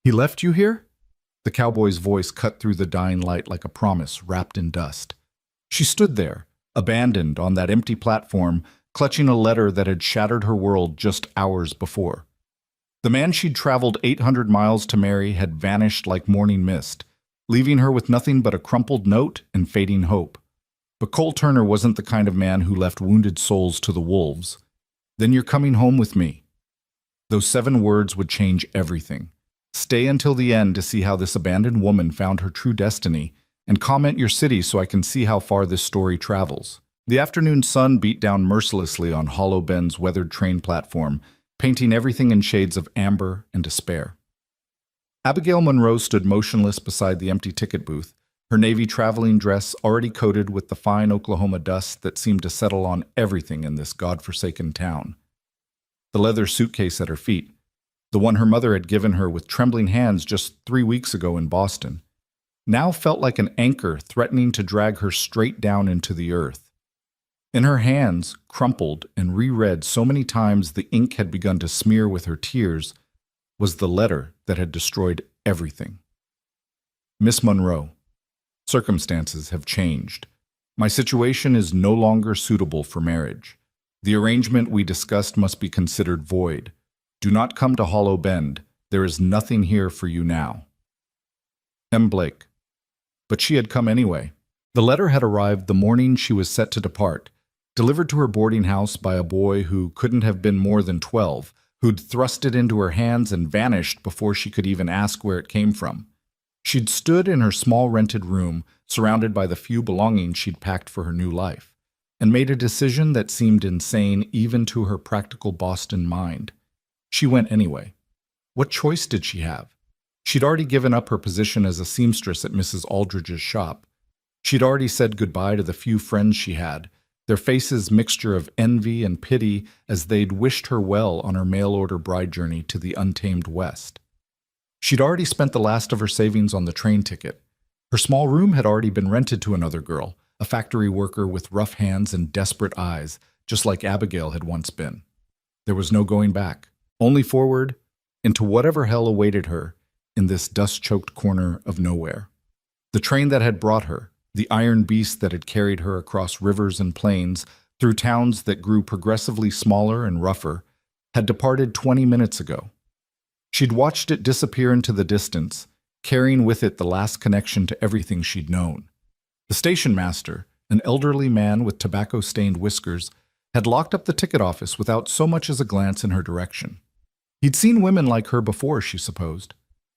He left you here? The cowboy's voice cut through the dying light like a promise wrapped in dust. She stood there, abandoned on that empty platform, clutching a letter that had shattered her world just hours before. The man she'd traveled 800 miles to marry had vanished like morning mist, leaving her with nothing but a crumpled note and fading hope. But Cole Turner wasn't the kind of man who left wounded souls to the wolves. "Then you're coming home with me." Those 7 words would change everything. Stay until the end to see how this abandoned woman found her true destiny, and comment your city so I can see how far this story travels. The afternoon sun beat down mercilessly on Hollow Bend's weathered train platform, painting everything in shades of amber and despair. Abigail Monroe stood motionless beside the empty ticket booth, her navy traveling dress already coated with the fine Oklahoma dust that seemed to settle on everything in this godforsaken town. The leather suitcase at her feet, the one her mother had given her with trembling hands just 3 weeks ago in Boston, now felt like an anchor threatening to drag her straight down into the earth. In her hands, crumpled and reread so many times the ink had begun to smear with her tears, was the letter that had destroyed everything. "Miss Monroe, circumstances have changed. My situation is no longer suitable for marriage. The arrangement we discussed must be considered void. Do not come to Hollow Bend. There is nothing here for you now. M. Blake." But she had come anyway. The letter had arrived the morning she was set to depart, delivered to her boarding house by a boy who couldn't have been more than 12, who'd thrust it into her hands and vanished before she could even ask where it came from. She'd stood in her small rented room, surrounded by the few belongings she'd packed for her new life, and made a decision that seemed insane even to her practical Boston mind. She went anyway. What choice did she have? She'd already given up her position as a seamstress at Mrs. Aldridge's shop. She'd already said goodbye to the few friends she had, their faces mixture of envy and pity as they'd wished her well on her mail-order bride journey to the untamed West. She'd already spent the last of her savings on the train ticket. Her small room had already been rented to another girl, a factory worker with rough hands and desperate eyes, just like Abigail had once been. There was no going back, only forward into whatever hell awaited her in this dust-choked corner of nowhere. The train that had brought her, the iron beast that had carried her across rivers and plains, through towns that grew progressively smaller and rougher, had departed 20 minutes ago. She'd watched it disappear into the distance, carrying with it the last connection to everything she'd known. The station master, an elderly man with tobacco-stained whiskers, had locked up the ticket office without so much as a glance in her direction. He'd seen women like her before, she supposed.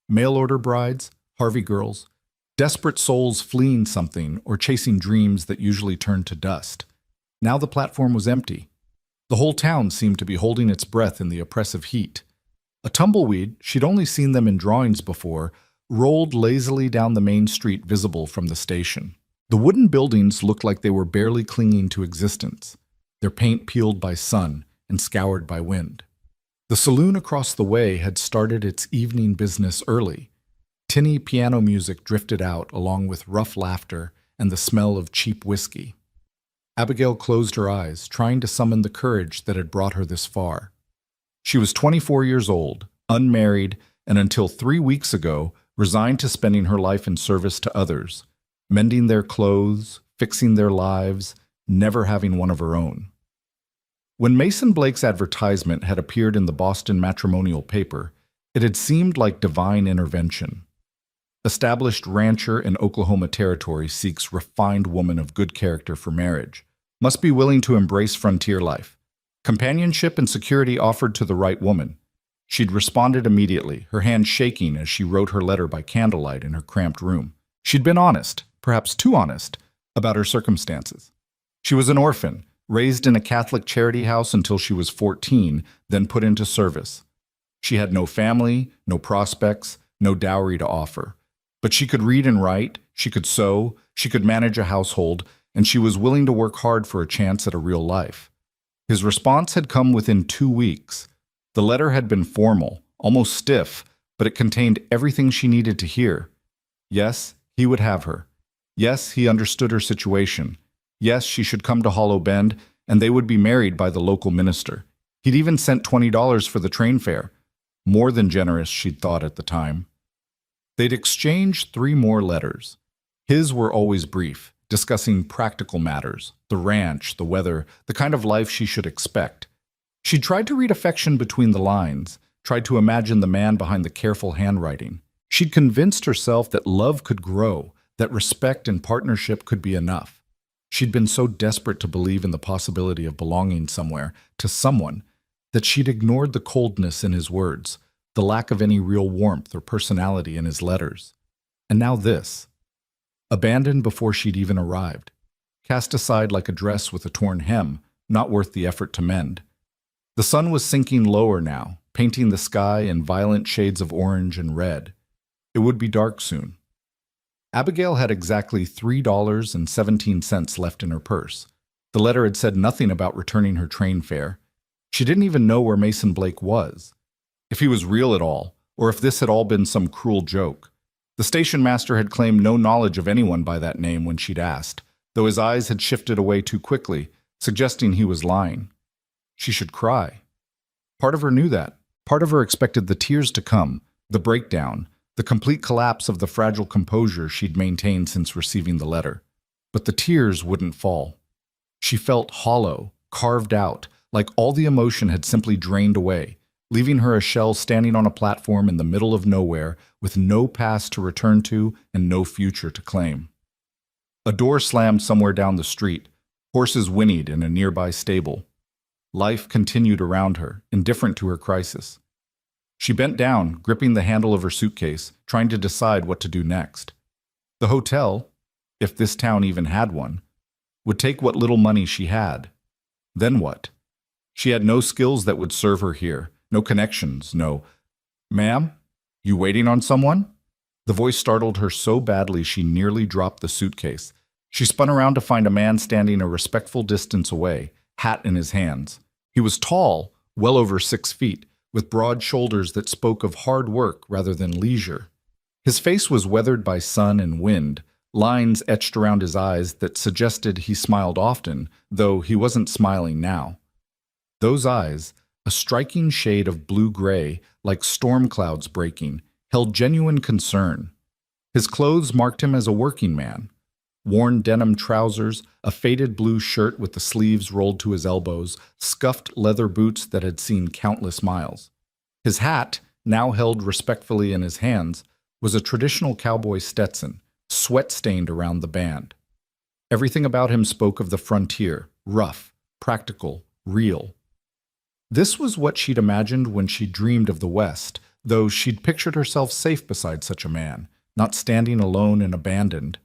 Mail-order brides, Harvey girls, desperate souls fleeing something or chasing dreams that usually turned to dust. Now the platform was empty. The whole town seemed to be holding its breath in the oppressive heat. A tumbleweed, she'd only seen them in drawings before, rolled lazily down the main street visible from the station. The wooden buildings looked like they were barely clinging to existence, their paint peeled by sun and scoured by wind. The saloon across the way had started its evening business early. Tinny piano music drifted out along with rough laughter and the smell of cheap whiskey. Abigail closed her eyes, trying to summon the courage that had brought her this far. She was 24 years old, unmarried, and until 3 weeks ago, resigned to spending her life in service to others, mending their clothes, fixing their lives, never having one of her own. When Mason Blake's advertisement had appeared in the Boston matrimonial paper, it had seemed like divine intervention. Established rancher in Oklahoma Territory seeks refined woman of good character for marriage. Must be willing to embrace frontier life. Companionship and security offered to the right woman. She'd responded immediately, her hand shaking as she wrote her letter by candlelight in her cramped room. She'd been honest, perhaps too honest, about her circumstances. She was an orphan, raised in a Catholic charity house until she was 14, then put into service. She had no family, no prospects, no dowry to offer. But she could read and write, she could sew, she could manage a household, and she was willing to work hard for a chance at a real life. His response had come within 2 weeks. The letter had been formal, almost stiff, but it contained everything she needed to hear. Yes, he would have her. Yes, he understood her situation. Yes, she should come to Hollow Bend, and they would be married by the local minister. He'd even sent $20 for the train fare. More than generous, she'd thought at the time. They'd exchanged 3 more letters. His were always brief, discussing practical matters, the ranch, the weather, the kind of life she should expect. She tried to read affection between the lines, tried to imagine the man behind the careful handwriting. She'd convinced herself that love could grow, that respect and partnership could be enough. She'd been so desperate to believe in the possibility of belonging somewhere, to someone, that she'd ignored the coldness in his words, the lack of any real warmth or personality in his letters. And now this. Abandoned before she'd even arrived. Cast aside like a dress with a torn hem, not worth the effort to mend. The sun was sinking lower now, painting the sky in violent shades of orange and red. It would be dark soon. Abigail had exactly $3.17 left in her purse. The letter had said nothing about returning her train fare. She didn't even know where Mason Blake was. If he was real at all, or if this had all been some cruel joke. The station master had claimed no knowledge of anyone by that name when she'd asked, though his eyes had shifted away too quickly, suggesting he was lying. She should cry. Part of her knew that. Part of her expected the tears to come, the breakdown, the complete collapse of the fragile composure she'd maintained since receiving the letter. But the tears wouldn't fall. She felt hollow, carved out, like all the emotion had simply drained away, leaving her a shell standing on a platform in the middle of nowhere with no past to return to and no future to claim. A door slammed somewhere down the street. Horses whinnied in a nearby stable. Life continued around her, indifferent to her crisis. She bent down, gripping the handle of her suitcase, trying to decide what to do next. The hotel, if this town even had one, would take what little money she had. Then what? She had no skills that would serve her here, no connections, no... "Ma'am, you waiting on someone?" The voice startled her so badly she nearly dropped the suitcase. She spun around to find a man standing a respectful distance away, hat in his hands. He was tall, well over 6 feet, with broad shoulders that spoke of hard work rather than leisure. His face was weathered by sun and wind, lines etched around his eyes that suggested he smiled often, though he wasn't smiling now. Those eyes, a striking shade of blue-gray, like storm clouds breaking, held genuine concern. His clothes marked him as a working man. Worn denim trousers, a faded blue shirt with the sleeves rolled to his elbows, scuffed leather boots that had seen countless miles. His hat, now held respectfully in his hands, was a traditional cowboy Stetson, sweat-stained around the band. Everything about him spoke of the frontier, rough, practical, real. This was what she'd imagined when she dreamed of the West, though she'd pictured herself safe beside such a man, not standing alone and abandoned.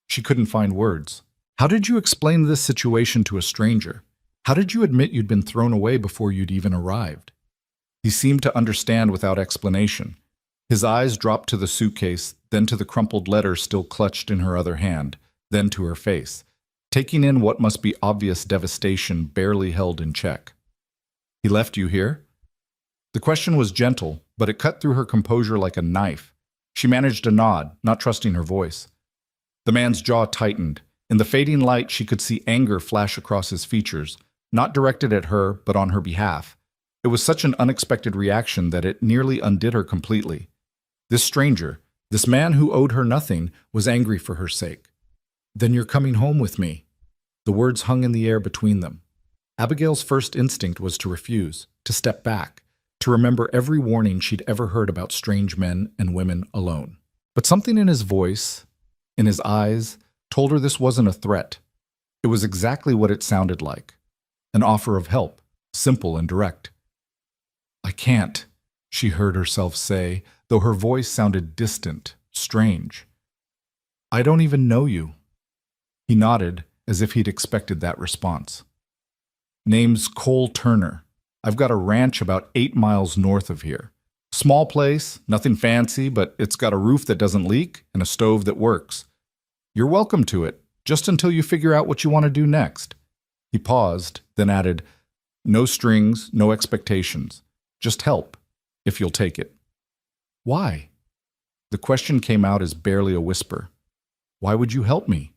She couldn't find words. How did you explain this situation to a stranger? How did you admit you'd been thrown away before you'd even arrived? He seemed to understand without explanation. His eyes dropped to the suitcase, then to the crumpled letter still clutched in her other hand, then to her face, taking in what must be obvious devastation barely held in check. "He left you here?" The question was gentle, but it cut through her composure like a knife. She managed a nod, not trusting her voice. The man's jaw tightened. In the fading light, she could see anger flash across his features, not directed at her, but on her behalf. It was such an unexpected reaction that it nearly undid her completely. This stranger, this man who owed her nothing, was angry for her sake. "Then you're coming home with me." The words hung in the air between them. Abigail's first instinct was to refuse, to step back, to remember every warning she'd ever heard about strange men and women alone. But something in his voice, in his eyes, told her this wasn't a threat. It was exactly what it sounded like. An offer of help, simple and direct. "I can't," she heard herself say, though her voice sounded distant, strange. "I don't even know you." He nodded, as if he'd expected that response. "Name's Cole Turner. I've got a ranch about 8 miles north of here. Small place, nothing fancy, but it's got a roof that doesn't leak and a stove that works. You're welcome to it, just until you figure out what you want to do next." He paused, then added, "No strings, no expectations. Just help, if you'll take it." "Why?" The question came out as barely a whisper. "Why would you help me?"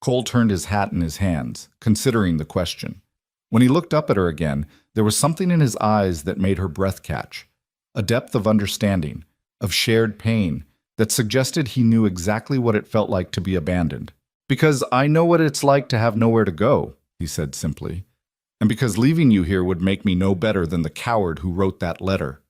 Cole turned his hat in his hands, considering the question. When he looked up at her again, there was something in his eyes that made her breath catch. A depth of understanding, of shared pain, that suggested he knew exactly what it felt like to be abandoned. "Because I know what it's like to have nowhere to go," he said simply. "And because leaving you here would make me no better than the coward who wrote that letter."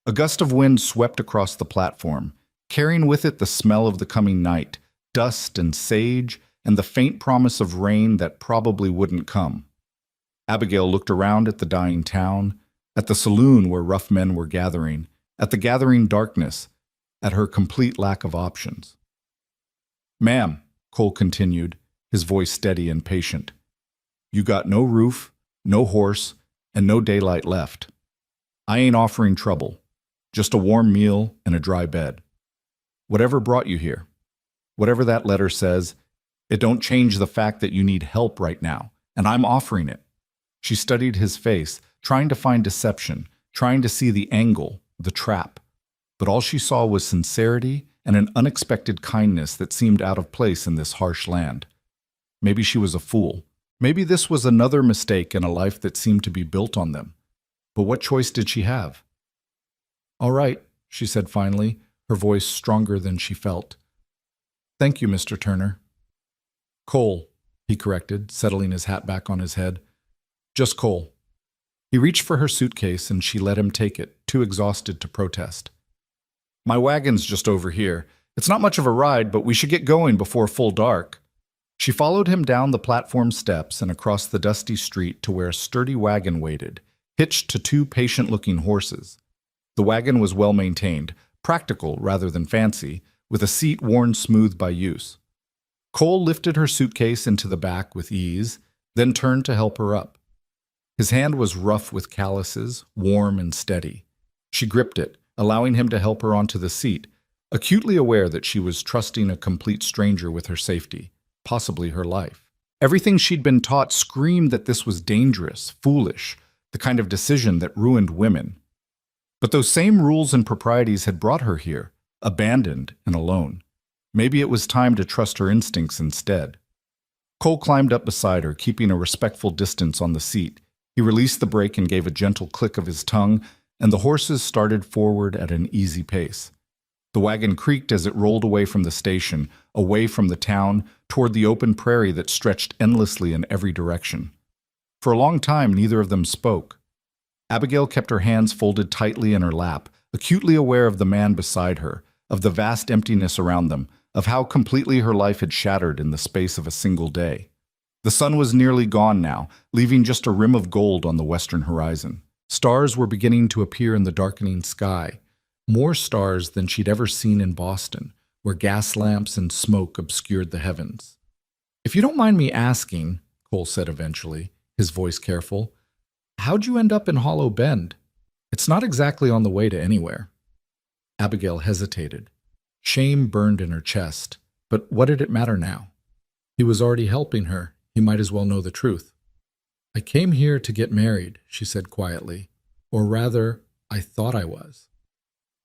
A gust of wind swept across the platform, carrying with it the smell of the coming night, dust and sage, and the faint promise of rain that probably wouldn't come. Abigail looked around at the dying town, at the saloon where rough men were gathering, at the gathering darkness, at her complete lack of options. "Ma'am," Cole continued, his voice steady and patient, "you got no roof, no horse, and no daylight left. I ain't offering trouble, just a warm meal and a dry bed. Whatever brought you here, whatever that letter says, it don't change the fact that you need help right now, and I'm offering it." She studied his face, trying to find deception, trying to see the angle, the trap. But all she saw was sincerity and an unexpected kindness that seemed out of place in this harsh land. Maybe she was a fool. Maybe this was another mistake in a life that seemed to be built on them. But what choice did she have? "All right," she said finally, her voice stronger than she felt. "Thank you, Mr. Turner." "Cole," he corrected, settling his hat back on his head. "Just Cole." He reached for her suitcase and she let him take it, too exhausted to protest. "My wagon's just over here. It's not much of a ride, but we should get going before full dark." She followed him down the platform steps and across the dusty street to where a sturdy wagon waited, hitched to two patient-looking horses. The wagon was well maintained, practical rather than fancy, with a seat worn smooth by use. Cole lifted her suitcase into the back with ease, then turned to help her up. His hand was rough with calluses, warm and steady. She gripped it, allowing him to help her onto the seat, acutely aware that she was trusting a complete stranger with her safety, possibly her life. Everything she'd been taught screamed that this was dangerous, foolish, the kind of decision that ruined women. But those same rules and proprieties had brought her here, abandoned and alone. Maybe it was time to trust her instincts instead. Cole climbed up beside her, keeping a respectful distance on the seat. He released the brake and gave a gentle click of his tongue, and the horses started forward at an easy pace. The wagon creaked as it rolled away from the station, away from the town, toward the open prairie that stretched endlessly in every direction. For a long time, neither of them spoke. Abigail kept her hands folded tightly in her lap, acutely aware of the man beside her, of the vast emptiness around them, of how completely her life had shattered in the space of a single day. The sun was nearly gone now, leaving just a rim of gold on the western horizon. Stars were beginning to appear in the darkening sky, more stars than she'd ever seen in Boston, where gas lamps and smoke obscured the heavens. "If you don't mind me asking," Cole said eventually, his voice careful, "how'd you end up in Hollow Bend? It's not exactly on the way to anywhere." Abigail hesitated. Shame burned in her chest, but what did it matter now? He was already helping her. He might as well know the truth. "I came here to get married," she said quietly. "Or rather, I thought I was."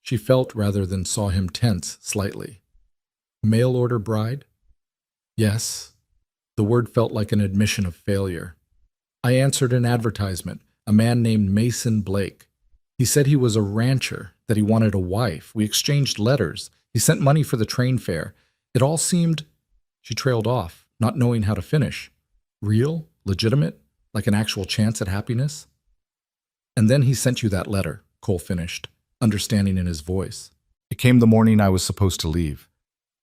She felt rather than saw him tense slightly. "Mail-order bride?" "Yes." The word felt like an admission of failure. "I answered an advertisement, a man named Mason Blake. He said he was a rancher, that he wanted a wife. We exchanged letters. He sent money for the train fare. It all seemed—" She trailed off, not knowing how to finish. "Real? Legitimate? Like an actual chance at happiness?" "And then he sent you that letter," Cole finished, understanding in his voice. "It came the morning I was supposed to leave.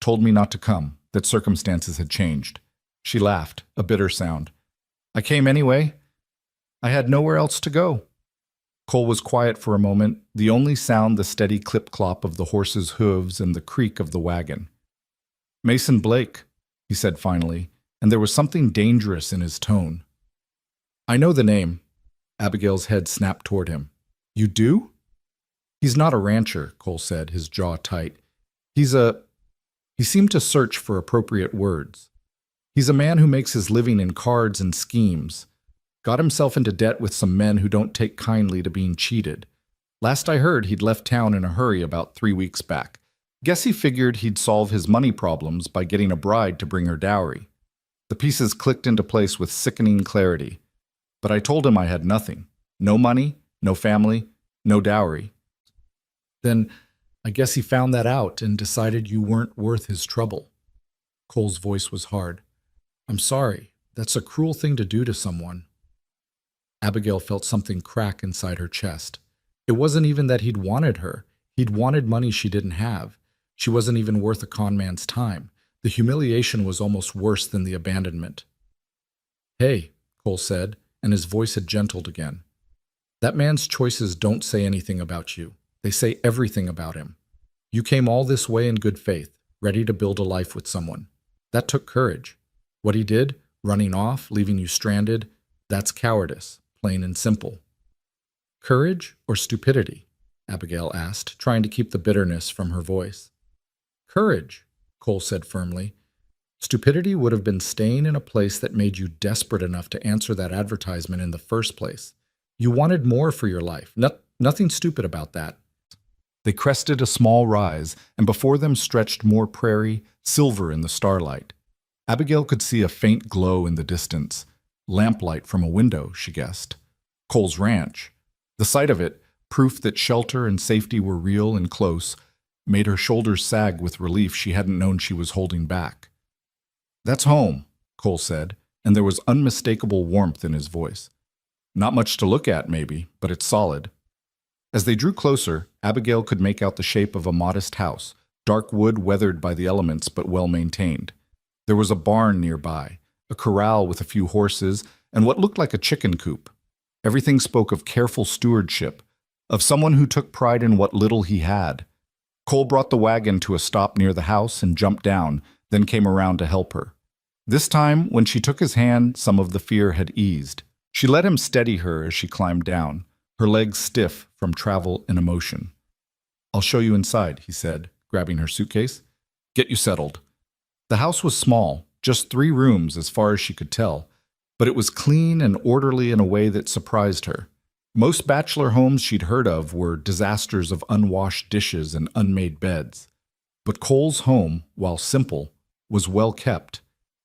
Told me not to come, that circumstances had changed." She laughed, a bitter sound. "I came anyway. I had nowhere else to go." Cole was quiet for a moment, the only sound the steady clip-clop of the horse's hooves and the creak of the wagon. "Mason Blake," he said finally, and there was something dangerous in his tone. "I know the name." Abigail's head snapped toward him. "You do?" "He's not a rancher," Cole said, his jaw tight. He seemed to search for appropriate words. "He's a man who makes his living in cards and schemes. Got himself into debt with some men who don't take kindly to being cheated. Last I heard, he'd left town in a hurry about 3 weeks back. Guess he figured he'd solve his money problems by getting a bride to bring her dowry." The pieces clicked into place with sickening clarity. "But I told him I had nothing. No money, no family, no dowry." "Then I guess he found that out and decided you weren't worth his trouble. Cole's voice was hard. I'm sorry. That's a cruel thing to do to someone. Abigail felt something crack inside her chest. It wasn't even that he'd wanted her. He'd wanted money she didn't have. She wasn't even worth a con man's time. The humiliation was almost worse than the abandonment. Hey, Cole said, and his voice had gentled again. That man's choices don't say anything about you. They say everything about him. You came all this way in good faith, ready to build a life with someone. That took courage. What he did, running off, leaving you stranded, that's cowardice, plain and simple. Courage or stupidity? Abigail asked, trying to keep the bitterness from her voice. Courage, Cole said firmly. Stupidity would have been staying in a place that made you desperate enough to answer that advertisement in the first place. You wanted more for your life. Nothing stupid about that. They crested a small rise, and before them stretched more prairie, silver in the starlight. Abigail could see a faint glow in the distance. Lamplight from a window, she guessed. Cole's ranch. The sight of it, proof that shelter and safety were real and close, made her shoulders sag with relief she hadn't known she was holding back. That's home, Cole said, and there was unmistakable warmth in his voice. Not much to look at, maybe, but it's solid. As they drew closer, Abigail could make out the shape of a modest house, dark wood weathered by the elements but well maintained. There was a barn nearby, a corral with a few horses, and what looked like a chicken coop. Everything spoke of careful stewardship, of someone who took pride in what little he had. Cole brought the wagon to a stop near the house and jumped down, then came around to help her. This time, when she took his hand, some of the fear had eased. She let him steady her as she climbed down, her legs stiff from travel and emotion. I'll show you inside, he said, grabbing her suitcase. Get you settled. The house was small, just 3 rooms as far as she could tell, but it was clean and orderly in a way that surprised her. Most bachelor homes she'd heard of were disasters of unwashed dishes and unmade beds. But Cole's home, while simple, was well kept.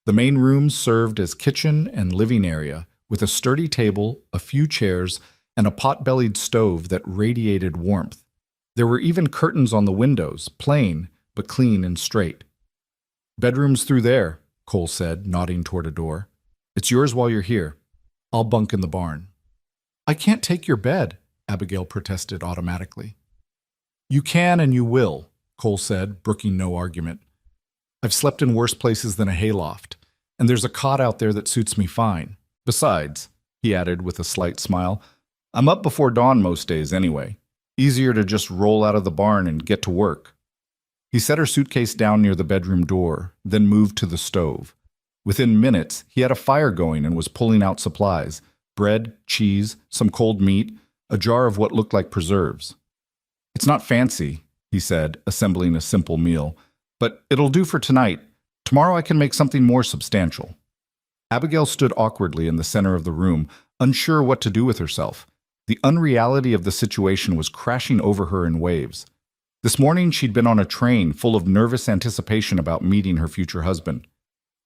The main rooms served as kitchen and living area, with a sturdy table, a few chairs, and a pot-bellied stove that radiated warmth. There were even curtains on the windows, plain, but clean and straight. Bedroom's through there, Cole said, nodding toward a door. It's yours while you're here. I'll bunk in the barn. I can't take your bed, Abigail protested automatically. You can and you will, Cole said, brooking no argument. I've slept in worse places than a hayloft, and there's a cot out there that suits me fine. Besides, he added with a slight smile, I'm up before dawn most days anyway. Easier to just roll out of the barn and get to work. He set her suitcase down near the bedroom door, then moved to the stove. Within minutes, he had a fire going and was pulling out supplies: bread, cheese, some cold meat, a jar of what looked like preserves. It's not fancy, he said, assembling a simple meal, but it'll do for tonight. Tomorrow I can make something more substantial. Abigail stood awkwardly in the center of the room, unsure what to do with herself. The unreality of the situation was crashing over her in waves. This morning she'd been on a train full of nervous anticipation about meeting her future husband.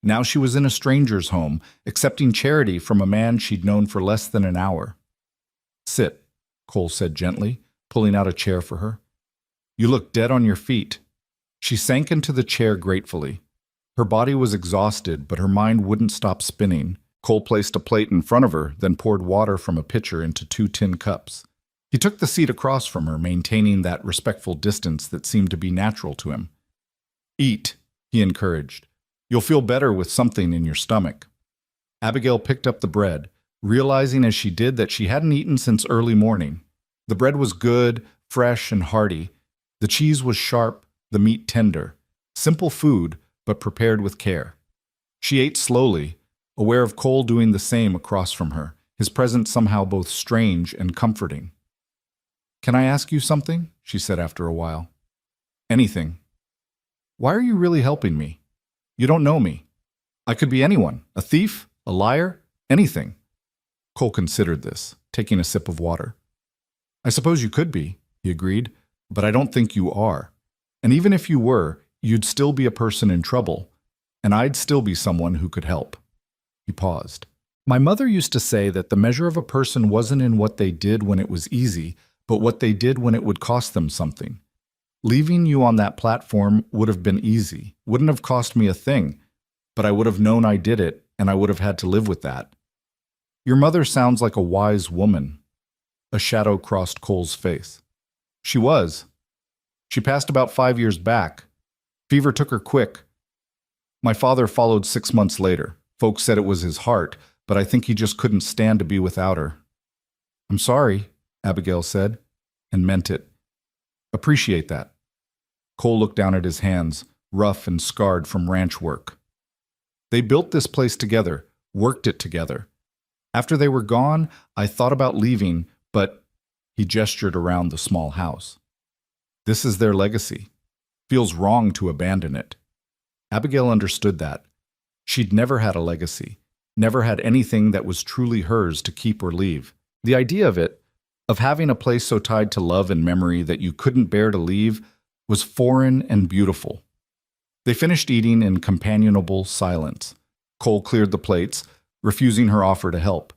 Now she was in a stranger's home, accepting charity from a man she'd known for less than an hour. Sit, Cole said gently, pulling out a chair for her. You look dead on your feet. She sank into the chair gratefully. Her body was exhausted, but her mind wouldn't stop spinning. Cole placed a plate in front of her, then poured water from a pitcher into 2 tin cups. He took the seat across from her, maintaining that respectful distance that seemed to be natural to him. Eat, he encouraged. You'll feel better with something in your stomach. Abigail picked up the bread, realizing as she did that she hadn't eaten since early morning. The bread was good, fresh, and hearty. The cheese was sharp, the meat tender. Simple food, but prepared with care. She ate slowly, aware of Cole doing the same across from her, his presence somehow both strange and comforting. Can I ask you something? She said after a while. Anything. Why are you really helping me? You don't know me. I could be anyone, a thief, a liar, anything. Cole considered this, taking a sip of water. I suppose you could be, he agreed, but I don't think you are. And even if you were, you'd still be a person in trouble, and I'd still be someone who could help. He paused. My mother used to say that the measure of a person wasn't in what they did when it was easy, but what they did when it would cost them something. Leaving you on that platform would have been easy, wouldn't have cost me a thing, but I would have known I did it, and I would have had to live with that. Your mother sounds like a wise woman. A shadow crossed Cole's face. She was. She passed about 5 years back. Fever took her quick. My father followed 6 months later. Folks said it was his heart, but I think he just couldn't stand to be without her. I'm sorry, Abigail said, and meant it. Appreciate that. Cole looked down at his hands, rough and scarred from ranch work. They built this place together, worked it together. After they were gone, I thought about leaving, but he gestured around the small house. This is their legacy. Feels wrong to abandon it. Abigail understood that. She'd never had a legacy, never had anything that was truly hers to keep or leave. The idea of it, of having a place so tied to love and memory that you couldn't bear to leave, was foreign and beautiful. They finished eating in companionable silence. Cole cleared the plates, refusing her offer to help.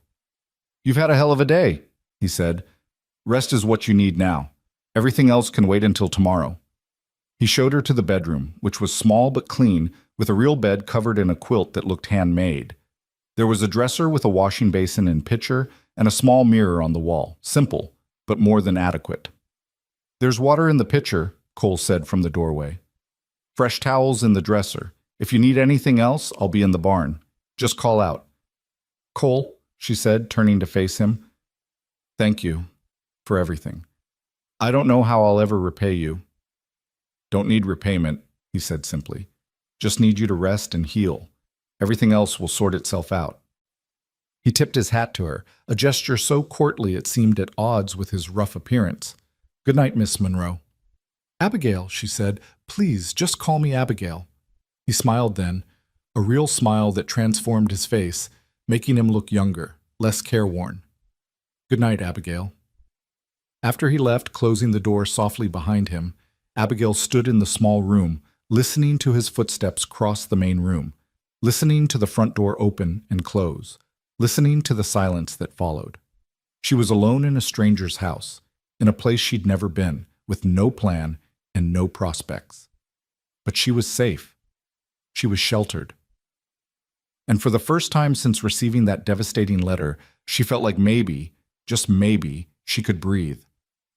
You've had a hell of a day, he said. Rest is what you need now. Everything else can wait until tomorrow. He showed her to the bedroom, which was small but clean, with a real bed covered in a quilt that looked handmade. There was a dresser with a washing basin and pitcher, and a small mirror on the wall, simple, but more than adequate. There's water in the pitcher, Cole said from the doorway. Fresh towels in the dresser. If you need anything else, I'll be in the barn. Just call out. Cole, she said, turning to face him. Thank you for everything. I don't know how I'll ever repay you. Don't need repayment, he said simply. Just need you to rest and heal. Everything else will sort itself out. He tipped his hat to her, a gesture so courtly it seemed at odds with his rough appearance. Good night, Miss Monroe. Abigail, she said, please, just call me Abigail. He smiled then, a real smile that transformed his face, making him look younger, less careworn. Good night, Abigail. After he left, closing the door softly behind him, Abigail stood in the small room, listening to his footsteps cross the main room, listening to the front door open and close, listening to the silence that followed. She was alone in a stranger's house, in a place she'd never been, with no plan and no prospects. But she was safe. She was sheltered. And for the first time since receiving that devastating letter, she felt like maybe, just maybe, she could breathe.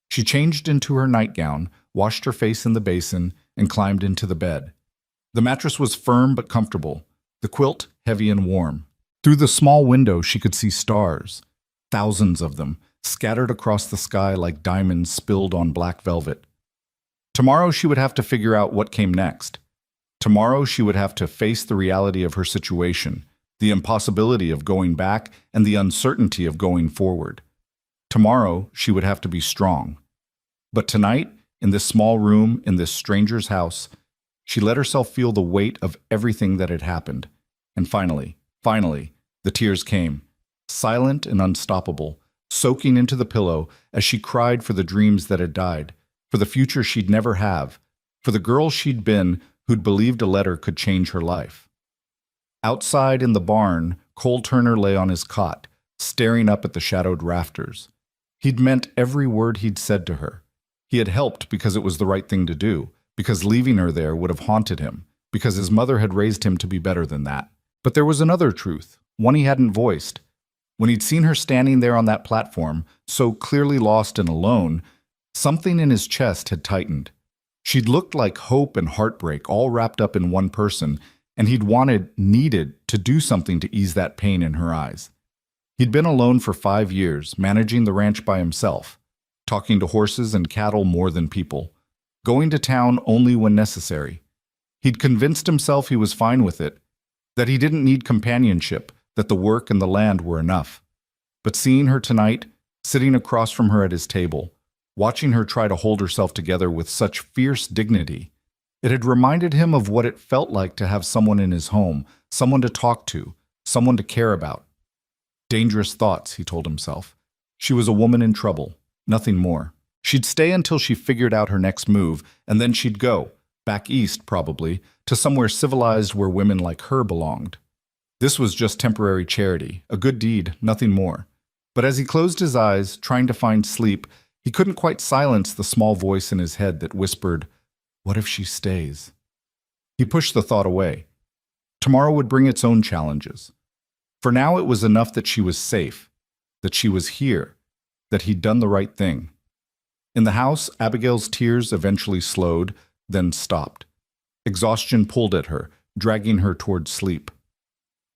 She changed into her nightgown, washed her face in the basin, and climbed into the bed. The mattress was firm but comfortable, the quilt heavy and warm. Through the small window she could see stars, thousands of them, scattered across the sky like diamonds spilled on black velvet. Tomorrow she would have to figure out what came next. Tomorrow she would have to face the reality of her situation, the impossibility of going back, and the uncertainty of going forward. Tomorrow she would have to be strong. But tonight, in this small room, in this stranger's house, she let herself feel the weight of everything that had happened. And finally, the tears came, silent and unstoppable, soaking into the pillow as she cried for the dreams that had died, for the future she'd never have, for the girl she'd been who'd believed a letter could change her life. Outside in the barn, Cole Turner lay on his cot, staring up at the shadowed rafters. He'd meant every word he'd said to her. He had helped because it was the right thing to do, because leaving her there would have haunted him, because his mother had raised him to be better than that. But there was another truth, one he hadn't voiced. When he'd seen her standing there on that platform, so clearly lost and alone, something in his chest had tightened. She'd looked like hope and heartbreak all wrapped up in one person, and he'd needed to do something to ease that pain in her eyes. He'd been alone for 5 years, managing the ranch by himself, talking to horses and cattle more than people, going to town only when necessary. He'd convinced himself he was fine with it, that he didn't need companionship, that the work and the land were enough. But seeing her tonight, sitting across from her at his table, watching her try to hold herself together with such fierce dignity, it had reminded him of what it felt like to have someone in his home, someone to talk to, someone to care about. Dangerous thoughts, he told himself. She was a woman in trouble, nothing more. She'd stay until she figured out her next move, and then she'd go, back east probably, to somewhere civilized where women like her belonged. This was just temporary charity, a good deed, nothing more. But as he closed his eyes, trying to find sleep, he couldn't quite silence the small voice in his head that whispered, What if she stays? He pushed the thought away. Tomorrow would bring its own challenges. For now, it was enough that she was safe, that she was here, that he'd done the right thing. In the house, Abigail's tears eventually slowed, then stopped. Exhaustion pulled at her, dragging her toward sleep.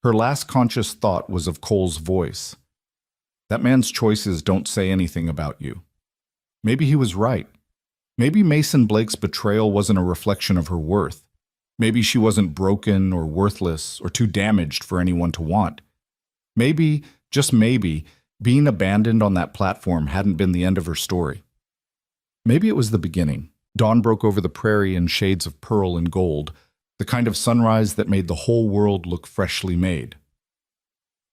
Her last conscious thought was of Cole's voice. That man's choices don't say anything about you. Maybe he was right. Maybe Mason Blake's betrayal wasn't a reflection of her worth. Maybe she wasn't broken or worthless or too damaged for anyone to want. Maybe, just maybe, being abandoned on that platform hadn't been the end of her story. Maybe it was the beginning. Dawn broke over the prairie in shades of pearl and gold, the kind of sunrise that made the whole world look freshly made.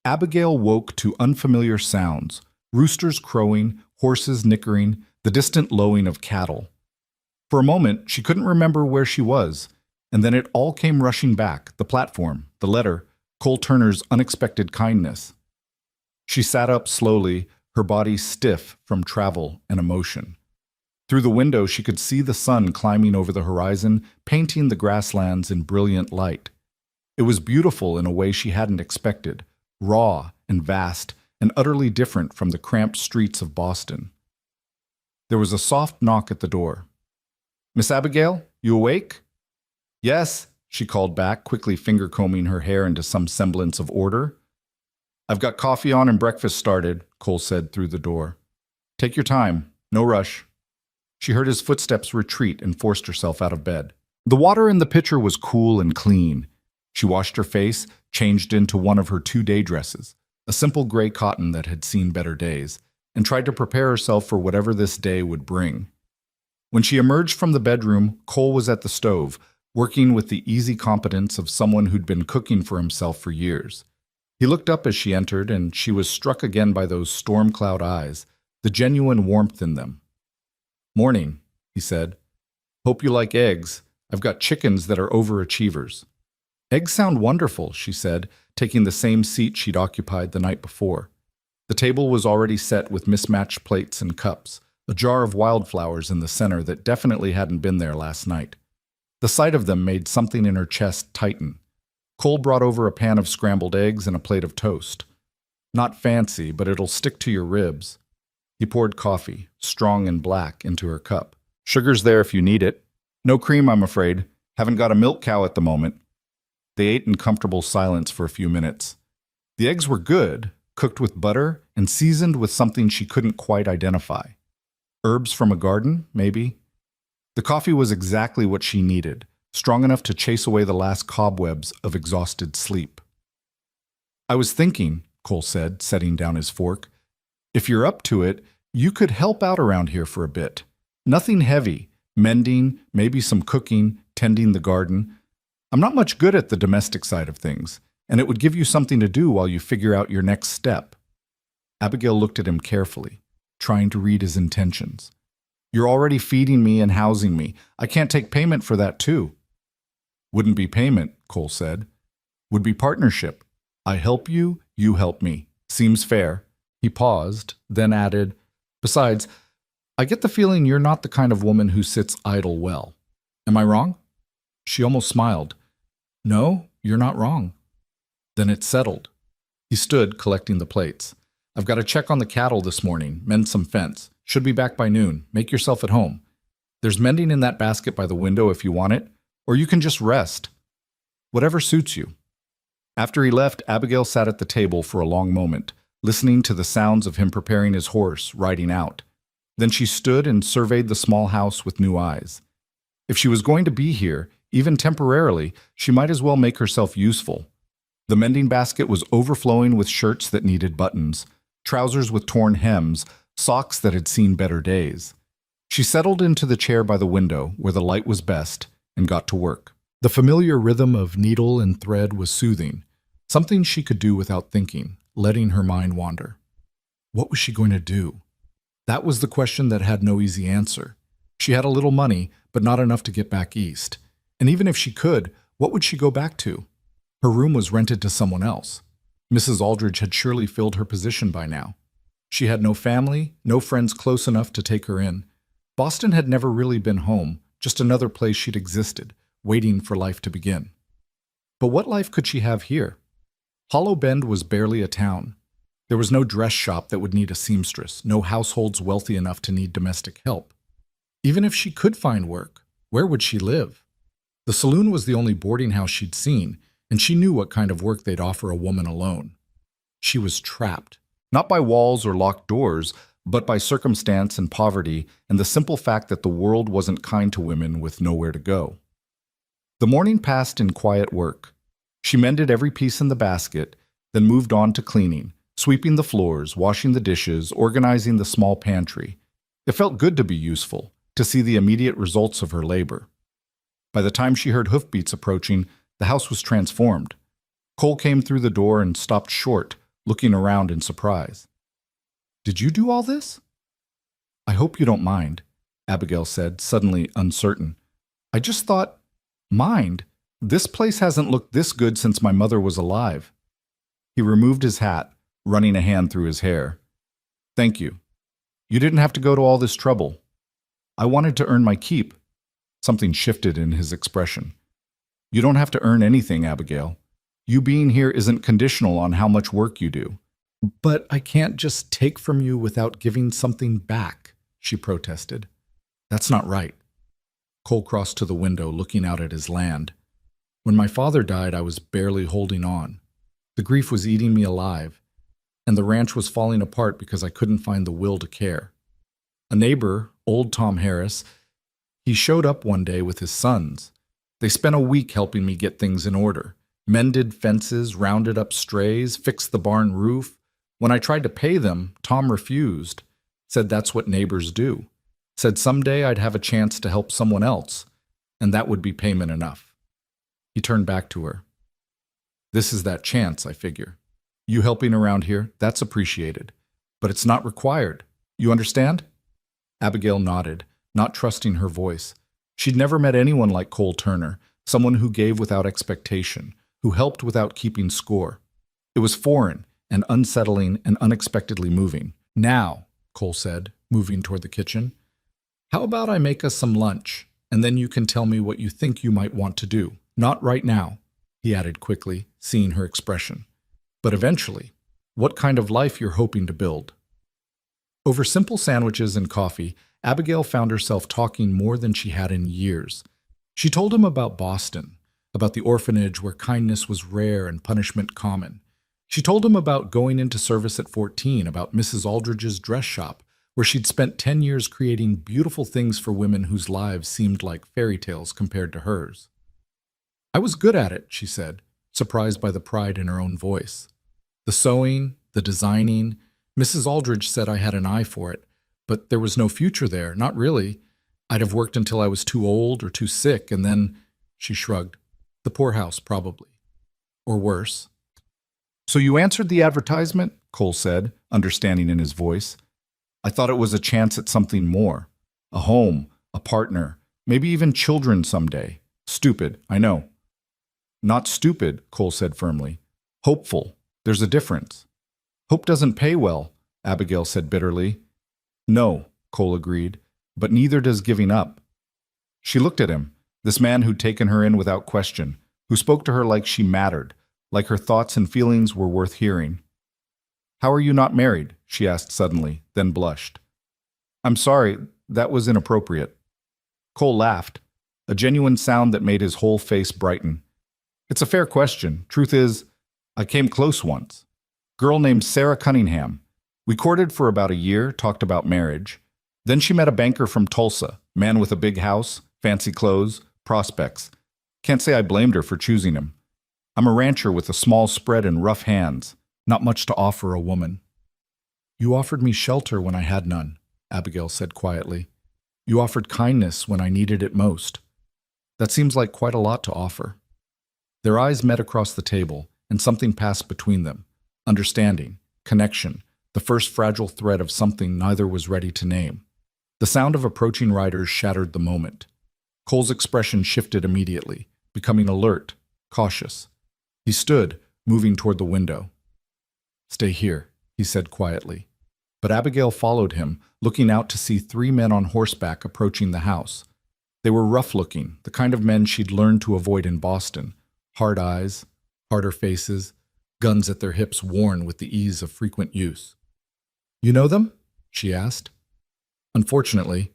Abigail woke to unfamiliar sounds, roosters crowing, horses nickering, the distant lowing of cattle. For a moment, she couldn't remember where she was, and then it all came rushing back, the platform, the letter, Cole Turner's unexpected kindness. She sat up slowly, her body stiff from travel and emotion. Through the window, she could see the sun climbing over the horizon, painting the grasslands in brilliant light. It was beautiful in a way she hadn't expected, raw and vast and utterly different from the cramped streets of Boston. There was a soft knock at the door. "Miss Abigail, you awake?" "Yes," she called back, quickly finger-combing her hair into some semblance of order. "I've got coffee on and breakfast started," Cole said through the door. "Take your time, no rush." She heard his footsteps retreat and forced herself out of bed. The water in the pitcher was cool and clean. She washed her face, changed into one of her 2-day dresses, a simple gray cotton that had seen better days, and tried to prepare herself for whatever this day would bring. When she emerged from the bedroom, Cole was at the stove, working with the easy competence of someone who'd been cooking for himself for years. He looked up as she entered, and she was struck again by those storm cloud eyes, the genuine warmth in them. "Morning," he said. "Hope you like eggs. I've got chickens that are overachievers." "Eggs sound wonderful," she said, taking the same seat she'd occupied the night before. The table was already set with mismatched plates and cups, a jar of wildflowers in the center that definitely hadn't been there last night. The sight of them made something in her chest tighten. Cole brought over a pan of scrambled eggs and a plate of toast. "Not fancy, but it'll stick to your ribs." He poured coffee, strong and black, into her cup. "Sugar's there if you need it. No cream, I'm afraid. Haven't got a milk cow at the moment." They ate in comfortable silence for a few minutes. The eggs were good, cooked with butter and seasoned with something she couldn't quite identify. Herbs from a garden, maybe? The coffee was exactly what she needed, strong enough to chase away the last cobwebs of exhausted sleep. "I was thinking," Cole said, setting down his fork, "if you're up to it, you could help out around here for a bit. Nothing heavy, mending, maybe some cooking, tending the garden. I'm not much good at the domestic side of things, and it would give you something to do while you figure out your next step." Abigail looked at him carefully, trying to read his intentions. "You're already feeding me and housing me. I can't take payment for that too." "Wouldn't be payment," Cole said. "Would be partnership. I help you, you help me. Seems fair." He paused, then added, "Besides, I get the feeling you're not the kind of woman who sits idle well. Am I wrong?" She almost smiled. "No, you're not wrong." Then it settled. He stood, collecting the plates. "I've got to check on the cattle this morning, mend some fence. Should be back by noon. Make yourself at home. There's mending in that basket by the window if you want it, or you can just rest. Whatever suits you." After he left, Abigail sat at the table for a long moment, listening to the sounds of him preparing his horse, riding out. Then she stood and surveyed the small house with new eyes. If she was going to be here, even temporarily, she might as well make herself useful. The mending basket was overflowing with shirts that needed buttons, trousers with torn hems, socks that had seen better days. She settled into the chair by the window, where the light was best, and got to work. The familiar rhythm of needle and thread was soothing, something she could do without thinking, letting her mind wander. What was she going to do? That was the question that had no easy answer. She had a little money, but not enough to get back east. And even if she could, what would she go back to? Her room was rented to someone else. Mrs. Aldridge had surely filled her position by now. She had no family, no friends close enough to take her in. Boston had never really been home, just another place she'd existed, waiting for life to begin. But what life could she have here? Hollow Bend was barely a town. There was no dress shop that would need a seamstress, no households wealthy enough to need domestic help. Even if she could find work, where would she live? The saloon was the only boarding house she'd seen, and she knew what kind of work they'd offer a woman alone. She was trapped, not by walls or locked doors, but by circumstance and poverty and the simple fact that the world wasn't kind to women with nowhere to go. The morning passed in quiet work. She mended every piece in the basket, then moved on to cleaning, sweeping the floors, washing the dishes, organizing the small pantry. It felt good to be useful, to see the immediate results of her labor. By the time she heard hoofbeats approaching, the house was transformed. Cole came through the door and stopped short, looking around in surprise. "Did you do all this?" "I hope you don't mind," Abigail said, suddenly uncertain. "I just thought, mind? This place hasn't looked this good since my mother was alive." He removed his hat, running a hand through his hair. "Thank you. You didn't have to go to all this trouble. I wanted to earn my keep." Something shifted in his expression. "You don't have to earn anything, Abigail. You being here isn't conditional on how much work you do." "But I can't just take from you without giving something back," she protested. "That's not right." Cole crossed to the window, looking out at his land. "When my father died, I was barely holding on. The grief was eating me alive, and the ranch was falling apart because I couldn't find the will to care. A neighbor, old Tom Harris, he showed up one day with his sons. They spent a week helping me get things in order. Mended fences, rounded up strays, fixed the barn roof. When I tried to pay them, Tom refused, said that's what neighbors do. Said someday I'd have a chance to help someone else, and that would be payment enough." He turned back to her. "This is that chance, I figure. You helping around here, that's appreciated. But it's not required. You understand?" Abigail nodded, not trusting her voice. She'd never met anyone like Cole Turner, someone who gave without expectation, who helped without keeping score. It was foreign and unsettling and unexpectedly moving. "Now," Cole said, moving toward the kitchen, "how about I make us some lunch, and then you can tell me what you think you might want to do. Not right now," he added quickly, seeing her expression, "but eventually. What kind of life you're hoping to build." Over simple sandwiches and coffee, Abigail found herself talking more than she had in years. She told him about Boston, about the orphanage where kindness was rare and punishment common. She told him about going into service at 14, about Mrs. Aldridge's dress shop, where she'd spent 10 years creating beautiful things for women whose lives seemed like fairy tales compared to hers. "I was good at it," she said, surprised by the pride in her own voice. "The sewing, the designing. Mrs. Aldridge said I had an eye for it, but there was no future there, not really. I'd have worked until I was too old or too sick, and then," she shrugged, "the poorhouse, probably. Or worse." "So you answered the advertisement?" Cole said, understanding in his voice. "I thought it was a chance at something more. A home, a partner, maybe even children someday. Stupid, I know." "Not stupid," Cole said firmly. "Hopeful. There's a difference." "Hope doesn't pay well," Abigail said bitterly. "No," Cole agreed, "but neither does giving up." She looked at him, this man who'd taken her in without question, who spoke to her like she mattered, like her thoughts and feelings were worth hearing. "How are you not married?" she asked suddenly, then blushed. "I'm sorry, that was inappropriate." Cole laughed, a genuine sound that made his whole face brighten. "It's a fair question. Truth is, I came close once. Girl named Sarah Cunningham. We courted for about a year, talked about marriage. Then she met a banker from Tulsa, man with a big house, fancy clothes, prospects. Can't say I blamed her for choosing him. I'm a rancher with a small spread and rough hands, not much to offer a woman." "You offered me shelter when I had none," Abigail said quietly. "You offered kindness when I needed it most. That seems like quite a lot to offer." Their eyes met across the table, and something passed between them. Understanding, connection, the first fragile thread of something neither was ready to name. The sound of approaching riders shattered the moment. Cole's expression shifted immediately, becoming alert, cautious. He stood, moving toward the window. "Stay here," he said quietly. But Abigail followed him, looking out to see 3 men on horseback approaching the house. They were rough-looking, the kind of men she'd learned to avoid in Boston. Hard eyes, harder faces, guns at their hips worn with the ease of frequent use. "You know them?" she asked. Unfortunately,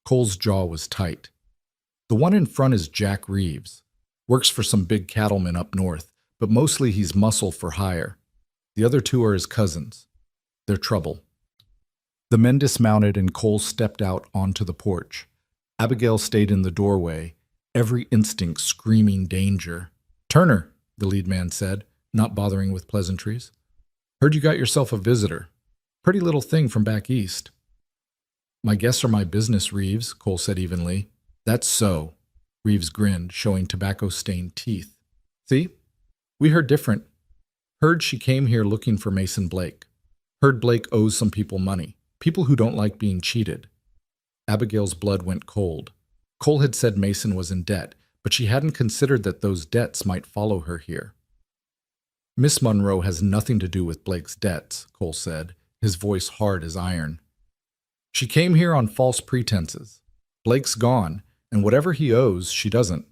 Cole's jaw was tight. "The one in front is Jack Reeves. Works for some big cattlemen up north, but mostly he's muscle for hire. The other two are his cousins. They're trouble." The men dismounted and Cole stepped out onto the porch. Abigail stayed in the doorway, every instinct screaming danger. "Turner," the lead man said, not bothering with pleasantries. "Heard you got yourself a visitor. Pretty little thing from back east." "My guests are my business, Reeves," Cole said evenly. "That's so." Reeves grinned, showing tobacco-stained teeth. "See? We heard different. Heard she came here looking for Mason Blake. Heard Blake owes some people money. People who don't like being cheated." Abigail's blood went cold. Cole had said Mason was in debt, but she hadn't considered that those debts might follow her here. "Miss Monroe has nothing to do with Blake's debts," Cole said, his voice hard as iron. "She came here on false pretenses. Blake's gone, and whatever he owes, she doesn't."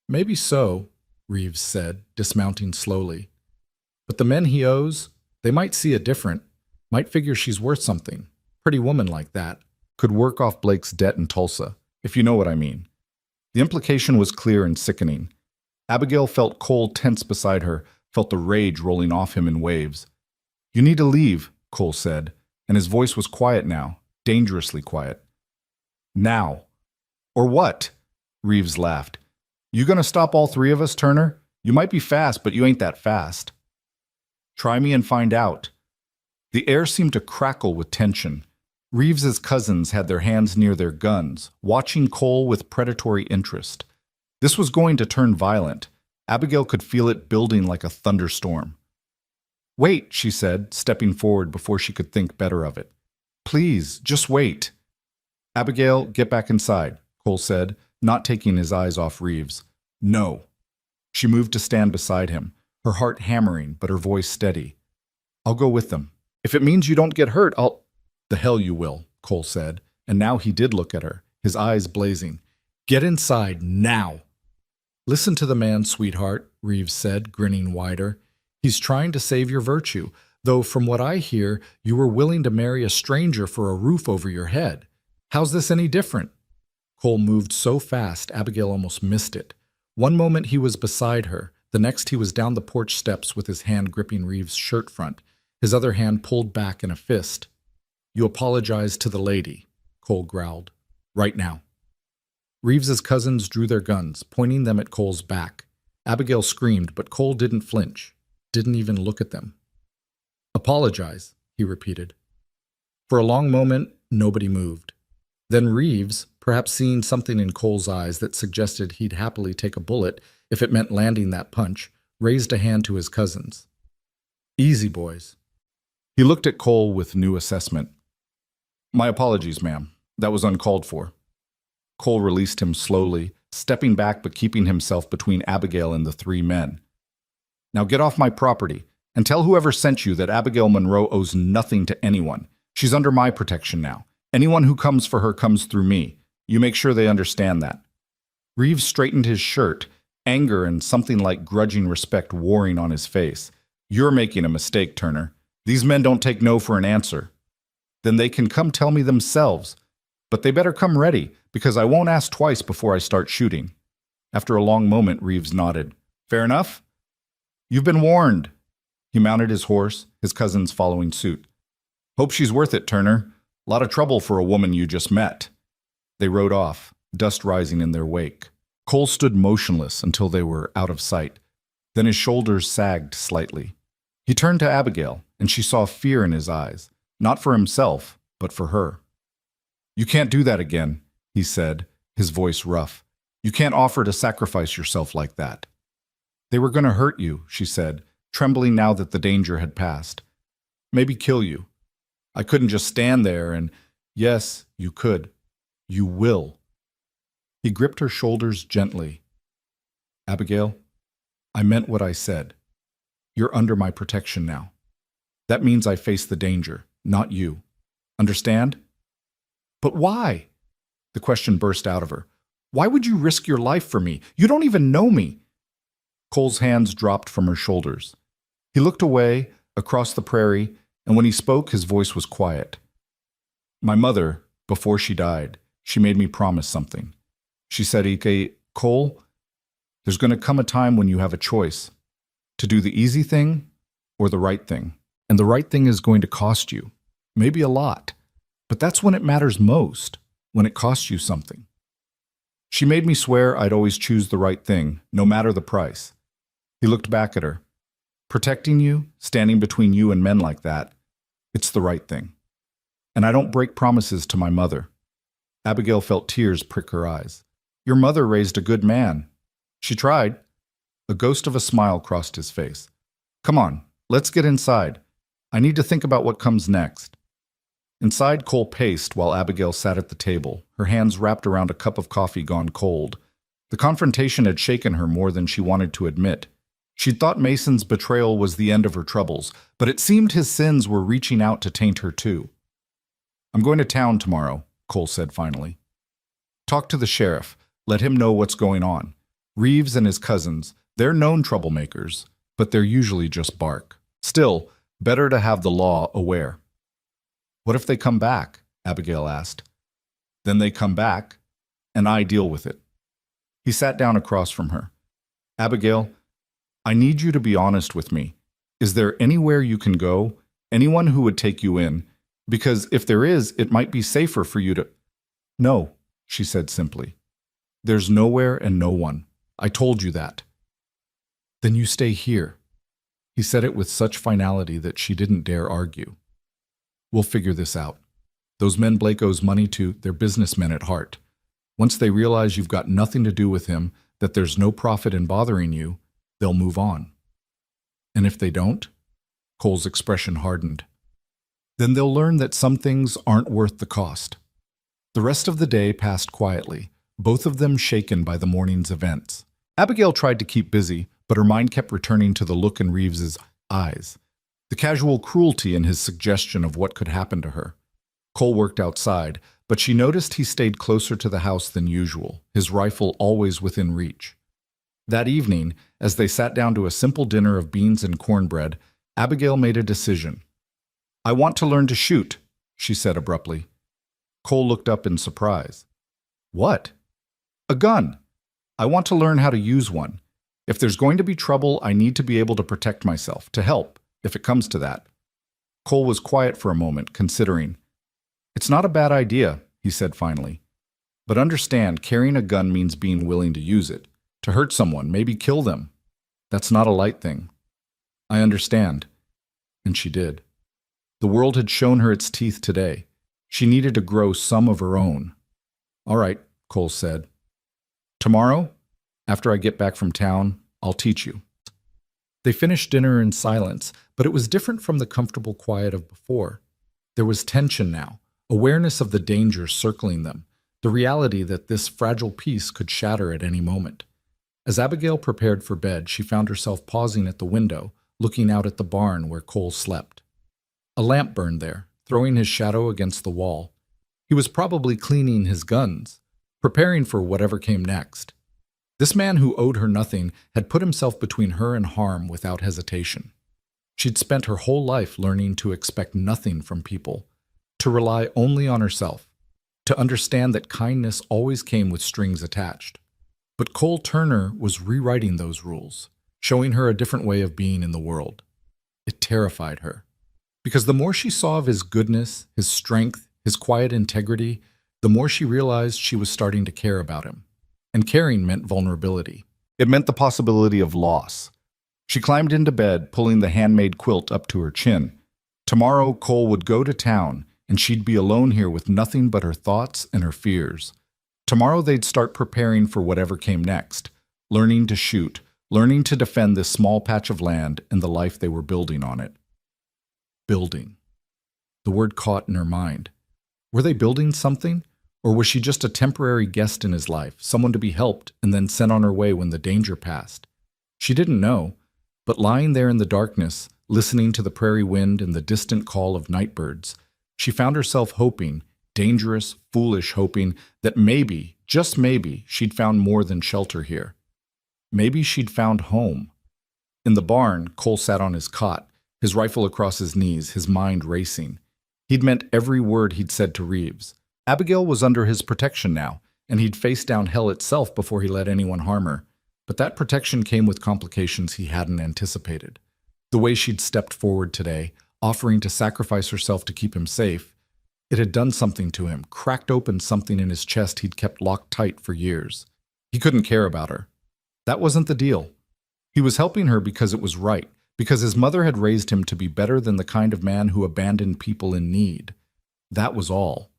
"Maybe so," Reeves said, dismounting slowly. "But the men he owes, they might see it different, might figure she's worth something. Pretty woman like that. Could work off Blake's debt in Tulsa, if you know what I mean." The implication was clear and sickening. Abigail felt Cole tense beside her, felt the rage rolling off him in waves. "You need to leave," Cole said, and his voice was quiet now, dangerously quiet. "Now." "Or what?" Reeves laughed. "You gonna stop all three of us, Turner? You might be fast, but you ain't that fast." "Try me and find out." The air seemed to crackle with tension. Reeves's cousins had their hands near their guns, watching Cole with predatory interest. This was going to turn violent. Abigail could feel it building like a thunderstorm. "Wait," she said, stepping forward before she could think better of it. "Please, just wait." "Abigail, get back inside," Cole said, not taking his eyes off Reeves. "No." She moved to stand beside him, her heart hammering but her voice steady. "I'll go with them. If it means you don't get hurt, I'll—" "The hell you will," Cole said, and now he did look at her, his eyes blazing. "Get inside, now." "Listen to the man, sweetheart," Reeves said, grinning wider. "He's trying to save your virtue, though from what I hear, you were willing to marry a stranger for a roof over your head. How's this any different?" Cole moved so fast, Abigail almost missed it. One moment he was beside her, the next he was down the porch steps with his hand gripping Reeves' shirt front, his other hand pulled back in a fist. "You apologize to the lady," Cole growled. "Right now." Reeves's cousins drew their guns, pointing them at Cole's back. Abigail screamed, but Cole didn't flinch, didn't even look at them. "Apologize," he repeated. For a long moment, nobody moved. Then Reeves, perhaps seeing something in Cole's eyes that suggested he'd happily take a bullet if it meant landing that punch, raised a hand to his cousins. "Easy, boys." He looked at Cole with new assessment. "My apologies, ma'am. That was uncalled for." Cole released him slowly, stepping back but keeping himself between Abigail and the three men. "Now get off my property, and tell whoever sent you that Abigail Monroe owes nothing to anyone. She's under my protection now. Anyone who comes for her comes through me. You make sure they understand that." Reeves straightened his shirt, anger and something like grudging respect warring on his face. "You're making a mistake, Turner. These men don't take no for an answer." "Then they can come tell me themselves. But they better come ready, because I won't ask twice before I start shooting." After a long moment, Reeves nodded. "Fair enough?" "You've been warned." He mounted his horse, his cousins following suit. "Hope she's worth it, Turner. Lot of trouble for a woman you just met." They rode off, dust rising in their wake. Cole stood motionless until they were out of sight. Then his shoulders sagged slightly. He turned to Abigail, and she saw fear in his eyes, not for himself, but for her. "You can't do that again," he said, his voice rough. "You can't offer to sacrifice yourself like that." "They were going to hurt you," she said, trembling now that the danger had passed. "Maybe kill you. I couldn't just stand there and—" "Yes, you could. You will." He gripped her shoulders gently. "Abigail, I meant what I said. You're under my protection now. That means I face the danger, not you. Understand?" "But why?" The question burst out of her. Why would you risk your life for me? You don't even know me. Cole's hands dropped from her shoulders. He looked away, across the prairie, and when he spoke, his voice was quiet. My mother, before she died, she made me promise something. She said, Ike, Cole, there's going to come a time when you have a choice to do the easy thing or the right thing. And the right thing is going to cost you, maybe a lot. But that's when it matters most, when it costs you something. She made me swear I'd always choose the right thing, no matter the price. He looked back at her. Protecting you, standing between you and men like that, it's the right thing. And I don't break promises to my mother. Abigail felt tears prick her eyes. Your mother raised a good man. She tried. A ghost of a smile crossed his face. Come on, let's get inside. I need to think about what comes next. Inside, Cole paced while Abigail sat at the table, her hands wrapped around a cup of coffee gone cold. The confrontation had shaken her more than she wanted to admit. She'd thought Mason's betrayal was the end of her troubles, but it seemed his sins were reaching out to taint her too. I'm going to town tomorrow, Cole said finally. Talk to the sheriff. Let him know what's going on. Reeves and his cousins, they're known troublemakers, but they're usually just bark. Still, better to have the law aware. What if they come back? Abigail asked. Then they come back, and I deal with it. He sat down across from her. Abigail, I need you to be honest with me. Is there anywhere you can go? Anyone who would take you in? Because if there is, it might be safer for you to... No, she said simply. There's nowhere and no one. I told you that. Then you stay here. He said it with such finality that she didn't dare argue. We'll figure this out. Those men Blake owes money to, they're businessmen at heart. Once they realize you've got nothing to do with him, that there's no profit in bothering you, they'll move on. And if they don't, Cole's expression hardened, then they'll learn that some things aren't worth the cost. The rest of the day passed quietly, both of them shaken by the morning's events. Abigail tried to keep busy, but her mind kept returning to the look in Reeves's eyes, the casual cruelty in his suggestion of what could happen to her. Cole worked outside, but she noticed he stayed closer to the house than usual, his rifle always within reach. That evening, as they sat down to a simple dinner of beans and cornbread, Abigail made a decision. I want to learn to shoot, she said abruptly. Cole looked up in surprise. What? A gun. I want to learn how to use one. If there's going to be trouble, I need to be able to protect myself, to help, if it comes to that. Cole was quiet for a moment, considering. It's not a bad idea, he said finally. But understand, carrying a gun means being willing to use it, to hurt someone, maybe kill them. That's not a light thing. I understand. And she did. The world had shown her its teeth today. She needed to grow some of her own. All right, Cole said. Tomorrow, after I get back from town, I'll teach you. They finished dinner in silence, but it was different from the comfortable quiet of before. There was tension now, awareness of the danger circling them, the reality that this fragile peace could shatter at any moment. As Abigail prepared for bed, she found herself pausing at the window, looking out at the barn where Cole slept. A lamp burned there, throwing his shadow against the wall. He was probably cleaning his guns, preparing for whatever came next. This man who owed her nothing had put himself between her and harm without hesitation. She'd spent her whole life learning to expect nothing from people, to rely only on herself, to understand that kindness always came with strings attached. But Cole Turner was rewriting those rules, showing her a different way of being in the world. It terrified her, because the more she saw of his goodness, his strength, his quiet integrity, the more she realized she was starting to care about him. And caring meant vulnerability. It meant the possibility of loss. She climbed into bed, pulling the handmade quilt up to her chin. Tomorrow, Cole would go to town, and she'd be alone here with nothing but her thoughts and her fears. Tomorrow they'd start preparing for whatever came next, learning to shoot, learning to defend this small patch of land and the life they were building on it. Building. The word caught in her mind. Were they building something? Or was she just a temporary guest in his life, someone to be helped and then sent on her way when the danger passed? She didn't know, but lying there in the darkness, listening to the prairie wind and the distant call of night birds, she found herself hoping, dangerous, foolish, hoping that maybe, just maybe, she'd found more than shelter here. Maybe she'd found home. In the barn, Cole sat on his cot, his rifle across his knees, his mind racing. He'd meant every word he'd said to Reeves. Abigail was under his protection now, and he'd face down hell itself before he let anyone harm her. But that protection came with complications he hadn't anticipated. The way she'd stepped forward today, offering to sacrifice herself to keep him safe, it had done something to him, cracked open something in his chest he'd kept locked tight for years. He couldn't care about her. That wasn't the deal. He was helping her because it was right, because his mother had raised him to be better than the kind of man who abandoned people in need. That was all.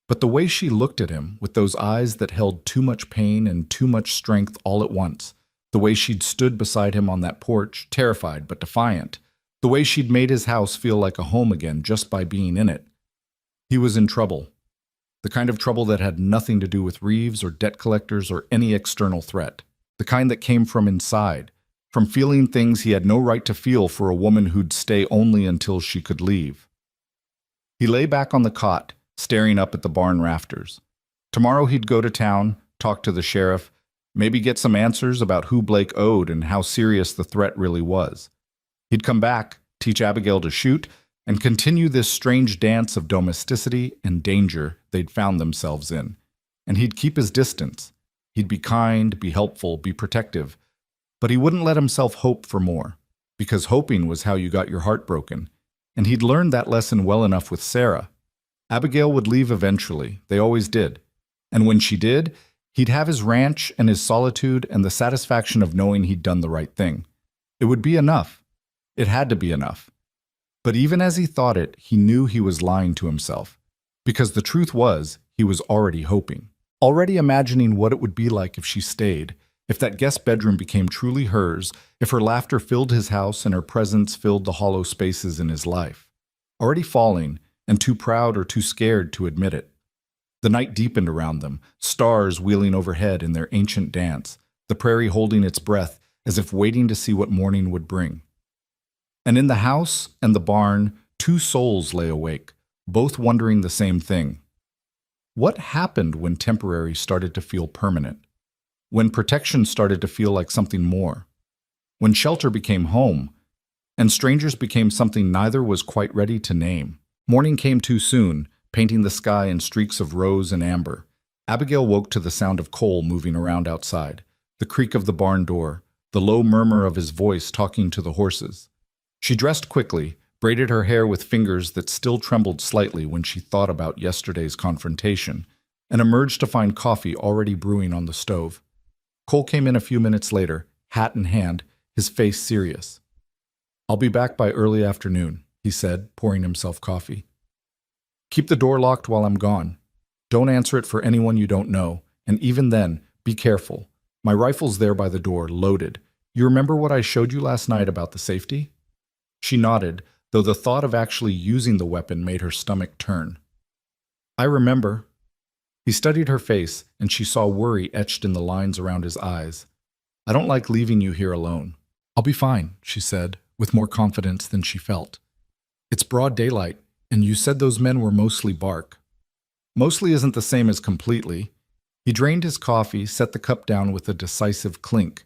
But the way she looked at him, with those eyes that held too much pain and too much strength all at once, the way she'd stood beside him on that porch, terrified but defiant, the way she'd made his house feel like a home again just by being in it. He was in trouble. The kind of trouble that had nothing to do with Reeves or debt collectors or any external threat. The kind that came from inside, from feeling things he had no right to feel for a woman who'd stay only until she could leave. He lay back on the cot, staring up at the barn rafters. Tomorrow he'd go to town, talk to the sheriff, maybe get some answers about who Blake owed and how serious the threat really was. He'd come back, teach Abigail to shoot, and continue this strange dance of domesticity and danger they'd found themselves in. And he'd keep his distance. He'd be kind, be helpful, be protective. But he wouldn't let himself hope for more, because hoping was how you got your heart broken. And he'd learned that lesson well enough with Sarah. Abigail would leave eventually, they always did. And when she did, he'd have his ranch and his solitude and the satisfaction of knowing he'd done the right thing. It would be enough. It had to be enough. But even as he thought it, he knew he was lying to himself. Because the truth was, he was already hoping. Already imagining what it would be like if she stayed, if that guest bedroom became truly hers, if her laughter filled his house and her presence filled the hollow spaces in his life. Already falling, and too proud or too scared to admit it. The night deepened around them, stars wheeling overhead in their ancient dance, the prairie holding its breath as if waiting to see what morning would bring. And in the house and the barn, two souls lay awake, both wondering the same thing. What happened when temporary started to feel permanent? When protection started to feel like something more? When shelter became home, and strangers became something neither was quite ready to name? Morning came too soon, painting the sky in streaks of rose and amber. Abigail woke to the sound of Cole moving around outside, the creak of the barn door, the low murmur of his voice talking to the horses. She dressed quickly, braided her hair with fingers that still trembled slightly when she thought about yesterday's confrontation, and emerged to find coffee already brewing on the stove. Cole came in a few minutes later, hat in hand, his face serious. "I'll be back by early afternoon," he said, pouring himself coffee. "Keep the door locked while I'm gone. Don't answer it for anyone you don't know, and even then, be careful. My rifle's there by the door, loaded. You remember what I showed you last night about the safety?" She nodded, though the thought of actually using the weapon made her stomach turn. "I remember." He studied her face, and she saw worry etched in the lines around his eyes. "I don't like leaving you here alone." "I'll be fine," she said, with more confidence than she felt. "It's broad daylight, and you said those men were mostly bark." "Mostly isn't the same as completely." He drained his coffee, set the cup down with a decisive clink.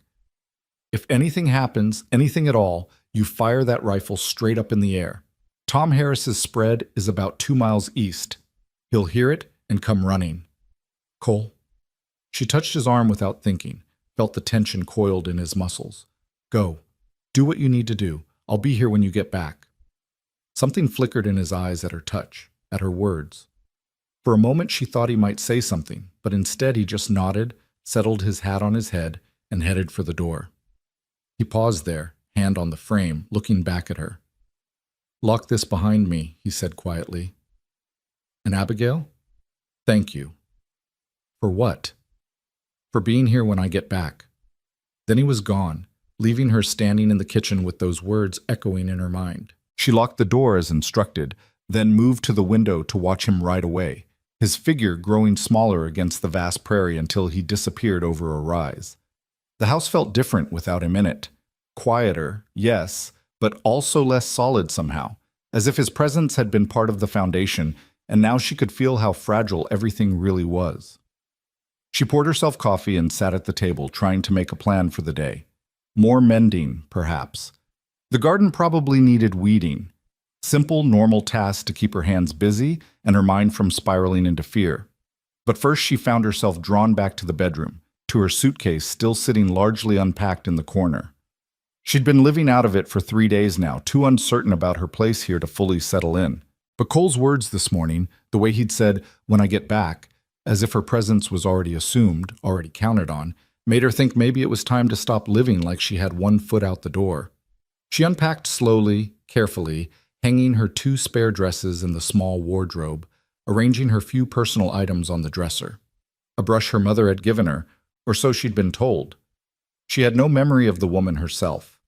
"If anything happens, anything at all, you fire that rifle straight up in the air. Tom Harris's spread is about 2 miles east. He'll hear it and come running." "Cole." She touched his arm without thinking, felt the tension coiled in his muscles. "Go. Do what you need to do. I'll be here when you get back." Something flickered in his eyes at her touch, at her words. For a moment she thought he might say something, but instead he just nodded, settled his hat on his head, and headed for the door. He paused there, hand on the frame, looking back at her. "Lock this behind me," he said quietly. "And Abigail? Thank you." "For what?" "For being here when I get back." Then he was gone, leaving her standing in the kitchen with those words echoing in her mind. She locked the door as instructed, then moved to the window to watch him ride away, his figure growing smaller against the vast prairie until he disappeared over a rise. The house felt different without him in it. Quieter, yes, but also less solid somehow, as if his presence had been part of the foundation and now she could feel how fragile everything really was. She poured herself coffee and sat at the table, trying to make a plan for the day. More mending, perhaps. The garden probably needed weeding. Simple, normal tasks to keep her hands busy and her mind from spiraling into fear. But first she found herself drawn back to the bedroom, to her suitcase still sitting largely unpacked in the corner. She'd been living out of it for 3 days now, too uncertain about her place here to fully settle in. But Cole's words this morning, the way he'd said, "when I get back," as if her presence was already assumed, already counted on, made her think maybe it was time to stop living like she had one foot out the door. She unpacked slowly, carefully, hanging her 2 spare dresses in the small wardrobe, arranging her few personal items on the dresser. A brush her mother had given her, or so she'd been told. She had no memory of the woman herself.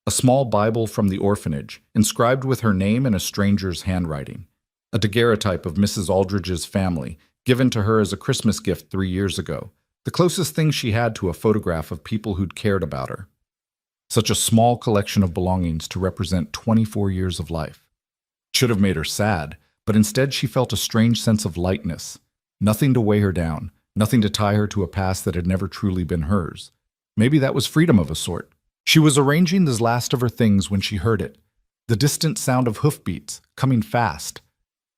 A small Bible from the orphanage, inscribed with her name in a stranger's handwriting. A daguerreotype of Mrs. Aldridge's family, given to her as a Christmas gift 3 years ago. The closest thing she had to a photograph of people who'd cared about her. Such a small collection of belongings to represent 24 years of life. It should have made her sad, but instead she felt a strange sense of lightness. Nothing to weigh her down, nothing to tie her to a past that had never truly been hers. Maybe that was freedom of a sort. She was arranging this last of her things when she heard it. The distant sound of hoofbeats, coming fast.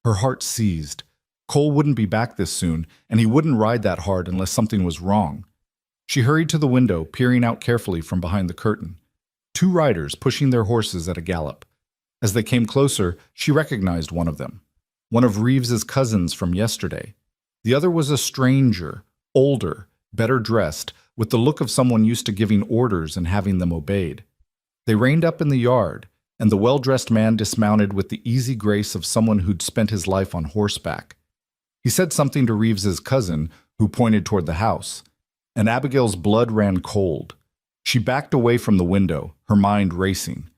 Her heart seized. Cole wouldn't be back this soon, and he wouldn't ride that hard unless something was wrong. She hurried to the window, peering out carefully from behind the curtain. 2 riders pushing their horses at a gallop. As they came closer, she recognized one of them. One of Reeves's cousins from yesterday. The other was a stranger, older, better dressed, with the look of someone used to giving orders and having them obeyed. They reined up in the yard, and the well-dressed man dismounted with the easy grace of someone who'd spent his life on horseback. He said something to Reeves's cousin, who pointed toward the house, and Abigail's blood ran cold. She backed away from the window, her mind racing.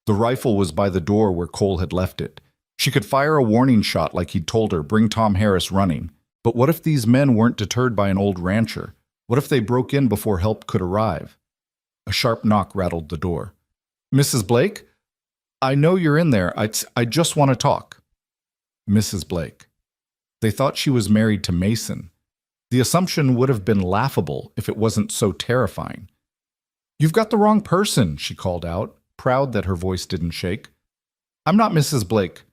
The rifle was by the door where Cole had left it. She could fire a warning shot like he'd told her, bring Tom Harris running. But what if these men weren't deterred by an old rancher? What if they broke in before help could arrive? A sharp knock rattled the door. "Mrs. Blake? I know you're in there. I just want to talk." Mrs. Blake. They thought she was married to Mason. The assumption would have been laughable if it wasn't so terrifying. "You've got the wrong person," she called out, proud that her voice didn't shake. "I'm not Mrs. Blake.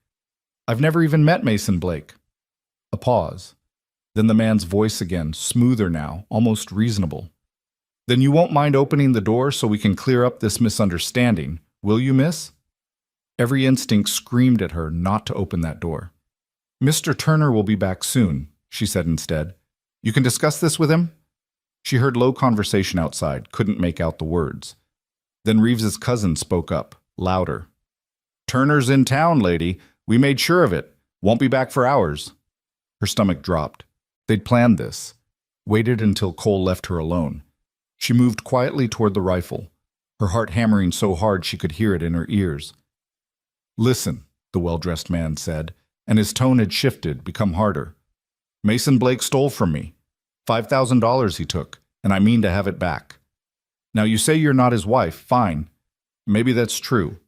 I've never even met Mason Blake." A pause. Then the man's voice again, smoother now, almost reasonable. "Then you won't mind opening the door so we can clear up this misunderstanding, will you, miss?" Every instinct screamed at her not to open that door. "Mr. Turner will be back soon," she said instead. "You can discuss this with him?" She heard low conversation outside, couldn't make out the words. Then Reeves's cousin spoke up, louder. "Turner's in town, lady. We made sure of it. Won't be back for hours." Her stomach dropped. They'd planned this. Waited until Cole left her alone. She moved quietly toward the rifle, her heart hammering so hard she could hear it in her ears. "Listen," the well-dressed man said, and his tone had shifted, become harder. "Mason Blake stole from me. $5,000 he took, and I mean to have it back. Now you say you're not his wife, fine. Maybe that's true.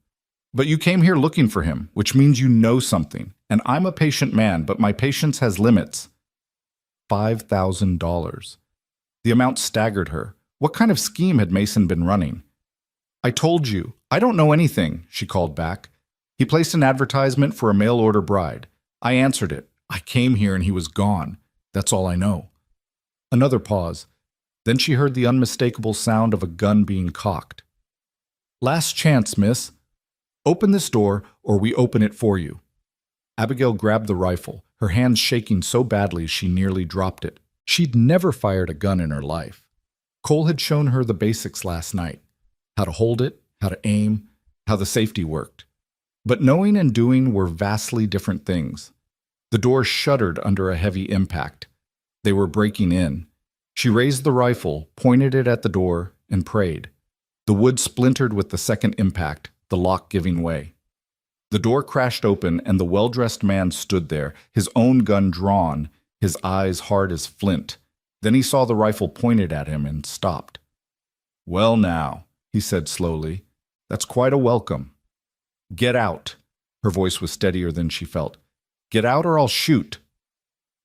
But you came here looking for him, which means you know something. And I'm a patient man, but my patience has limits." $5,000. The amount staggered her. What kind of scheme had Mason been running? "I told you. I don't know anything," she called back. "He placed an advertisement for a mail-order bride. I answered it. I came here and he was gone. That's all I know." Another pause. Then she heard the unmistakable sound of a gun being cocked. "Last chance, miss. Open this door or we open it for you." Abigail grabbed the rifle, her hands shaking so badly she nearly dropped it. She'd never fired a gun in her life. Cole had shown her the basics last night. How to hold it, how to aim, how the safety worked. But knowing and doing were vastly different things. The door shuddered under a heavy impact. They were breaking in. She raised the rifle, pointed it at the door, and prayed. The wood splintered with the second impact, the lock giving way. The door crashed open, and the well-dressed man stood there, his own gun drawn, his eyes hard as flint. Then he saw the rifle pointed at him and stopped. "Well now," he said slowly, "that's quite a welcome. Get out." Her voice was steadier than she felt. Get out or I'll shoot.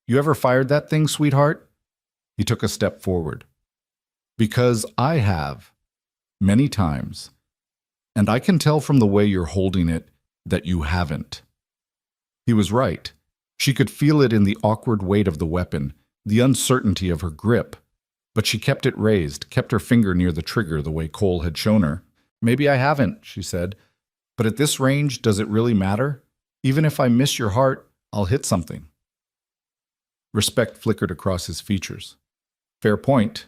You ever fired that thing, sweetheart? He took a step forward. Because I have. Many times. And I can tell from the way you're holding it that you haven't. He was right. She could feel it in the awkward weight of the weapon, the uncertainty of her grip. But she kept it raised, kept her finger near the trigger the way Cole had shown her. Maybe I haven't, she said. But at this range, does it really matter? Even if I miss your heart, I'll hit something. Respect flickered across his features. Fair point.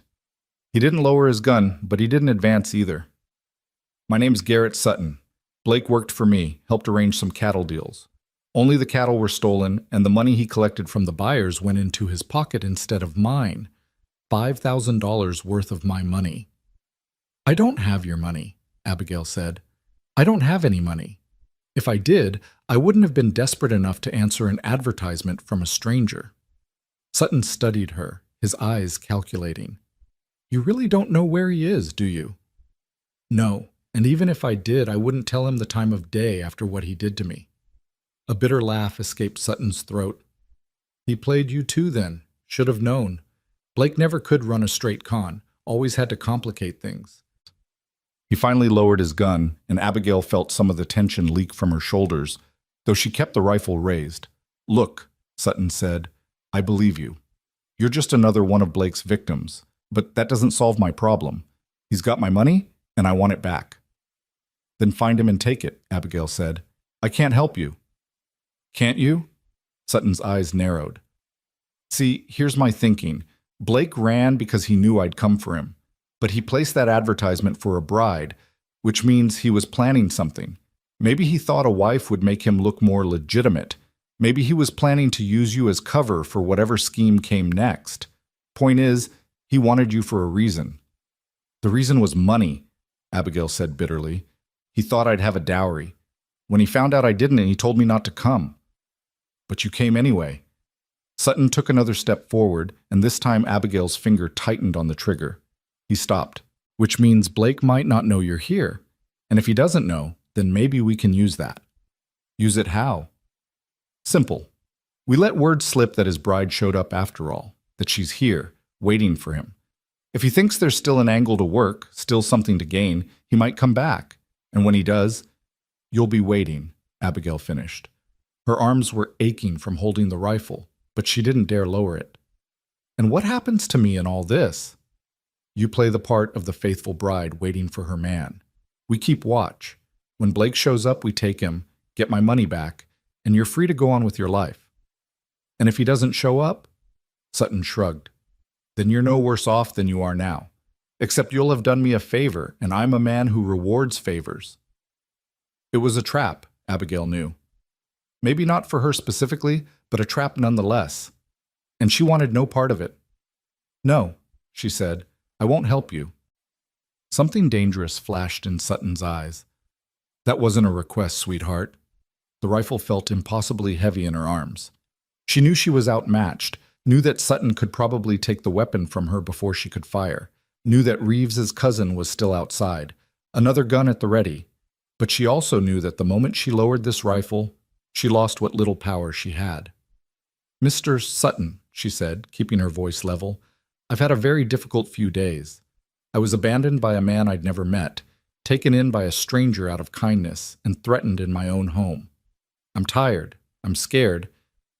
He didn't lower his gun, but he didn't advance either. My name's Garrett Sutton. Blake worked for me, helped arrange some cattle deals. Only the cattle were stolen, and the money he collected from the buyers went into his pocket instead of mine. $5,000 worth of my money. I don't have your money, Abigail said. I don't have any money. If I did, I wouldn't have been desperate enough to answer an advertisement from a stranger. Sutton studied her, his eyes calculating. You really don't know where he is, do you? No, and even if I did, I wouldn't tell him the time of day after what he did to me. A bitter laugh escaped Sutton's throat. He played you too then, should have known. Blake never could run a straight con, always had to complicate things. He finally lowered his gun, and Abigail felt some of the tension leak from her shoulders, though she kept the rifle raised. Look, Sutton said, I believe you. You're just another one of Blake's victims, but that doesn't solve my problem. He's got my money, and I want it back. Then find him and take it, Abigail said. I can't help you. Can't you? Sutton's eyes narrowed. See, here's my thinking. Blake ran because he knew I'd come for him. But he placed that advertisement for a bride, which means he was planning something. Maybe he thought a wife would make him look more legitimate. Maybe he was planning to use you as cover for whatever scheme came next. Point is, he wanted you for a reason. The reason was money, Abigail said bitterly. He thought I'd have a dowry. When he found out I didn't, he told me not to come. But you came anyway. Sutton took another step forward, and this time Abigail's finger tightened on the trigger. He stopped, which means Blake might not know you're here. And if he doesn't know, then maybe we can use that. Use it how? Simple. We let word slip that his bride showed up after all, that she's here, waiting for him. If he thinks there's still an angle to work, still something to gain, he might come back. And when he does, you'll be waiting, Abigail finished. Her arms were aching from holding the rifle, but she didn't dare lower it. And what happens to me in all this? You play the part of the faithful bride waiting for her man. We keep watch. When Blake shows up, we take him, get my money back, and you're free to go on with your life. And if he doesn't show up? Sutton shrugged. Then you're no worse off than you are now. Except you'll have done me a favor, and I'm a man who rewards favors. It was a trap, Abigail knew. Maybe not for her specifically, but a trap nonetheless. And she wanted no part of it. No, she said. I won't help you. Something dangerous flashed in Sutton's eyes. That wasn't a request, sweetheart. The rifle felt impossibly heavy in her arms. She knew she was outmatched, knew that Sutton could probably take the weapon from her before she could fire, knew that Reeves's cousin was still outside, another gun at the ready. But she also knew that the moment she lowered this rifle, she lost what little power she had. Mr. Sutton, she said, keeping her voice level, I've had a very difficult few days. I was abandoned by a man I'd never met, taken in by a stranger out of kindness, and threatened in my own home. I'm tired, I'm scared,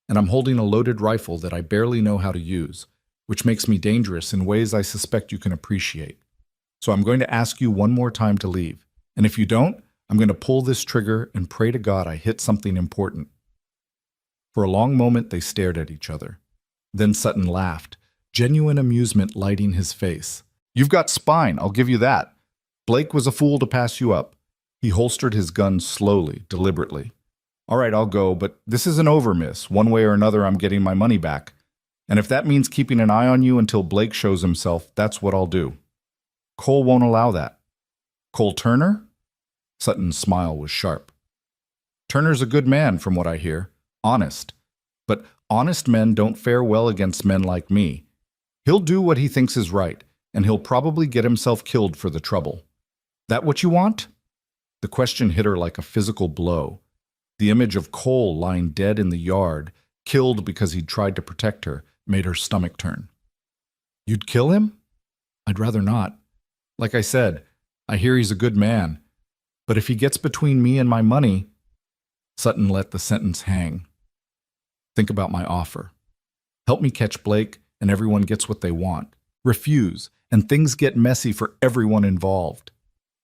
and I'm holding a loaded rifle that I barely know how to use, which makes me dangerous in ways I suspect you can appreciate. So I'm going to ask you one more time to leave, and if you don't, I'm going to pull this trigger and pray to God I hit something important. For a long moment they stared at each other. Then Sutton laughed, genuine amusement lighting his face. You've got spine, I'll give you that. Blake was a fool to pass you up. He holstered his gun slowly, deliberately. All right, I'll go, but this isn't over, miss. One way or another, I'm getting my money back. And if that means keeping an eye on you until Blake shows himself, that's what I'll do. Cole won't allow that. Cole Turner? Sutton's smile was sharp. Turner's a good man, from what I hear. Honest. But honest men don't fare well against men like me. He'll do what he thinks is right, and he'll probably get himself killed for the trouble. That what you want? The question hit her like a physical blow. The image of Cole lying dead in the yard, killed because he'd tried to protect her, made her stomach turn. You'd kill him? I'd rather not. Like I said, I hear he's a good man. But if he gets between me and my money... Sutton let the sentence hang. Think about my offer. Help me catch Blake, and everyone gets what they want. Refuse, and things get messy for everyone involved.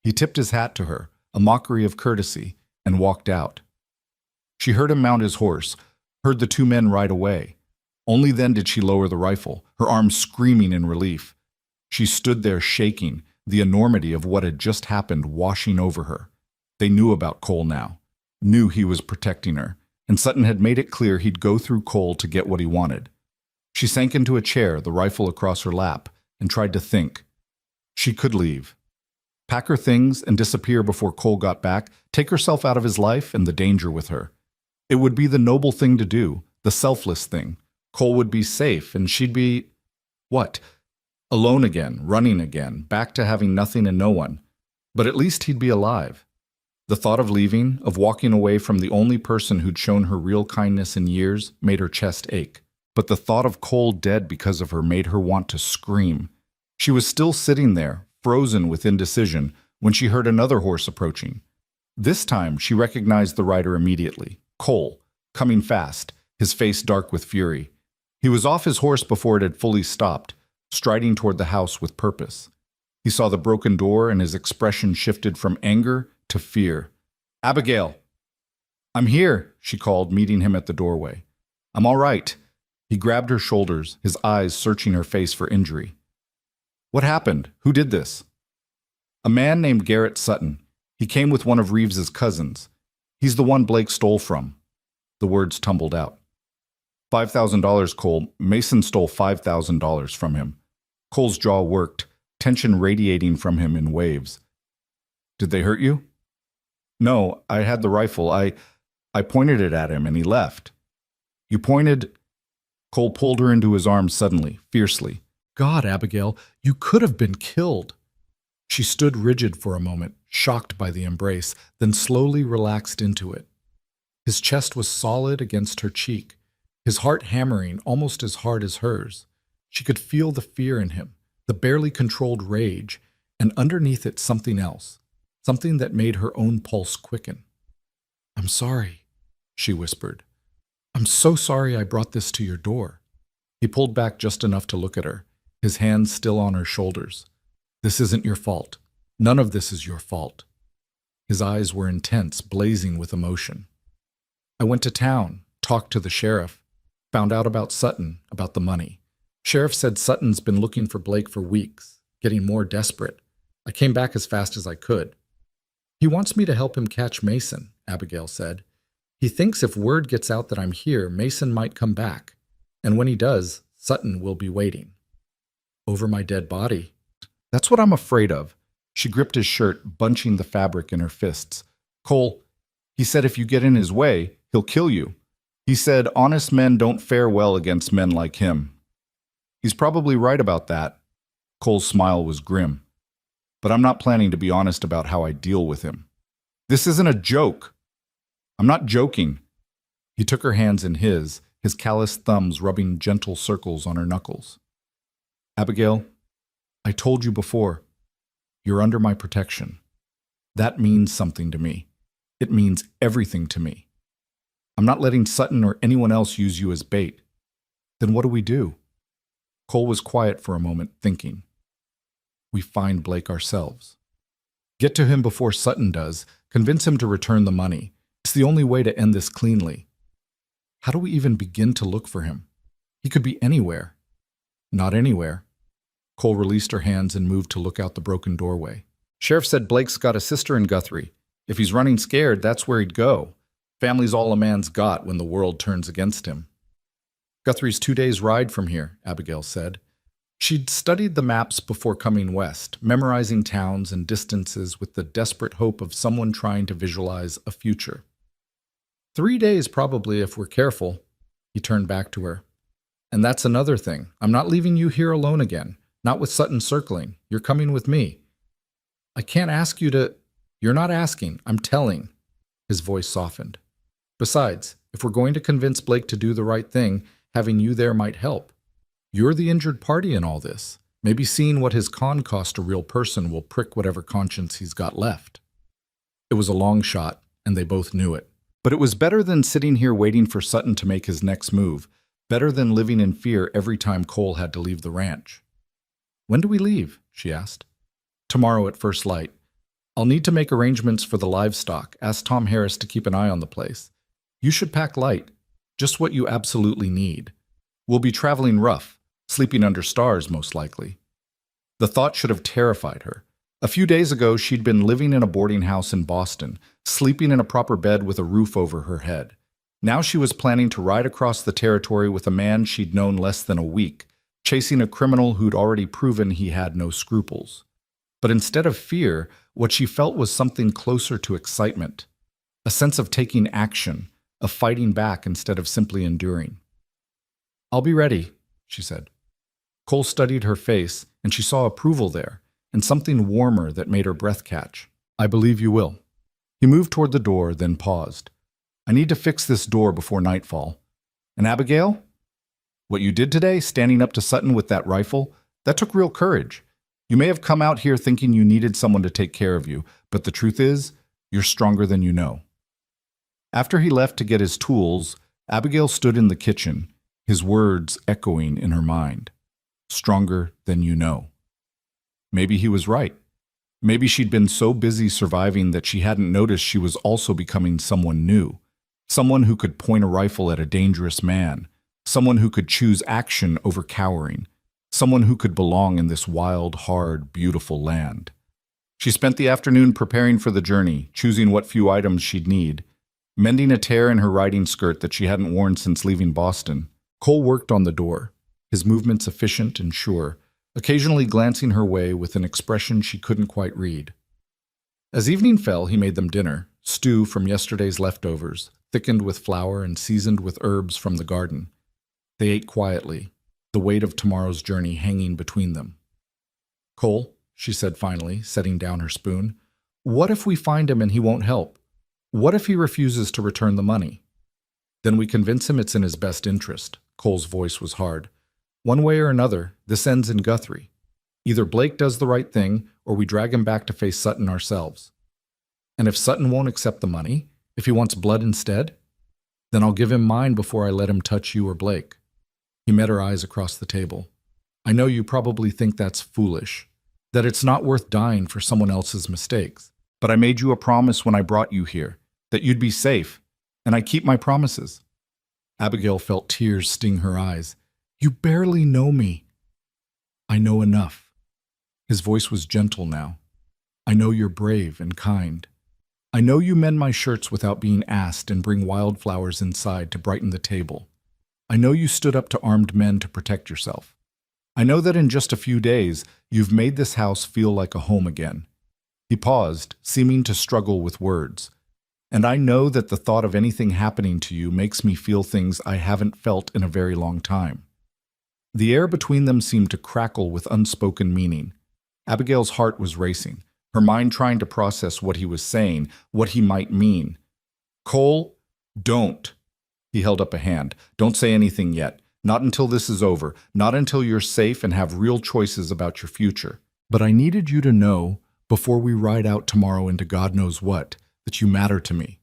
He tipped his hat to her, a mockery of courtesy, and walked out. She heard him mount his horse, heard the two men ride away. Only then did she lower the rifle, her arms screaming in relief. She stood there shaking, the enormity of what had just happened washing over her. They knew about Cole now, knew he was protecting her, and Sutton had made it clear he'd go through Cole to get what he wanted. She sank into a chair, the rifle across her lap, and tried to think. She could leave. Pack her things and disappear before Cole got back, take herself out of his life and the danger with her. It would be the noble thing to do, the selfless thing. Cole would be safe, and she'd be... what? Alone again, running again, back to having nothing and no one. But at least he'd be alive. The thought of leaving, of walking away from the only person who'd shown her real kindness in years, made her chest ache. But the thought of Cole dead because of her made her want to scream. She was still sitting there, frozen with indecision, when she heard another horse approaching. This time, she recognized the rider immediately. Cole, coming fast, his face dark with fury. He was off his horse before it had fully stopped, striding toward the house with purpose. He saw the broken door and his expression shifted from anger to fear. "Abigail!" "I'm here," she called, meeting him at the doorway. "I'm all right." He grabbed her shoulders, his eyes searching her face for injury. "What happened? Who did this?" "A man named Garrett Sutton. He came with one of Reeves's cousins. He's the one Blake stole from." The words tumbled out. $5,000, Cole. Mason stole $5,000 from him. Cole's jaw worked, tension radiating from him in waves. "Did they hurt you?" "No, I had the rifle. I pointed it at him and he left." "You pointed..." Cole pulled her into his arms suddenly, fiercely. "God, Abigail, you could have been killed." She stood rigid for a moment, shocked by the embrace, then slowly relaxed into it. His chest was solid against her cheek, his heart hammering almost as hard as hers. She could feel the fear in him, the barely controlled rage, and underneath it something else, something that made her own pulse quicken. "I'm sorry," she whispered. "I'm so sorry I brought this to your door." He pulled back just enough to look at her, his hands still on her shoulders. "This isn't your fault. None of this is your fault." His eyes were intense, blazing with emotion. "I went to town, talked to the sheriff, found out about Sutton, about the money. Sheriff said Sutton's been looking for Blake for weeks, getting more desperate. I came back as fast as I could. He wants me to help him catch Mason," Abigail said. "He thinks if word gets out that I'm here, Mason might come back. And when he does, Sutton will be waiting." "Over my dead body." "That's what I'm afraid of." She gripped his shirt, bunching the fabric in her fists. "Cole, he said if you get in his way, he'll kill you. He said honest men don't fare well against men like him." "He's probably right about that." Cole's smile was grim. "But I'm not planning to be honest about how I deal with him. This isn't a joke." "I'm not joking." He took her hands in his calloused thumbs rubbing gentle circles on her knuckles. "Abigail, I told you before, you're under my protection. That means something to me. It means everything to me. I'm not letting Sutton or anyone else use you as bait. Then what do we do?" Cole was quiet for a moment, thinking. "We find Blake ourselves. Get to him before Sutton does, convince him to return the money. It's the only way to end this cleanly. How do we even begin to look for him? He could be anywhere." "Not anywhere." Cole released her hands and moved to look out the broken doorway. "Sheriff said Blake's got a sister in Guthrie. If he's running scared, that's where he'd go. Family's all a man's got when the world turns against him." "Guthrie's 2 days' ride from here," Abigail said. She'd studied the maps before coming west, memorizing towns and distances with the desperate hope of someone trying to visualize a future. 3 days probably if we're careful." He turned back to her. "And that's another thing. I'm not leaving you here alone again. Not with Sutton circling. You're coming with me. I can't ask you to..." "You're not asking. I'm telling." His voice softened. Besides, if we're going to convince Blake to do the right thing, having you there might help. You're the injured party in all this. Maybe seeing what his con cost a real person will prick whatever conscience he's got left. It was a long shot, and they both knew it. But it was better than sitting here waiting for Sutton to make his next move, better than living in fear every time Cole had to leave the ranch. "When do we leave?" she asked. "Tomorrow at first light. I'll need to make arrangements for the livestock. Ask Tom Harris to keep an eye on the place. You should pack light, just what you absolutely need. We'll be traveling rough, sleeping under stars most likely." The thought should have terrified her. A few days ago, she'd been living in a boarding house in Boston, sleeping in a proper bed with a roof over her head. Now she was planning to ride across the territory with a man she'd known less than a week, chasing a criminal who'd already proven he had no scruples. But instead of fear, what she felt was something closer to excitement, a sense of taking action, of fighting back instead of simply enduring. "I'll be ready," she said. Cole studied her face, and she saw approval there, and something warmer that made her breath catch. "I believe you will." He moved toward the door, then paused. "I need to fix this door before nightfall. And Abigail? What you did today, standing up to Sutton with that rifle, that took real courage. You may have come out here thinking you needed someone to take care of you, but the truth is, you're stronger than you know." After he left to get his tools, Abigail stood in the kitchen, his words echoing in her mind. Stronger than you know. Maybe he was right. Maybe she'd been so busy surviving that she hadn't noticed she was also becoming someone new. Someone who could point a rifle at a dangerous man. Someone who could choose action over cowering. Someone who could belong in this wild, hard, beautiful land. She spent the afternoon preparing for the journey, choosing what few items she'd need, mending a tear in her riding skirt that she hadn't worn since leaving Boston. Cole worked on the door, his movements efficient and sure, occasionally glancing her way with an expression she couldn't quite read. As evening fell, he made them dinner, stew from yesterday's leftovers, thickened with flour and seasoned with herbs from the garden. They ate quietly, the weight of tomorrow's journey hanging between them. "Cole," she said finally, setting down her spoon, "what if we find him and he won't help? What if he refuses to return the money?" "Then we convince him it's in his best interest." Cole's voice was hard. "One way or another, this ends in Guthrie. Either Blake does the right thing, or we drag him back to face Sutton ourselves. And if Sutton won't accept the money, if he wants blood instead, then I'll give him mine before I let him touch you or Blake." He met her eyes across the table. "I know you probably think that's foolish, that it's not worth dying for someone else's mistakes. But I made you a promise when I brought you here, that you'd be safe, and I keep my promises." Abigail felt tears sting her eyes. "You barely know me." "I know enough." His voice was gentle now. "I know you're brave and kind. I know you mend my shirts without being asked and bring wildflowers inside to brighten the table. I know you stood up to armed men to protect yourself. I know that in just a few days, you've made this house feel like a home again." He paused, seeming to struggle with words. "And I know that the thought of anything happening to you makes me feel things I haven't felt in a very long time." The air between them seemed to crackle with unspoken meaning. Abigail's heart was racing, her mind trying to process what he was saying, what he might mean. "Cole, don't." He held up a hand. "Don't say anything yet. Not until this is over. Not until you're safe and have real choices about your future. But I needed you to know, before we ride out tomorrow into God knows what, that you matter to me.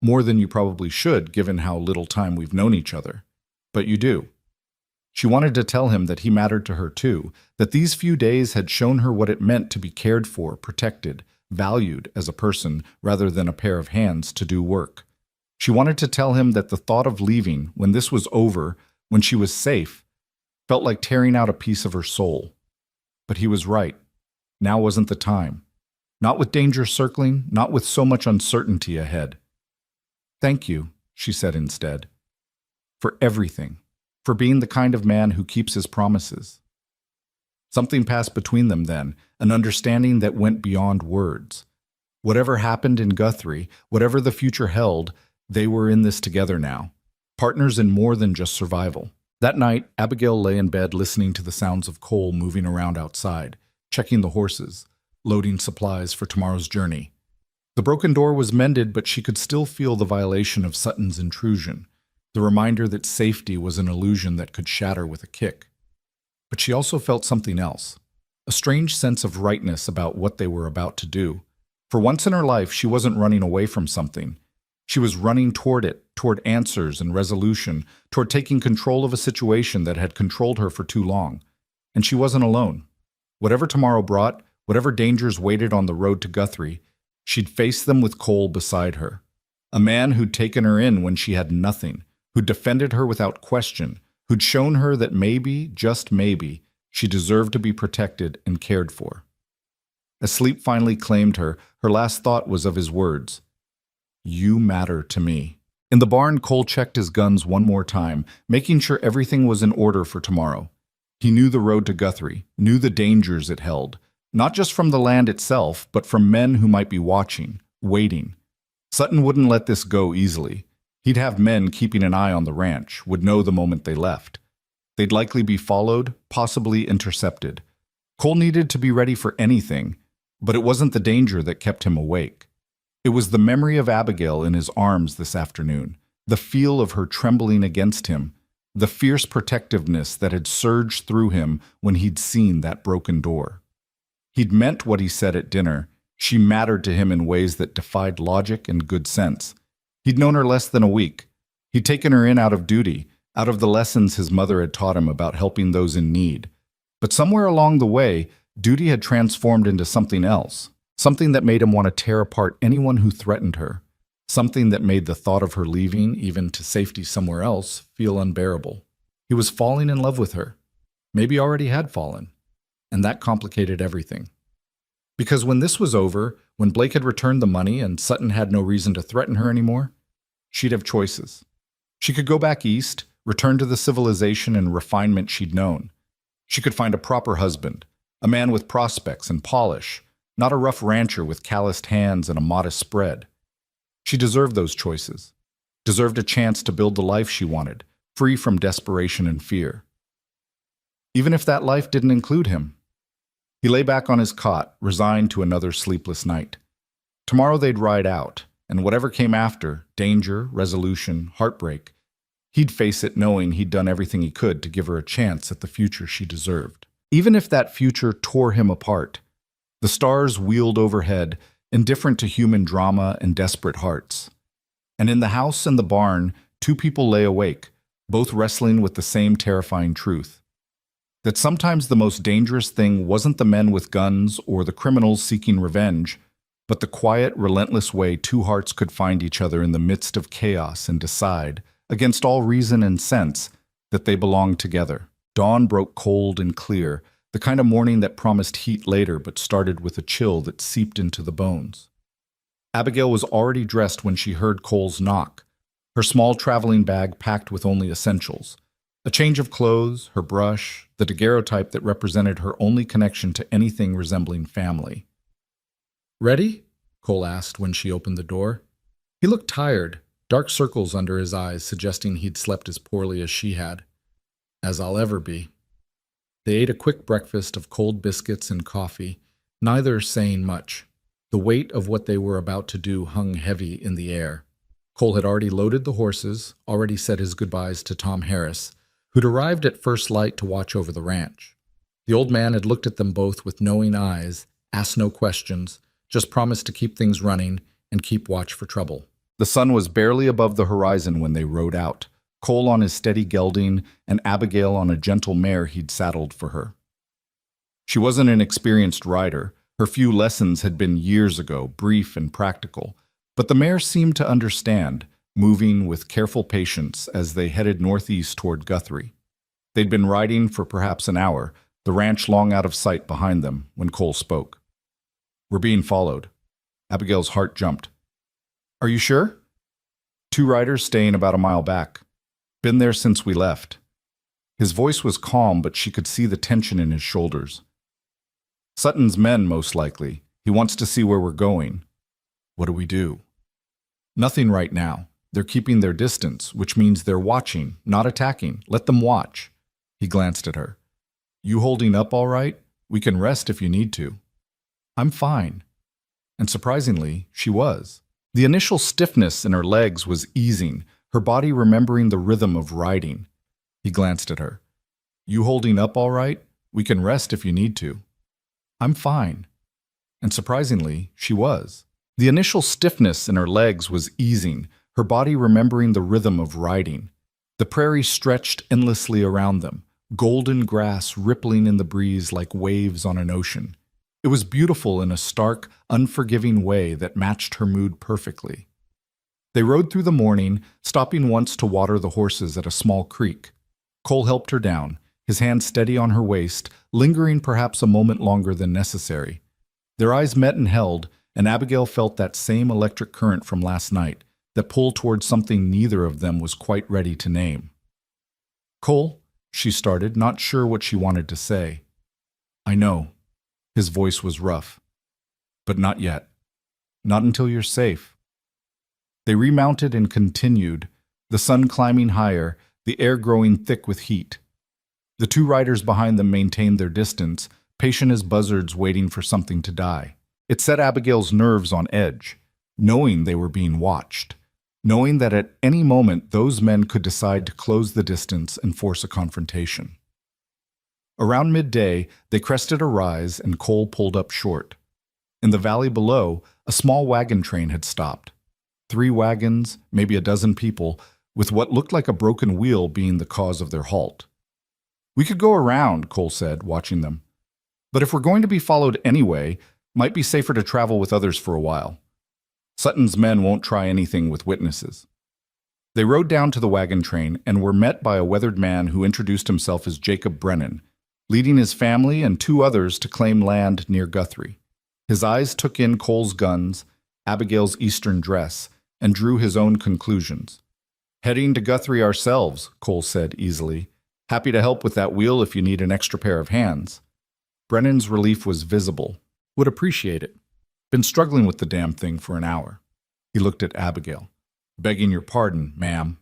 More than you probably should, given how little time we've known each other. But you do." She wanted to tell him that he mattered to her too, that these few days had shown her what it meant to be cared for, protected, valued as a person rather than a pair of hands to do work. She wanted to tell him that the thought of leaving, when this was over, when she was safe, felt like tearing out a piece of her soul. But he was right. Now wasn't the time. Not with danger circling, not with so much uncertainty ahead. "Thank you," she said instead, "for everything. For being the kind of man who keeps his promises." Something passed between them then, an understanding that went beyond words. Whatever happened in Guthrie, whatever the future held, they were in this together now, partners in more than just survival. That night, Abigail lay in bed listening to the sounds of Cole moving around outside, checking the horses, loading supplies for tomorrow's journey. The broken door was mended, but she could still feel the violation of Sutton's intrusion, the reminder that safety was an illusion that could shatter with a kick. But she also felt something else, a strange sense of rightness about what they were about to do. For once in her life, she wasn't running away from something. She was running toward it, toward answers and resolution, toward taking control of a situation that had controlled her for too long. And she wasn't alone. Whatever tomorrow brought, whatever dangers waited on the road to Guthrie, she'd face them with Cole beside her. A man who'd taken her in when she had nothing, who'd defended her without question, who'd shown her that maybe, just maybe, she deserved to be protected and cared for. As sleep finally claimed her, her last thought was of his words. You matter to me. In the barn, Cole checked his guns one more time, making sure everything was in order for tomorrow. He knew the road to Guthrie, knew the dangers it held, not just from the land itself, but from men who might be watching, waiting. Sutton wouldn't let this go easily. He'd have men keeping an eye on the ranch, would know the moment they left. They'd likely be followed, possibly intercepted. Cole needed to be ready for anything, but it wasn't the danger that kept him awake. It was the memory of Abigail in his arms this afternoon, the feel of her trembling against him, the fierce protectiveness that had surged through him when he'd seen that broken door. He'd meant what he said at dinner. She mattered to him in ways that defied logic and good sense. He'd known her less than a week. He'd taken her in out of duty, out of the lessons his mother had taught him about helping those in need. But somewhere along the way, duty had transformed into something else, something that made him want to tear apart anyone who threatened her, something that made the thought of her leaving, even to safety somewhere else, feel unbearable. He was falling in love with her, maybe already had fallen, and that complicated everything. Because when this was over, when Blake had returned the money and Sutton had no reason to threaten her anymore, she'd have choices. She could go back east, return to the civilization and refinement she'd known. She could find a proper husband, a man with prospects and polish, not a rough rancher with calloused hands and a modest spread. She deserved those choices, deserved a chance to build the life she wanted, free from desperation and fear. Even if that life didn't include him. He lay back on his cot, resigned to another sleepless night. Tomorrow they'd ride out, and whatever came after, danger, resolution, heartbreak, he'd face it knowing he'd done everything he could to give her a chance at the future she deserved. Even if that future tore him apart, the stars wheeled overhead, indifferent to human drama and desperate hearts. And in the house and the barn, two people lay awake, both wrestling with the same terrifying truth. That sometimes the most dangerous thing wasn't the men with guns or the criminals seeking revenge, but the quiet, relentless way two hearts could find each other in the midst of chaos and decide, against all reason and sense, that they belonged together. Dawn broke cold and clear, the kind of morning that promised heat later but started with a chill that seeped into the bones. Abigail was already dressed when she heard Cole's knock, her small traveling bag packed with only essentials. A change of clothes, her brush, the daguerreotype that represented her only connection to anything resembling family. "Ready?" Cole asked when she opened the door. He looked tired, dark circles under his eyes suggesting he'd slept as poorly as she had. "As I'll ever be." They ate a quick breakfast of cold biscuits and coffee, neither saying much. The weight of what they were about to do hung heavy in the air. Cole had already loaded the horses, already said his goodbyes to Tom Harris, who'd arrived at first light to watch over the ranch. The old man had looked at them both with knowing eyes, asked no questions, just promised to keep things running and keep watch for trouble. The sun was barely above the horizon when they rode out, Cole on his steady gelding and Abigail on a gentle mare he'd saddled for her. She wasn't an experienced rider. Her few lessons had been years ago, brief and practical, but the mare seemed to understand, moving with careful patience as they headed northeast toward Guthrie. They'd been riding for perhaps an hour, the ranch long out of sight behind them, when Cole spoke. "We're being followed." Abigail's heart jumped. "Are you sure?" "Two riders staying about a mile back. Been there since we left." His voice was calm, but she could see the tension in his shoulders. "Sutton's men, most likely. He wants to see where we're going." "What do we do?" "Nothing right now. They're keeping their distance, which means they're watching, not attacking. Let them watch." He glanced at her. "You holding up all right? We can rest if you need to." "I'm fine." And surprisingly, she was. The initial stiffness in her legs was easing, her body remembering the rhythm of riding. He glanced at her. "You holding up all right? We can rest if you need to." "I'm fine." And surprisingly, she was. The initial stiffness in her legs was easing, her body remembering the rhythm of riding. The prairie stretched endlessly around them, golden grass rippling in the breeze like waves on an ocean. It was beautiful in a stark, unforgiving way that matched her mood perfectly. They rode through the morning, stopping once to water the horses at a small creek. Cole helped her down, his hand steady on her waist, lingering perhaps a moment longer than necessary. Their eyes met and held, and Abigail felt that same electric current from last night that pulled towards something neither of them was quite ready to name. "Cole," she started, not sure what she wanted to say. "I know." His voice was rough. "But not yet. Not until you're safe." They remounted and continued, the sun climbing higher, the air growing thick with heat. The two riders behind them maintained their distance, patient as buzzards waiting for something to die. It set Abigail's nerves on edge, knowing they were being watched, knowing that at any moment those men could decide to close the distance and force a confrontation. Around midday, they crested a rise and Cole pulled up short. In the valley below, a small wagon train had stopped. 3 wagons, maybe a dozen people, with what looked like a broken wheel being the cause of their halt. "We could go around," Cole said, watching them. "But if we're going to be followed anyway, might be safer to travel with others for a while. Sutton's men won't try anything with witnesses." They rode down to the wagon train and were met by a weathered man who introduced himself as Jacob Brennan, leading his family and 2 others to claim land near Guthrie. His eyes took in Cole's guns, Abigail's Eastern dress, and drew his own conclusions. "Heading to Guthrie ourselves," Cole said easily. "Happy to help with that wheel if you need an extra pair of hands." Brennan's relief was visible. "Would appreciate it. Been struggling with the damn thing for an hour." He looked at Abigail. "Begging your pardon, ma'am."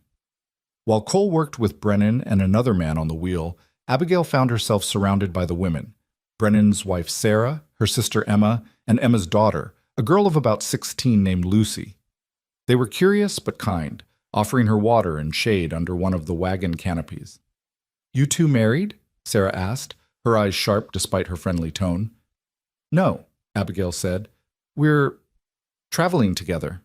While Cole worked with Brennan and another man on the wheel, Abigail found herself surrounded by the women. Brennan's wife Sarah, her sister Emma, and Emma's daughter, a girl of about 16 named Lucy. They were curious but kind, offering her water and shade under one of the wagon canopies. "You two married?" Sarah asked, her eyes sharp despite her friendly tone. "No," Abigail said. "We're traveling together."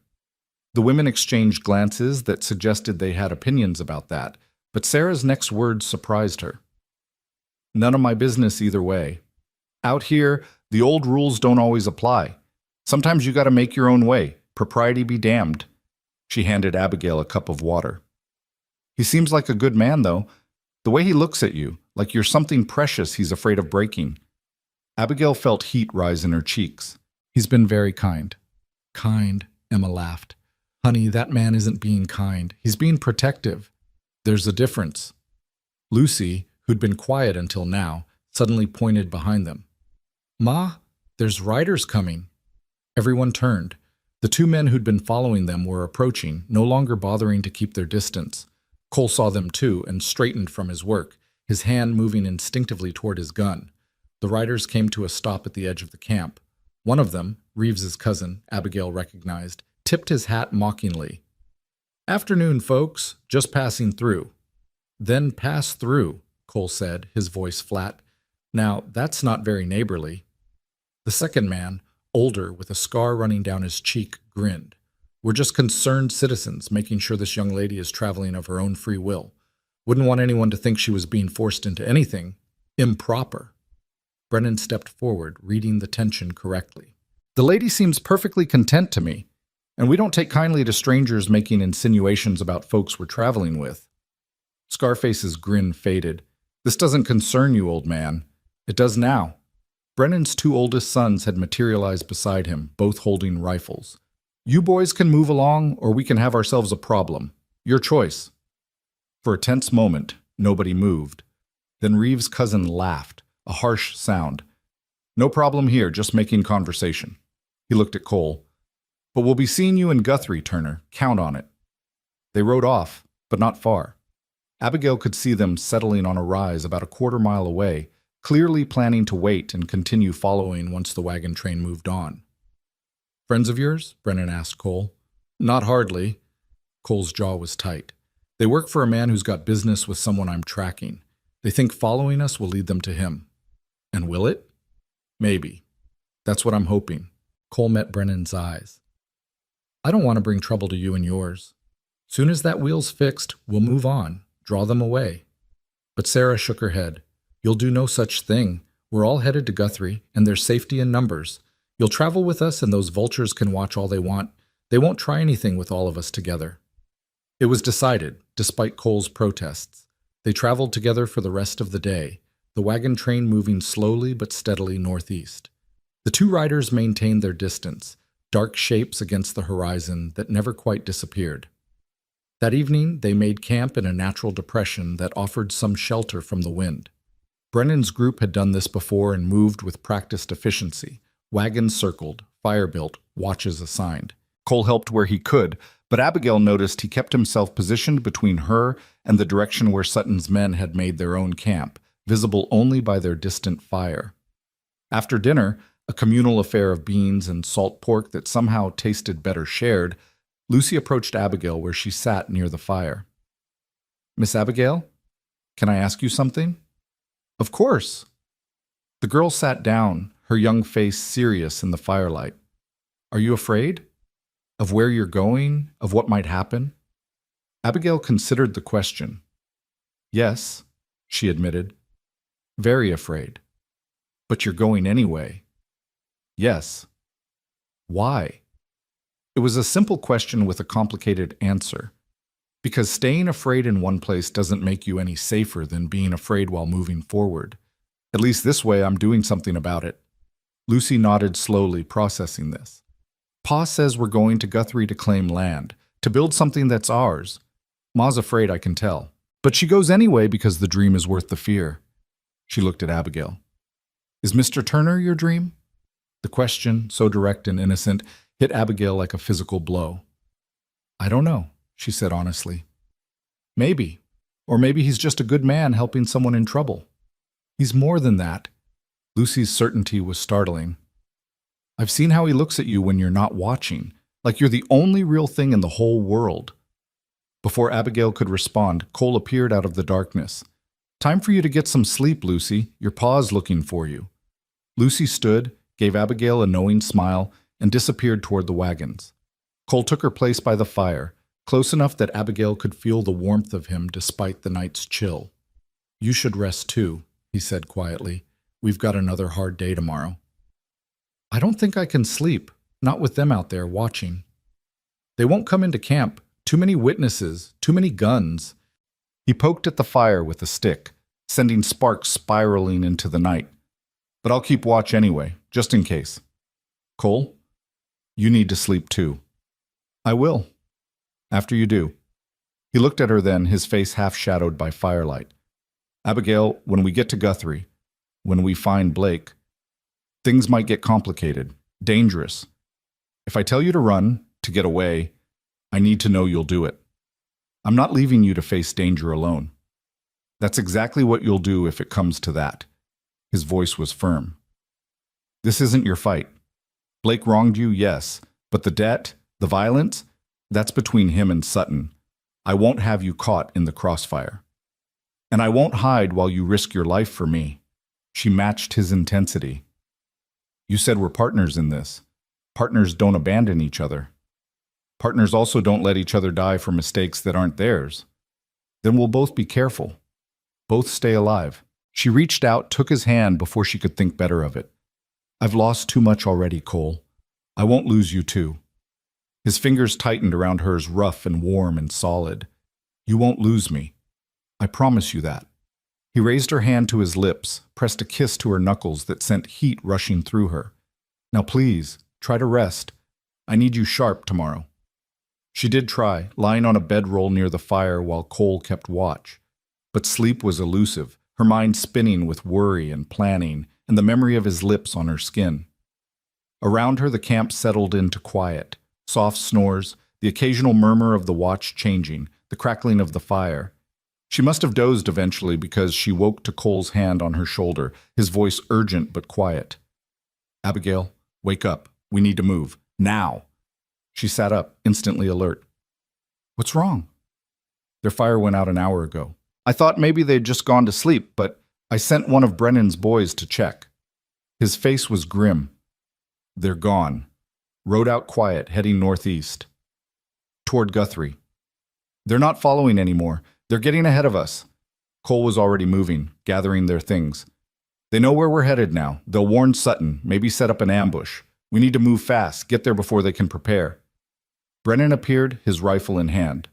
The women exchanged glances that suggested they had opinions about that, but Sarah's next words surprised her. "None of my business either way. Out here, the old rules don't always apply. Sometimes you gotta make your own way. Propriety be damned." She handed Abigail a cup of water. "He seems like a good man, though. The way he looks at you, like you're something precious he's afraid of breaking." Abigail felt heat rise in her cheeks. "He's been very kind." "Kind," Emma laughed. "Honey, that man isn't being kind. He's being protective. There's a difference." Lucy, who'd been quiet until now, suddenly pointed behind them. "Ma, there's riders coming." Everyone turned. The 2 men who'd been following them were approaching, no longer bothering to keep their distance. Cole saw them too and straightened from his work, his hand moving instinctively toward his gun. The riders came to a stop at the edge of the camp. One of them, Reeves's cousin, Abigail recognized, tipped his hat mockingly. "Afternoon, folks. Just passing through." "Then pass through," Cole said, his voice flat. "Now, that's not very neighborly." The second man, older with a scar running down his cheek, grinned. "We're just concerned citizens, making sure this young lady is traveling of her own free will. Wouldn't want anyone to think she was being forced into anything improper." Brennan stepped forward, reading the tension correctly. "The lady seems perfectly content to me, and we don't take kindly to strangers making insinuations about folks we're traveling with." Scarface's grin faded. "This doesn't concern you, old man." "It does now." Brennan's 2 oldest sons had materialized beside him, both holding rifles. "You boys can move along, or we can have ourselves a problem. Your choice." For a tense moment, nobody moved. Then Reeves's cousin laughed, a harsh sound. "No problem here, just making conversation." He looked at Cole. "But we'll be seeing you in Guthrie, Turner. Count on it." They rode off, but not far. Abigail could see them settling on a rise about a quarter-mile away, clearly planning to wait and continue following once the wagon train moved on. Friends of yours? Brennan asked Cole. Not hardly. Cole's jaw was tight. They work for a man who's got business with someone I'm tracking. They think following us will lead them to him. And will it? Maybe. That's what I'm hoping. Cole met Brennan's eyes. I don't want to bring trouble to you and yours. Soon as that wheel's fixed, we'll move on, draw them away. But Sarah shook her head. You'll do no such thing. We're all headed to Guthrie, and there's safety in numbers. You'll travel with us, and those vultures can watch all they want. They won't try anything with all of us together. It was decided, despite Cole's protests. They traveled together for the rest of the day, the wagon train moving slowly but steadily northeast. The two riders maintained their distance, dark shapes against the horizon that never quite disappeared. That evening, they made camp in a natural depression that offered some shelter from the wind. Brennan's group had done this before and moved with practiced efficiency. Wagons circled, fire built, watches assigned. Cole helped where he could, but Abigail noticed he kept himself positioned between her and the direction where Sutton's men had made their own camp, visible only by their distant fire. After dinner, a communal affair of beans and salt pork that somehow tasted better shared, Lucy approached Abigail where she sat near the fire. Miss Abigail, can I ask you something? Of course. The girl sat down, her young face serious in the firelight. Are you afraid? Of where you're going? Of what might happen? Abigail considered the question. Yes, she admitted. Very afraid. But you're going anyway. Yes. Why? It was a simple question with a complicated answer. Because staying afraid in one place doesn't make you any safer than being afraid while moving forward. At least this way I'm doing something about it. Lucy nodded slowly, processing this. Pa says we're going to Guthrie to claim land, to build something that's ours. Ma's afraid, I can tell. But she goes anyway because the dream is worth the fear. She looked at Abigail. Is Mr. Turner your dream? The question, so direct and innocent, hit Abigail like a physical blow. I don't know, she said honestly. Maybe. Or maybe he's just a good man helping someone in trouble. He's more than that. Lucy's certainty was startling. I've seen how he looks at you when you're not watching, like you're the only real thing in the whole world. Before Abigail could respond, Cole appeared out of the darkness. Time for you to get some sleep, Lucy. Your pa's looking for you. Lucy stood, gave Abigail a knowing smile, and disappeared toward the wagons. Cole took her place by the fire, close enough that Abigail could feel the warmth of him despite the night's chill. You should rest too, he said quietly. We've got another hard day tomorrow. I don't think I can sleep, not with them out there watching. They won't come into camp. Too many witnesses, too many guns. He poked at the fire with a stick, sending sparks spiraling into the night. But I'll keep watch anyway, just in case. Cole, you need to sleep too. I will. After you do. He looked at her then, his face half shadowed by firelight. Abigail, when we get to Guthrie, when we find Blake, things might get complicated, dangerous. If I tell you to run, to get away, I need to know you'll do it. I'm not leaving you to face danger alone. That's exactly what you'll do if it comes to that. His voice was firm. This isn't your fight. Blake wronged you, yes, but the debt, the violence, that's between him and Sutton. I won't have you caught in the crossfire. And I won't hide while you risk your life for me. She matched his intensity. You said we're partners in this. Partners don't abandon each other. Partners also don't let each other die for mistakes that aren't theirs. Then we'll both be careful. Both stay alive. She reached out, took his hand before she could think better of it. I've lost too much already, Cole. I won't lose you too. His fingers tightened around hers, rough and warm and solid. You won't lose me. I promise you that. He raised her hand to his lips, pressed a kiss to her knuckles that sent heat rushing through her. Now please, try to rest. I need you sharp tomorrow. She did try, lying on a bedroll near the fire while Cole kept watch. But sleep was elusive, her mind spinning with worry and planning, and the memory of his lips on her skin. Around her the camp settled into quiet, soft snores, the occasional murmur of the watch changing, the crackling of the fire. She must have dozed eventually because she woke to Cole's hand on her shoulder, his voice urgent but quiet. Abigail, wake up. We need to move. Now. She sat up, instantly alert. What's wrong? Their fire went out an hour ago. I thought maybe they'd just gone to sleep, but I sent one of Brennan's boys to check. His face was grim. They're gone. Rode out quiet, heading northeast. Toward Guthrie. They're not following anymore. They're getting ahead of us. Cole was already moving, gathering their things. They know where we're headed now. They'll warn Sutton, maybe set up an ambush. We need to move fast, get there before they can prepare. Brennan appeared, his rifle in hand.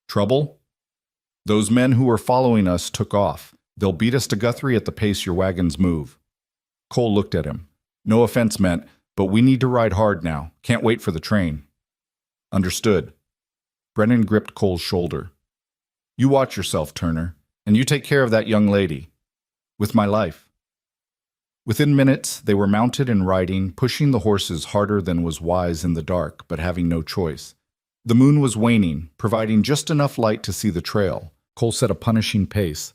Trouble? Those men who were following us took off. They'll beat us to Guthrie at the pace your wagons move. Cole looked at him. No offense meant, but we need to ride hard now. Can't wait for the train. Understood. Brennan gripped Cole's shoulder. You watch yourself, Turner, and you take care of that young lady. With my life. Within minutes, they were mounted and riding, pushing the horses harder than was wise in the dark, but having no choice. The moon was waning, providing just enough light to see the trail. Cole set a punishing pace,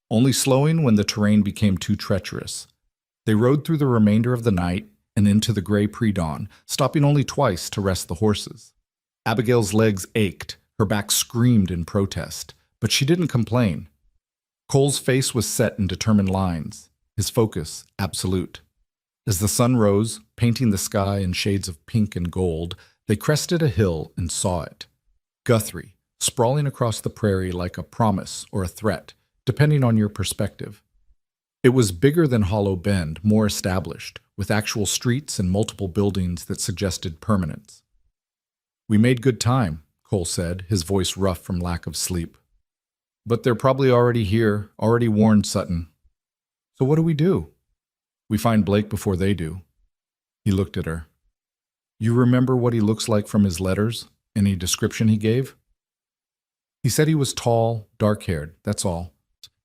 only slowing when the terrain became too treacherous. They rode through the remainder of the night and into the gray pre-dawn, stopping only twice to rest the horses. Abigail's legs ached, her back screamed in protest, but she didn't complain. Cole's face was set in determined lines, his focus absolute. As the sun rose, painting the sky in shades of pink and gold, they crested a hill and saw it. Guthrie, sprawling across the prairie like a promise or a threat, depending on your perspective. It was bigger than Hollow Bend, more established, with actual streets and multiple buildings that suggested permanence. We made good time, Cole said, his voice rough from lack of sleep. But they're probably already here, already warned Sutton. So what do we do? We find Blake before they do. He looked at her. You remember what he looks like from his letters? Any description he gave? He said he was tall, dark-haired, that's all.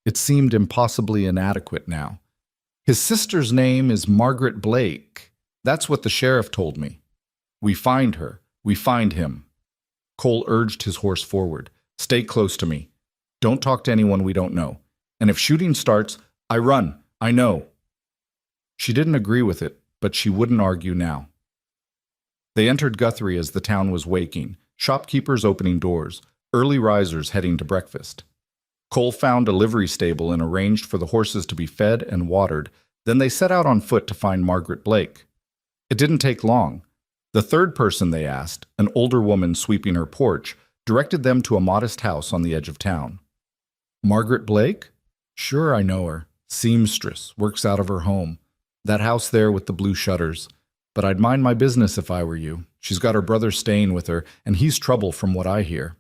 It seemed impossibly inadequate now. His sister's name is Margaret Blake. That's what the sheriff told me. We find her. We find him. Cole urged his horse forward. Stay close to me. Don't talk to anyone we don't know. And if shooting starts, I run. I know. She didn't agree with it, but she wouldn't argue now. They entered Guthrie as the town was waking, shopkeepers opening doors, early risers heading to breakfast. Cole found a livery stable and arranged for the horses to be fed and watered. Then they set out on foot to find Margaret Blake. It didn't take long. The third person they asked, an older woman sweeping her porch, directed them to a modest house on the edge of town. Margaret Blake? Sure, I know her. Seamstress, works out of her home. That house there with the blue shutters. But I'd mind my business if I were you. She's got her brother staying with her, and he's trouble from what I hear.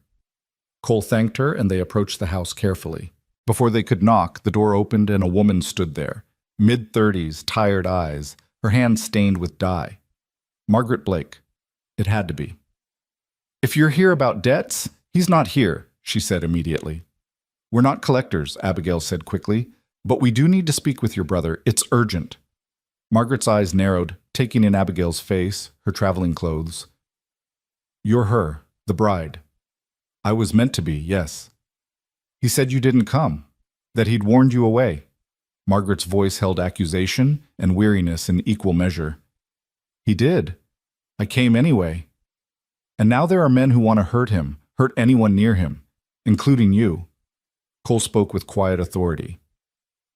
Cole thanked her, and they approached the house carefully. Before they could knock, the door opened and a woman stood there. Mid-30s, tired eyes, her hands stained with dye. Margaret Blake. It had to be. If you're here about debts, he's not here, she said immediately. We're not collectors, Abigail said quickly, but we do need to speak with your brother. It's urgent. Margaret's eyes narrowed, taking in Abigail's face, her traveling clothes. You're her, the bride. I was meant to be, yes. He said you didn't come, that he'd warned you away. Margaret's voice held accusation and weariness in equal measure. He did. I came anyway. And now there are men who want to hurt him, hurt anyone near him, including you. Cole spoke with quiet authority.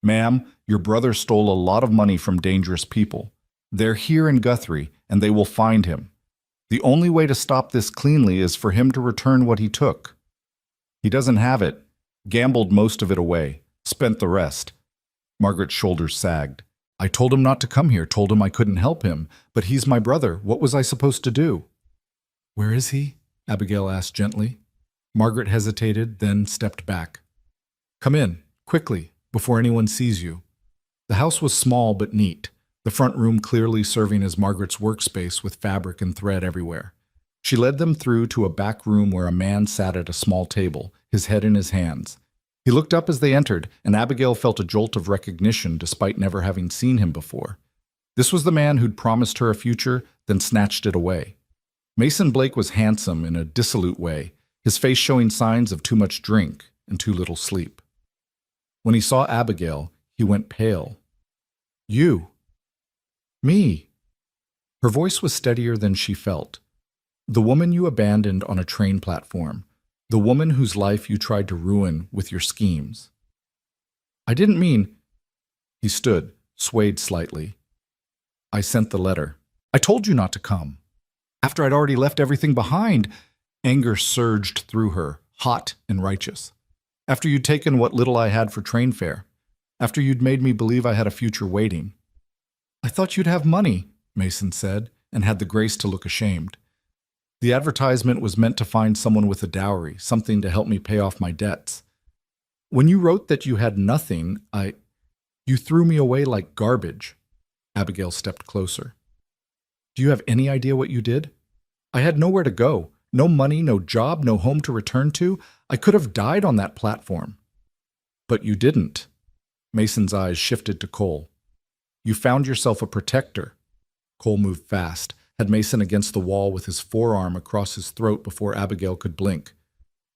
Ma'am, your brother stole a lot of money from dangerous people. They're here in Guthrie, and they will find him. The only way to stop this cleanly is for him to return what he took. He doesn't have it. Gambled most of it away. Spent the rest. Margaret's shoulders sagged. I told him not to come here, told him I couldn't help him. But he's my brother. What was I supposed to do? Where is he? Abigail asked gently. Margaret hesitated, then stepped back. Come in, quickly, before anyone sees you. The house was small but neat, the front room clearly serving as Margaret's workspace with fabric and thread everywhere. She led them through to a back room where a man sat at a small table, his head in his hands. He looked up as they entered, and Abigail felt a jolt of recognition despite never having seen him before. This was the man who'd promised her a future, then snatched it away. Mason Blake was handsome in a dissolute way, his face showing signs of too much drink and too little sleep. When he saw Abigail, he went pale. You. Me. Her voice was steadier than she felt. The woman you abandoned on a train platform. The woman whose life you tried to ruin with your schemes. I didn't mean... He stood, swayed slightly. I sent the letter. I told you not to come. After I'd already left everything behind, anger surged through her, hot and righteous. After you'd taken what little I had for train fare. After you'd made me believe I had a future waiting. I thought you'd have money, Mason said, and had the grace to look ashamed. The advertisement was meant to find someone with a dowry, something to help me pay off my debts. When you wrote that you had nothing, you threw me away like garbage. Abigail stepped closer. Do you have any idea what you did? I had nowhere to go. No money, no job, no home to return to. I could have died on that platform. But you didn't. Mason's eyes shifted to Cole. You found yourself a protector. Cole moved fast, had Mason against the wall with his forearm across his throat before Abigail could blink.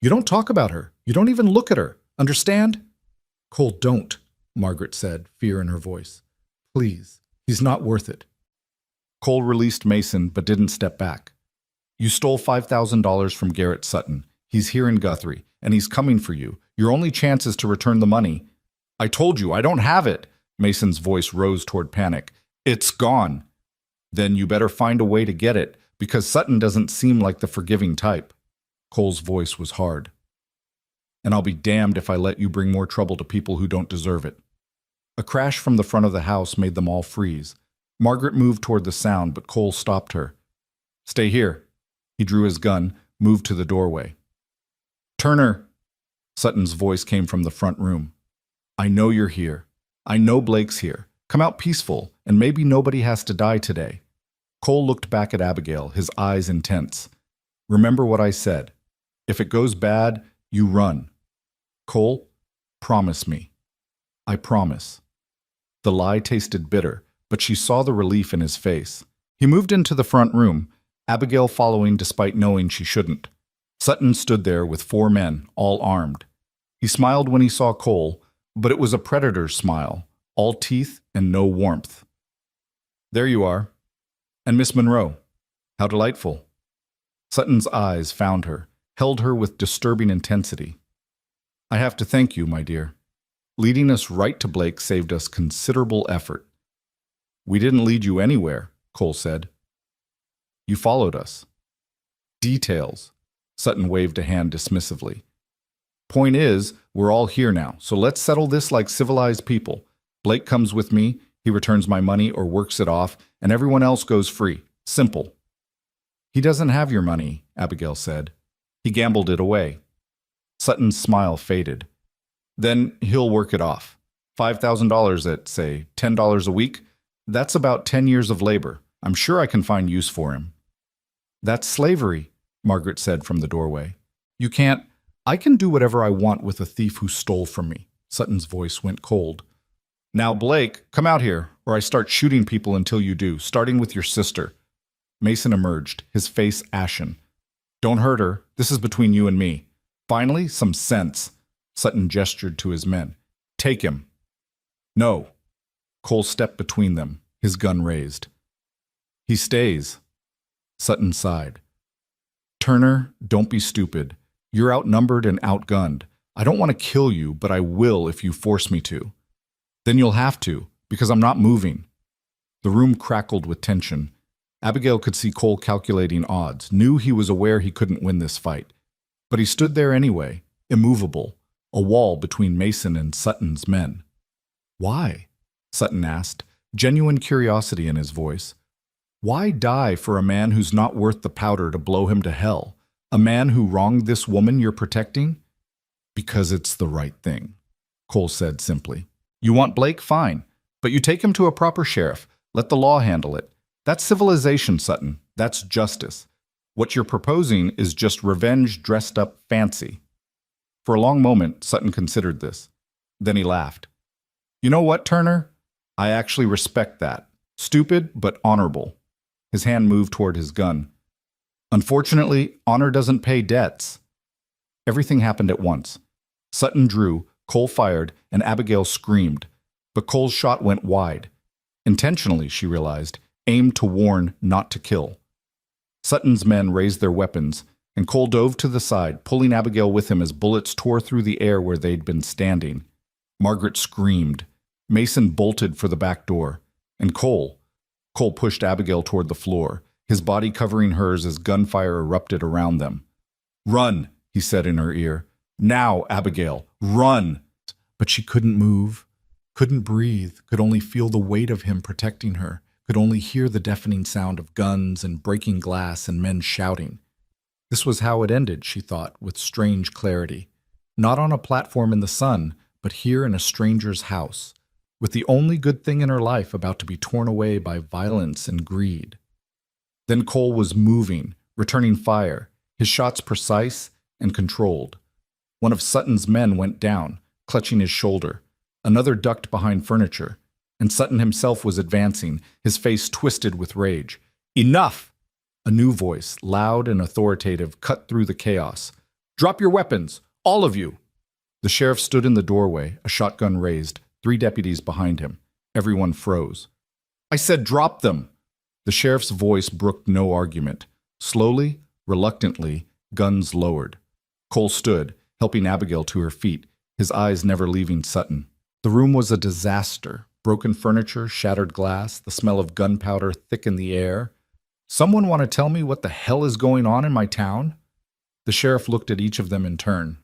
You don't talk about her. You don't even look at her. Understand? Cole, don't, Margaret said, fear in her voice. Please, he's not worth it. Cole released Mason but didn't step back. You stole $5,000 from Garrett Sutton. He's here in Guthrie, and he's coming for you. Your only chance is to return the money. I told you, I don't have it. Mason's voice rose toward panic. It's gone. Then you better find a way to get it, because Sutton doesn't seem like the forgiving type. Cole's voice was hard. And I'll be damned if I let you bring more trouble to people who don't deserve it. A crash from the front of the house made them all freeze. Margaret moved toward the sound, but Cole stopped her. Stay here. He drew his gun, moved to the doorway. Turner! Sutton's voice came from the front room. I know you're here. I know Blake's here. Come out peaceful, and maybe nobody has to die today. Cole looked back at Abigail, his eyes intense. Remember what I said. If it goes bad, you run. Cole, promise me. I promise. The lie tasted bitter, but she saw the relief in his face. He moved into the front room, Abigail following despite knowing she shouldn't. Sutton stood there with 4 men, all armed. He smiled when he saw Cole, but it was a predator's smile, all teeth and no warmth. There you are. And Miss Monroe. How delightful. Sutton's eyes found her, held her with disturbing intensity. I have to thank you, my dear. Leading us right to Blake saved us considerable effort. We didn't lead you anywhere, Cole said. You followed us. Details. Sutton waved a hand dismissively. Point is, we're all here now, so let's settle this like civilized people. Blake comes with me, he returns my money or works it off, and everyone else goes free. Simple. He doesn't have your money, Abigail said. He gambled it away. Sutton's smile faded. Then he'll work it off. $5,000 at, say, $10 a week? That's about 10 years of labor. I'm sure I can find use for him. That's slavery, Margaret said from the doorway. You can't... I can do whatever I want with a thief who stole from me. Sutton's voice went cold. Now, Blake, come out here, or I start shooting people until you do, starting with your sister. Mason emerged, his face ashen. Don't hurt her. This is between you and me. Finally, some sense. Sutton gestured to his men. Take him. No. Cole stepped between them, his gun raised. He stays. Sutton sighed. Turner, don't be stupid. You're outnumbered and outgunned. I don't want to kill you, but I will if you force me to. Then you'll have to, because I'm not moving. The room crackled with tension. Abigail could see Cole calculating odds, knew he was aware he couldn't win this fight. But he stood there anyway, immovable, a wall between Mason and Sutton's men. Why? Sutton asked, genuine curiosity in his voice. Why die for a man who's not worth the powder to blow him to hell? A man who wronged this woman you're protecting? Because it's the right thing, Cole said simply. You want Blake? Fine. But you take him to a proper sheriff. Let the law handle it. That's civilization, Sutton. That's justice. What you're proposing is just revenge dressed up fancy. For a long moment, Sutton considered this. Then he laughed. You know what, Turner? I actually respect that. Stupid, but honorable. His hand moved toward his gun. Unfortunately, honor doesn't pay debts. Everything happened at once. Sutton drew, Cole fired, and Abigail screamed. But Cole's shot went wide. Intentionally, she realized. aimed to warn, not to kill. Sutton's men raised their weapons, and Cole dove to the side, pulling Abigail with him as bullets tore through the air where they'd been standing. Margaret screamed. Mason bolted for the back door. And Cole pushed Abigail toward the floor, his body covering hers as gunfire erupted around them. "Run," he said in her ear. "Now, Abigail, run!" But she couldn't move, couldn't breathe, could only feel the weight of him protecting her, could only hear the deafening sound of guns and breaking glass and men shouting. This was how it ended, she thought, with strange clarity. Not on a platform in the sun, but here in a stranger's house, with the only good thing in her life about to be torn away by violence and greed. Then Cole was moving, returning fire, his shots precise and controlled. One of Sutton's men went down, clutching his shoulder. Another ducked behind furniture, and Sutton himself was advancing, his face twisted with rage. "Enough!" A new voice, loud and authoritative, cut through the chaos. "Drop your weapons, all of you!" The sheriff stood in the doorway, a shotgun raised, 3 deputies behind him. Everyone froze. "I said drop them!" The sheriff's voice brooked no argument. Slowly, reluctantly, guns lowered. Cole stood, helping Abigail to her feet, his eyes never leaving Sutton. The room was a disaster. Broken furniture, shattered glass, the smell of gunpowder thick in the air. "Someone want to tell me what the hell is going on in my town?" The sheriff looked at each of them in turn.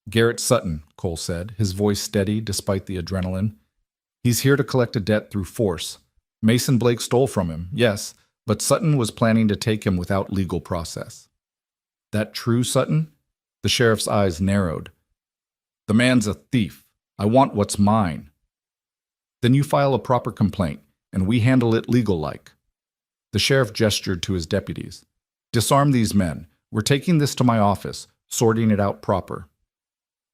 "Garrett Sutton," Cole said, his voice steady despite the adrenaline. "He's here to collect a debt through force. Mason Blake stole from him, yes, but Sutton was planning to take him without legal process." "That true, Sutton?" The sheriff's eyes narrowed. "The man's a thief. I want what's mine." "Then you file a proper complaint, and we handle it legal-like." The sheriff gestured to his deputies. "Disarm these men. We're taking this to my office, sorting it out proper."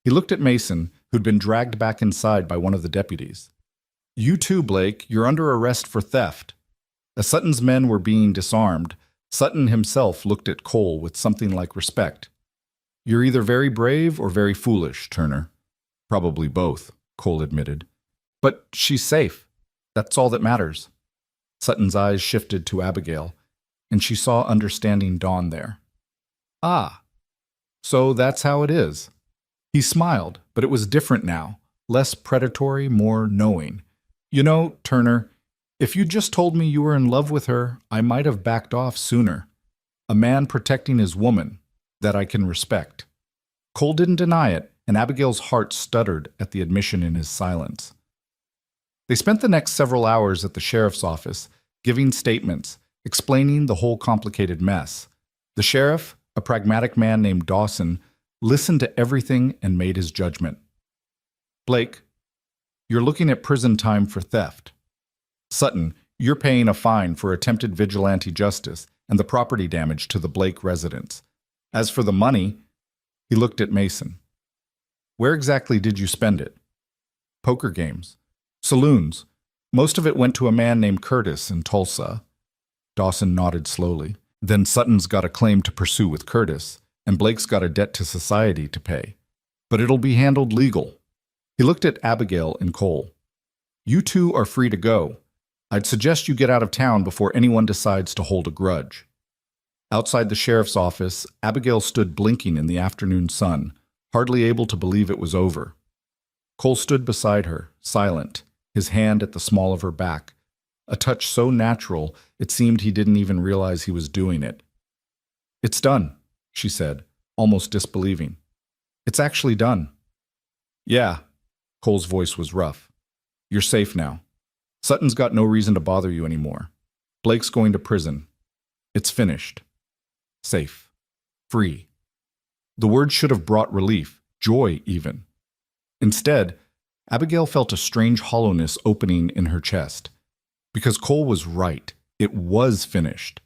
He looked at Mason, who'd been dragged back inside by one of the deputies. "You too, Blake. You're under arrest for theft." As Sutton's men were being disarmed, Sutton himself looked at Cole with something like respect. "You're either very brave or very foolish, Turner." "Probably both," Cole admitted. "But she's safe. That's all that matters." Sutton's eyes shifted to Abigail, and she saw understanding dawn there. "Ah, so that's how it is." He smiled, but it was different now, less predatory, more knowing. "You know, Turner, if you'd just told me you were in love with her, I might have backed off sooner. A man protecting his woman, that I can respect." Cole didn't deny it, and Abigail's heart stuttered at the admission in his silence. They spent the next several hours at the sheriff's office, giving statements, explaining the whole complicated mess. The sheriff, a pragmatic man named Dawson, listened to everything and made his judgment. "Blake, you're looking at prison time for theft. Sutton, you're paying a fine for attempted vigilante justice and the property damage to the Blake residence. As for the money," he looked at Mason. "Where exactly did you spend it?" "Poker games. Saloons. Most of it went to a man named Curtis in Tulsa." Dawson nodded slowly. "Then Sutton's got a claim to pursue with Curtis, and Blake's got a debt to society to pay. But it'll be handled legal." He looked at Abigail and Cole. "You two are free to go. I'd suggest you get out of town before anyone decides to hold a grudge." Outside the sheriff's office, Abigail stood blinking in the afternoon sun, hardly able to believe it was over. Cole stood beside her, silent, his hand at the small of her back, a touch so natural it seemed he didn't even realize he was doing it. "It's done," she said, almost disbelieving. "It's actually done." "Yeah." Cole's voice was rough. "You're safe now. Sutton's got no reason to bother you anymore. Blake's going to prison. It's finished. Safe. Free." The word should have brought relief, joy even. Instead, Abigail felt a strange hollowness opening in her chest. Because Cole was right. It was finished,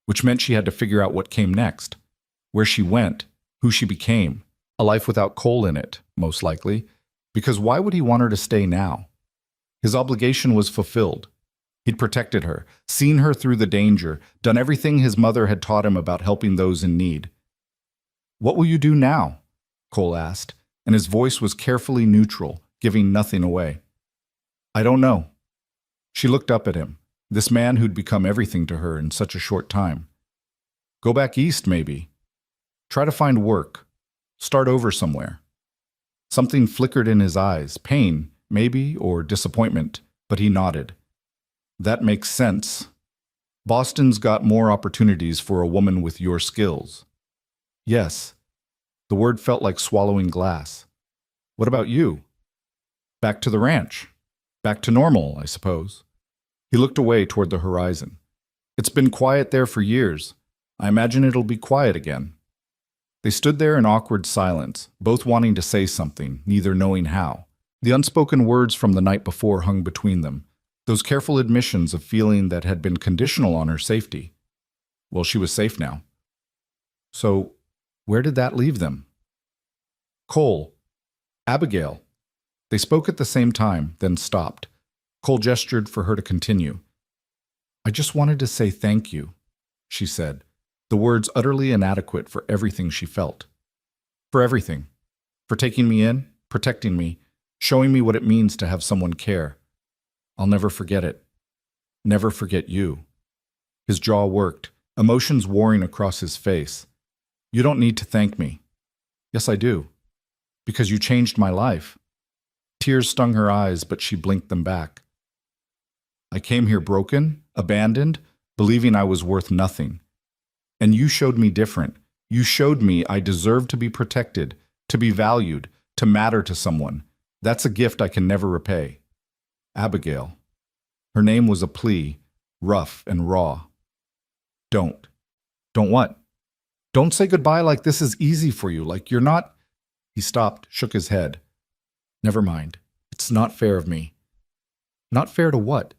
which meant she had to figure out what came next. Where she went, who she became, a life without Cole in it, most likely, because why would he want her to stay now? His obligation was fulfilled. He'd protected her, seen her through the danger, done everything his mother had taught him about helping those in need. "What will you do now?" Cole asked, and his voice was carefully neutral, giving nothing away. "I don't know." She looked up at him. This man who'd become everything to her in such a short time. Go back east, maybe. Try to find work. Start over somewhere. Something flickered in his eyes, pain, maybe, or disappointment, but he nodded. That makes sense. Boston's got more opportunities for a woman with your skills. Yes. The word felt like swallowing glass. What about you? Back to the ranch. Back to normal, I suppose. He looked away toward the horizon. It's been quiet there for years. I imagine it'll be quiet again. They stood there in awkward silence, both wanting to say something, neither knowing how. The unspoken words from the night before hung between them, those careful admissions of feeling that had been conditional on her safety. Well, she was safe now. So, where did that leave them? Cole. Abigail. They spoke at the same time, then stopped. Cole gestured for her to continue. I just wanted to say thank you, she said, the words utterly inadequate for everything she felt. For everything. For taking me in, protecting me, showing me what it means to have someone care. I'll never forget it. Never forget you. His jaw worked, emotions warring across his face. You don't need to thank me. Yes, I do. Because you changed my life. Tears stung her eyes, but she blinked them back. I came here broken, abandoned, believing I was worth nothing. And you showed me different. You showed me I deserved to be protected, to be valued, to matter to someone. That's a gift I can never repay. Abigail. Her name was a plea, rough and raw. Don't. Don't what? Don't say goodbye like this is easy for you, like you're not... He stopped, shook his head. Never mind. It's not fair of me. Not fair to what?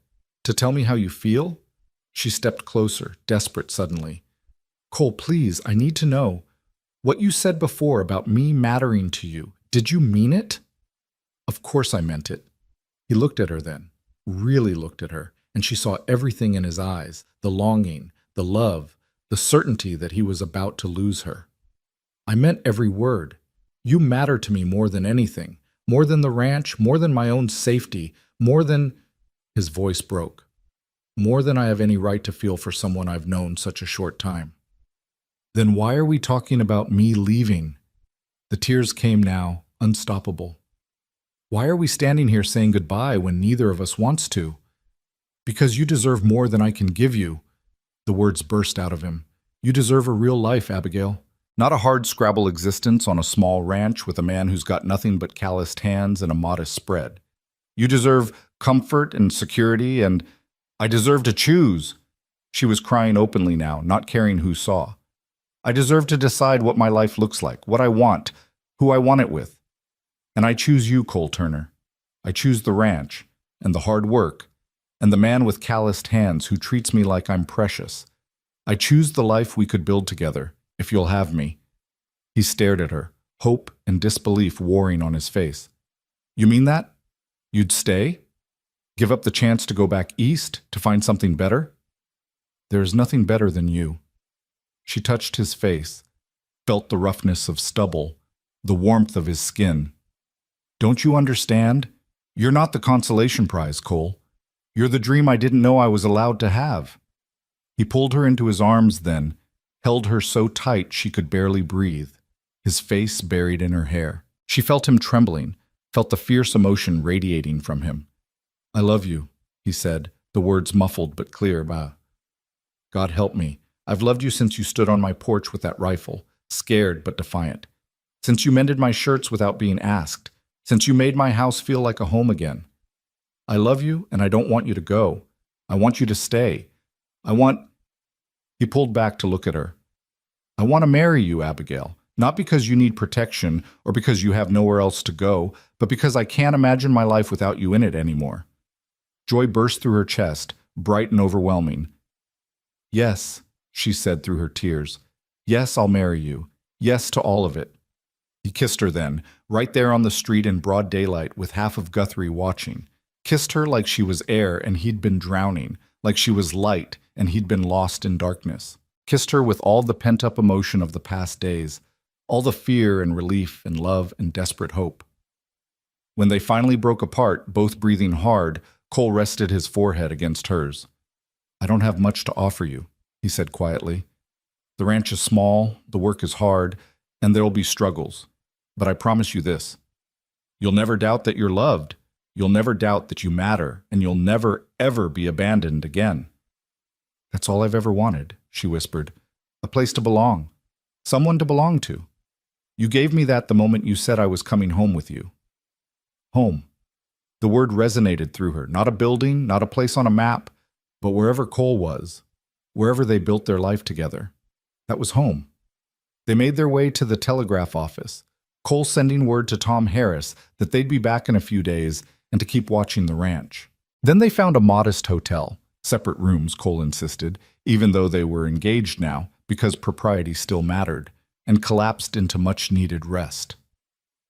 To tell me how you feel? She stepped closer, desperate suddenly. Cole, please, I need to know. What you said before about me mattering to you, did you mean it? Of course I meant it. He looked at her then, really looked at her, and she saw everything in his eyes, the longing, the love, the certainty that he was about to lose her. I meant every word. You matter to me more than anything, more than the ranch, more than my own safety, more than... His voice broke. More than I have any right to feel for someone I've known such a short time. Then why are we talking about me leaving? The tears came now, unstoppable. Why are we standing here saying goodbye when neither of us wants to? Because you deserve more than I can give you. The words burst out of him. You deserve a real life, Abigail. Not a hard-scrabble existence on a small ranch with a man who's got nothing but calloused hands and a modest spread. You deserve comfort and security, and I deserve to choose. She was crying openly now, not caring who saw. I deserve to decide what my life looks like, what I want, who I want it with. And I choose you, Cole Turner. I choose the ranch, and the hard work, and the man with calloused hands who treats me like I'm precious. I choose the life we could build together, if you'll have me. He stared at her, hope and disbelief warring on his face. You mean that? You'd stay? Give up the chance to go back east, to find something better? There is nothing better than you. She touched his face, felt the roughness of stubble, the warmth of his skin. Don't you understand? You're not the consolation prize, Cole. You're the dream I didn't know I was allowed to have. He pulled her into his arms then, held her so tight she could barely breathe, his face buried in her hair. She felt him trembling, felt the fierce emotion radiating from him. I love you, he said, the words muffled but clear. God help me. I've loved you since you stood on my porch with that rifle, scared but defiant. Since you mended my shirts without being asked. Since you made my house feel like a home again. I love you, and I don't want you to go. I want you to stay. He pulled back to look at her. I want to marry you, Abigail. Not because you need protection or because you have nowhere else to go, but because I can't imagine my life without you in it anymore. Joy burst through her chest, bright and overwhelming. Yes, she said through her tears. Yes, I'll marry you. Yes to all of it. He kissed her then, right there on the street in broad daylight with half of Guthrie watching. Kissed her like she was air and he'd been drowning, like she was light and he'd been lost in darkness. Kissed her with all the pent-up emotion of the past days, all the fear and relief and love and desperate hope. When they finally broke apart, both breathing hard, Cole rested his forehead against hers. I don't have much to offer you, he said quietly. The ranch is small, the work is hard, and there'll be struggles. But I promise you this. You'll never doubt that you're loved. You'll never doubt that you matter, and you'll never, ever be abandoned again. That's all I've ever wanted, she whispered. A place to belong. Someone to belong to. You gave me that the moment you said I was coming home with you. Home. The word resonated through her. Not a building, not a place on a map, but wherever Cole was, wherever they built their life together. That was home. They made their way to the telegraph office, Cole sending word to Tom Harris that they'd be back in a few days and to keep watching the ranch. Then they found a modest hotel, separate rooms, Cole insisted, even though they were engaged now, because propriety still mattered, and collapsed into much-needed rest.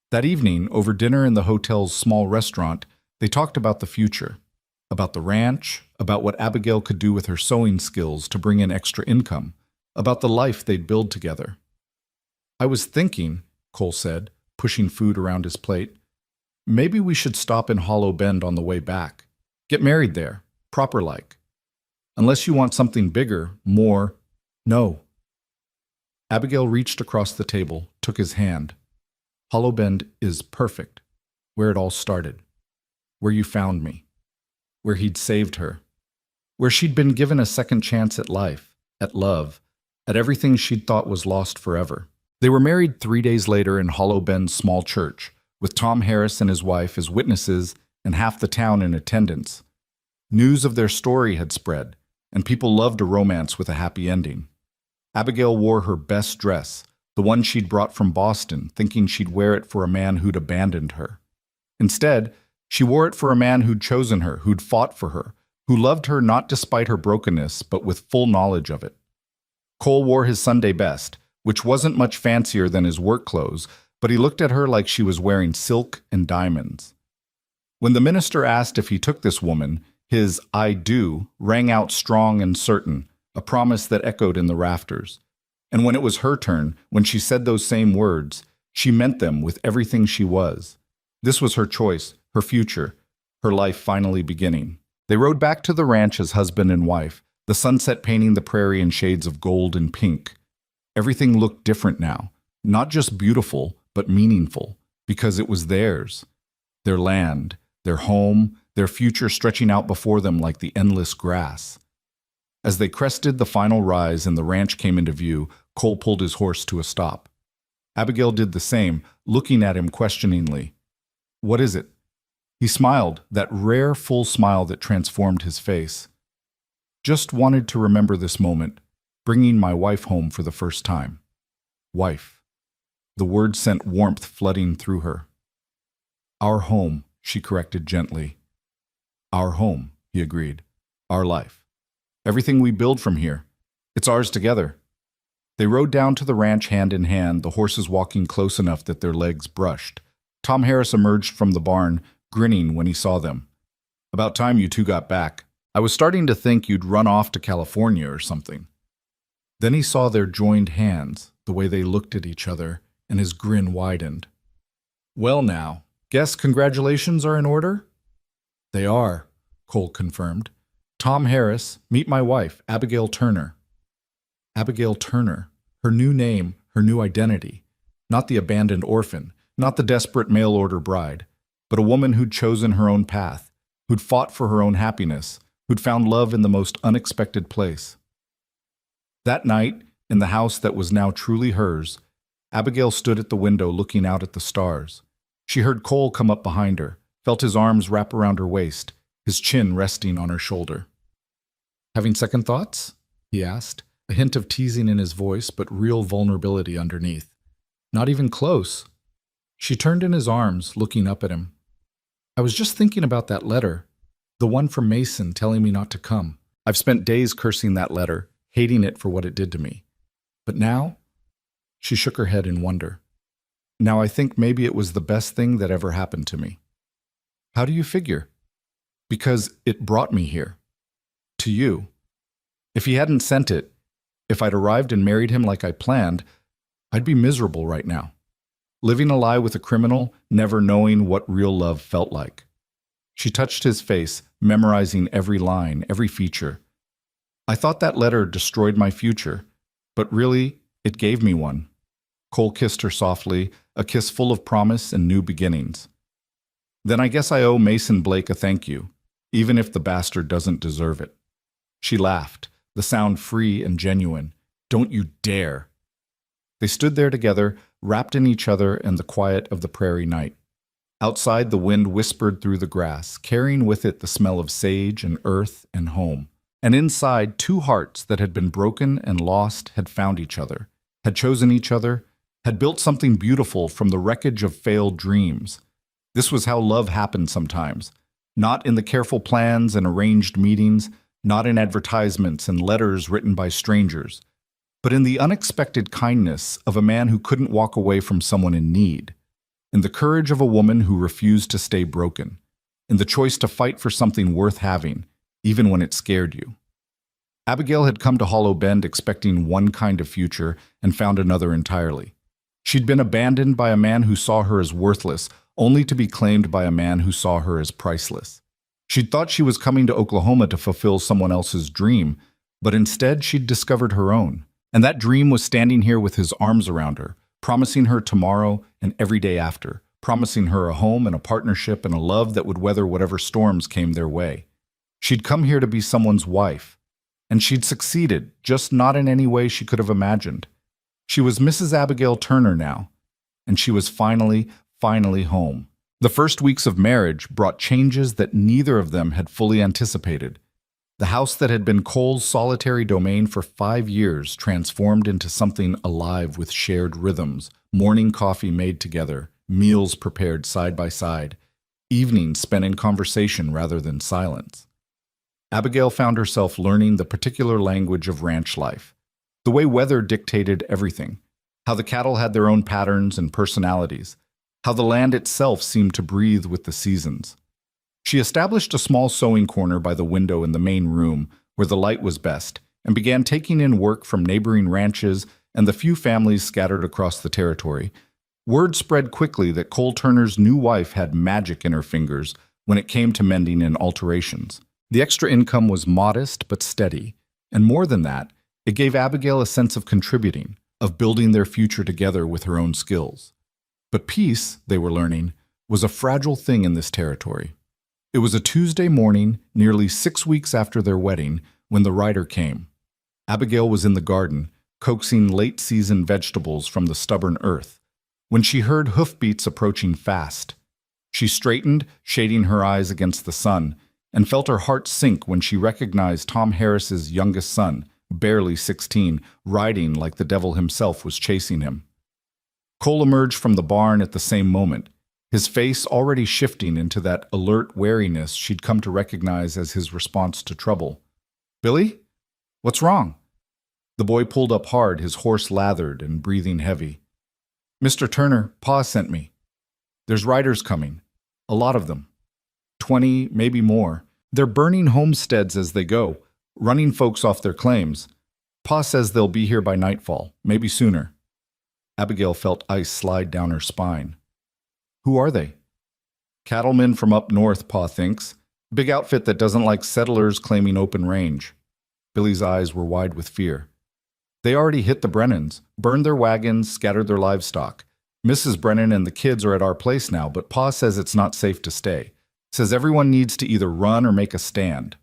That evening, over dinner in the hotel's small restaurant, they talked about the future, about the ranch, about what Abigail could do with her sewing skills to bring in extra income, about the life they'd build together. I was thinking, Cole said, pushing food around his plate, maybe we should stop in Hollow Bend on the way back. Get married there, proper-like. Unless you want something bigger, more, no. Abigail reached across the table, took his hand. Hollow Bend is perfect, where it all started, where you found me, where he'd saved her, where she'd been given a second chance at life, at love, at everything she'd thought was lost forever. They were married 3 days later in Hollow Bend's small church, with Tom Harris and his wife as witnesses and half the town in attendance. News of their story had spread, and people loved a romance with a happy ending. Abigail wore her best dress, the one she'd brought from Boston, thinking she'd wear it for a man who'd abandoned her. Instead, she wore it for a man who'd chosen her, who'd fought for her, who loved her not despite her brokenness, but with full knowledge of it. Cole wore his Sunday best, which wasn't much fancier than his work clothes, but he looked at her like she was wearing silk and diamonds. When the minister asked if he took this woman, his "I do" rang out strong and certain, a promise that echoed in the rafters. And when it was her turn, when she said those same words, she meant them with everything she was. This was her choice, her future, her life finally beginning. They rode back to the ranch as husband and wife, the sunset painting the prairie in shades of gold and pink. Everything looked different now, not just beautiful, but meaningful, because it was theirs. Their land, their home, their future stretching out before them like the endless grass. As they crested the final rise and the ranch came into view, Cole pulled his horse to a stop. Abigail did the same, looking at him questioningly. "What is it?" He smiled, that rare, full smile that transformed his face. "Just wanted to remember this moment, bringing my wife home for the first time." Wife. The word sent warmth flooding through her. "Our home," she corrected gently. "Our home," he agreed. "Our life. Everything we build from here. It's ours together." They rode down to the ranch hand in hand, the horses walking close enough that their legs brushed. Tom Harris emerged from the barn, grinning when he saw them. "About time you two got back. I was starting to think you'd run off to California or something." Then he saw their joined hands, the way they looked at each other, and his grin widened. "Well now, guess congratulations are in order?" "They are," Cole confirmed. "Tom Harris, meet my wife, Abigail Turner." Abigail Turner, her new name, her new identity. Not the abandoned orphan, not the desperate mail-order bride, but a woman who'd chosen her own path, who'd fought for her own happiness, who'd found love in the most unexpected place. That night, in the house that was now truly hers, Abigail stood at the window looking out at the stars. She heard Cole come up behind her, felt his arms wrap around her waist, his chin resting on her shoulder. "Having second thoughts?" he asked, a hint of teasing in his voice, but real vulnerability underneath. "Not even close." She turned in his arms, looking up at him. "I was just thinking about that letter, the one from Mason telling me not to come. I've spent days cursing that letter, hating it for what it did to me. But now?" She shook her head in wonder. "Now I think maybe it was the best thing that ever happened to me." "How do you figure?" "Because it brought me here. To you. If he hadn't sent it, if I'd arrived and married him like I planned, I'd be miserable right now. Living a lie with a criminal, never knowing what real love felt like." She touched his face, memorizing every line, every feature. I thought that letter destroyed my future, but really, it gave me one. Cole kissed her softly, a kiss full of promise and new beginnings. Then I guess I owe Mason Blake a thank you, even if the bastard doesn't deserve it. She laughed, the sound free and genuine. Don't you dare. They stood there together, wrapped in each other and the quiet of the prairie night. Outside, the wind whispered through the grass, carrying with it the smell of sage and earth and home. And inside, two hearts that had been broken and lost had found each other, had chosen each other, had built something beautiful from the wreckage of failed dreams. This was how love happened sometimes, not in the careful plans and arranged meetings, not in advertisements and letters written by strangers, but in the unexpected kindness of a man who couldn't walk away from someone in need, in the courage of a woman who refused to stay broken, in the choice to fight for something worth having, even when it scared you. Abigail had come to Hollow Bend expecting one kind of future and found another entirely. She'd been abandoned by a man who saw her as worthless, only to be claimed by a man who saw her as priceless. She'd thought she was coming to Oklahoma to fulfill someone else's dream, but instead she'd discovered her own. And that dream was standing here with his arms around her, promising her tomorrow and every day after, promising her a home and a partnership and a love that would weather whatever storms came their way. She'd come here to be someone's wife, and she'd succeeded, just not in any way she could have imagined. She was Mrs. Abigail Turner now, and she was finally home. The first weeks of marriage brought changes that neither of them had fully anticipated. The house that had been Cole's solitary domain for 5 years transformed into something alive with shared rhythms, morning coffee made together, meals prepared side by side, evenings spent in conversation rather than silence. Abigail found herself learning the particular language of ranch life, the way weather dictated everything, how the cattle had their own patterns and personalities, how the land itself seemed to breathe with the seasons. She established a small sewing corner by the window in the main room where the light was best and began taking in work from neighboring ranches and the few families scattered across the territory. Word spread quickly that Cole Turner's new wife had magic in her fingers when it came to mending and alterations. The extra income was modest but steady, and more than that, it gave Abigail a sense of contributing, of building their future together with her own skills. But peace, they were learning, was a fragile thing in this territory. It was a Tuesday morning, nearly 6 weeks after their wedding, when the rider came. Abigail was in the garden, coaxing late-season vegetables from the stubborn earth, when she heard hoofbeats approaching fast. She straightened, shading her eyes against the sun, and felt her heart sink when she recognized Tom Harris's youngest son, barely 16, riding like the devil himself was chasing him. Cole emerged from the barn at the same moment, his face already shifting into that alert wariness she'd come to recognize as his response to trouble. "Billy? What's wrong?" The boy pulled up hard, his horse lathered and breathing heavy. "Mr. Turner, Pa sent me. There's riders coming. A lot of them. 20, maybe more. They're burning homesteads as they go, running folks off their claims. Pa says they'll be here by nightfall, maybe sooner." Abigail felt ice slide down her spine. "Who are they?" "Cattlemen from up north, Pa thinks. Big outfit that doesn't like settlers claiming open range." Billy's eyes were wide with fear. "They already hit the Brennans, burned their wagons, scattered their livestock. Mrs. Brennan and the kids are at our place now, but Pa says it's not safe to stay. Says everyone needs to either run or make a stand."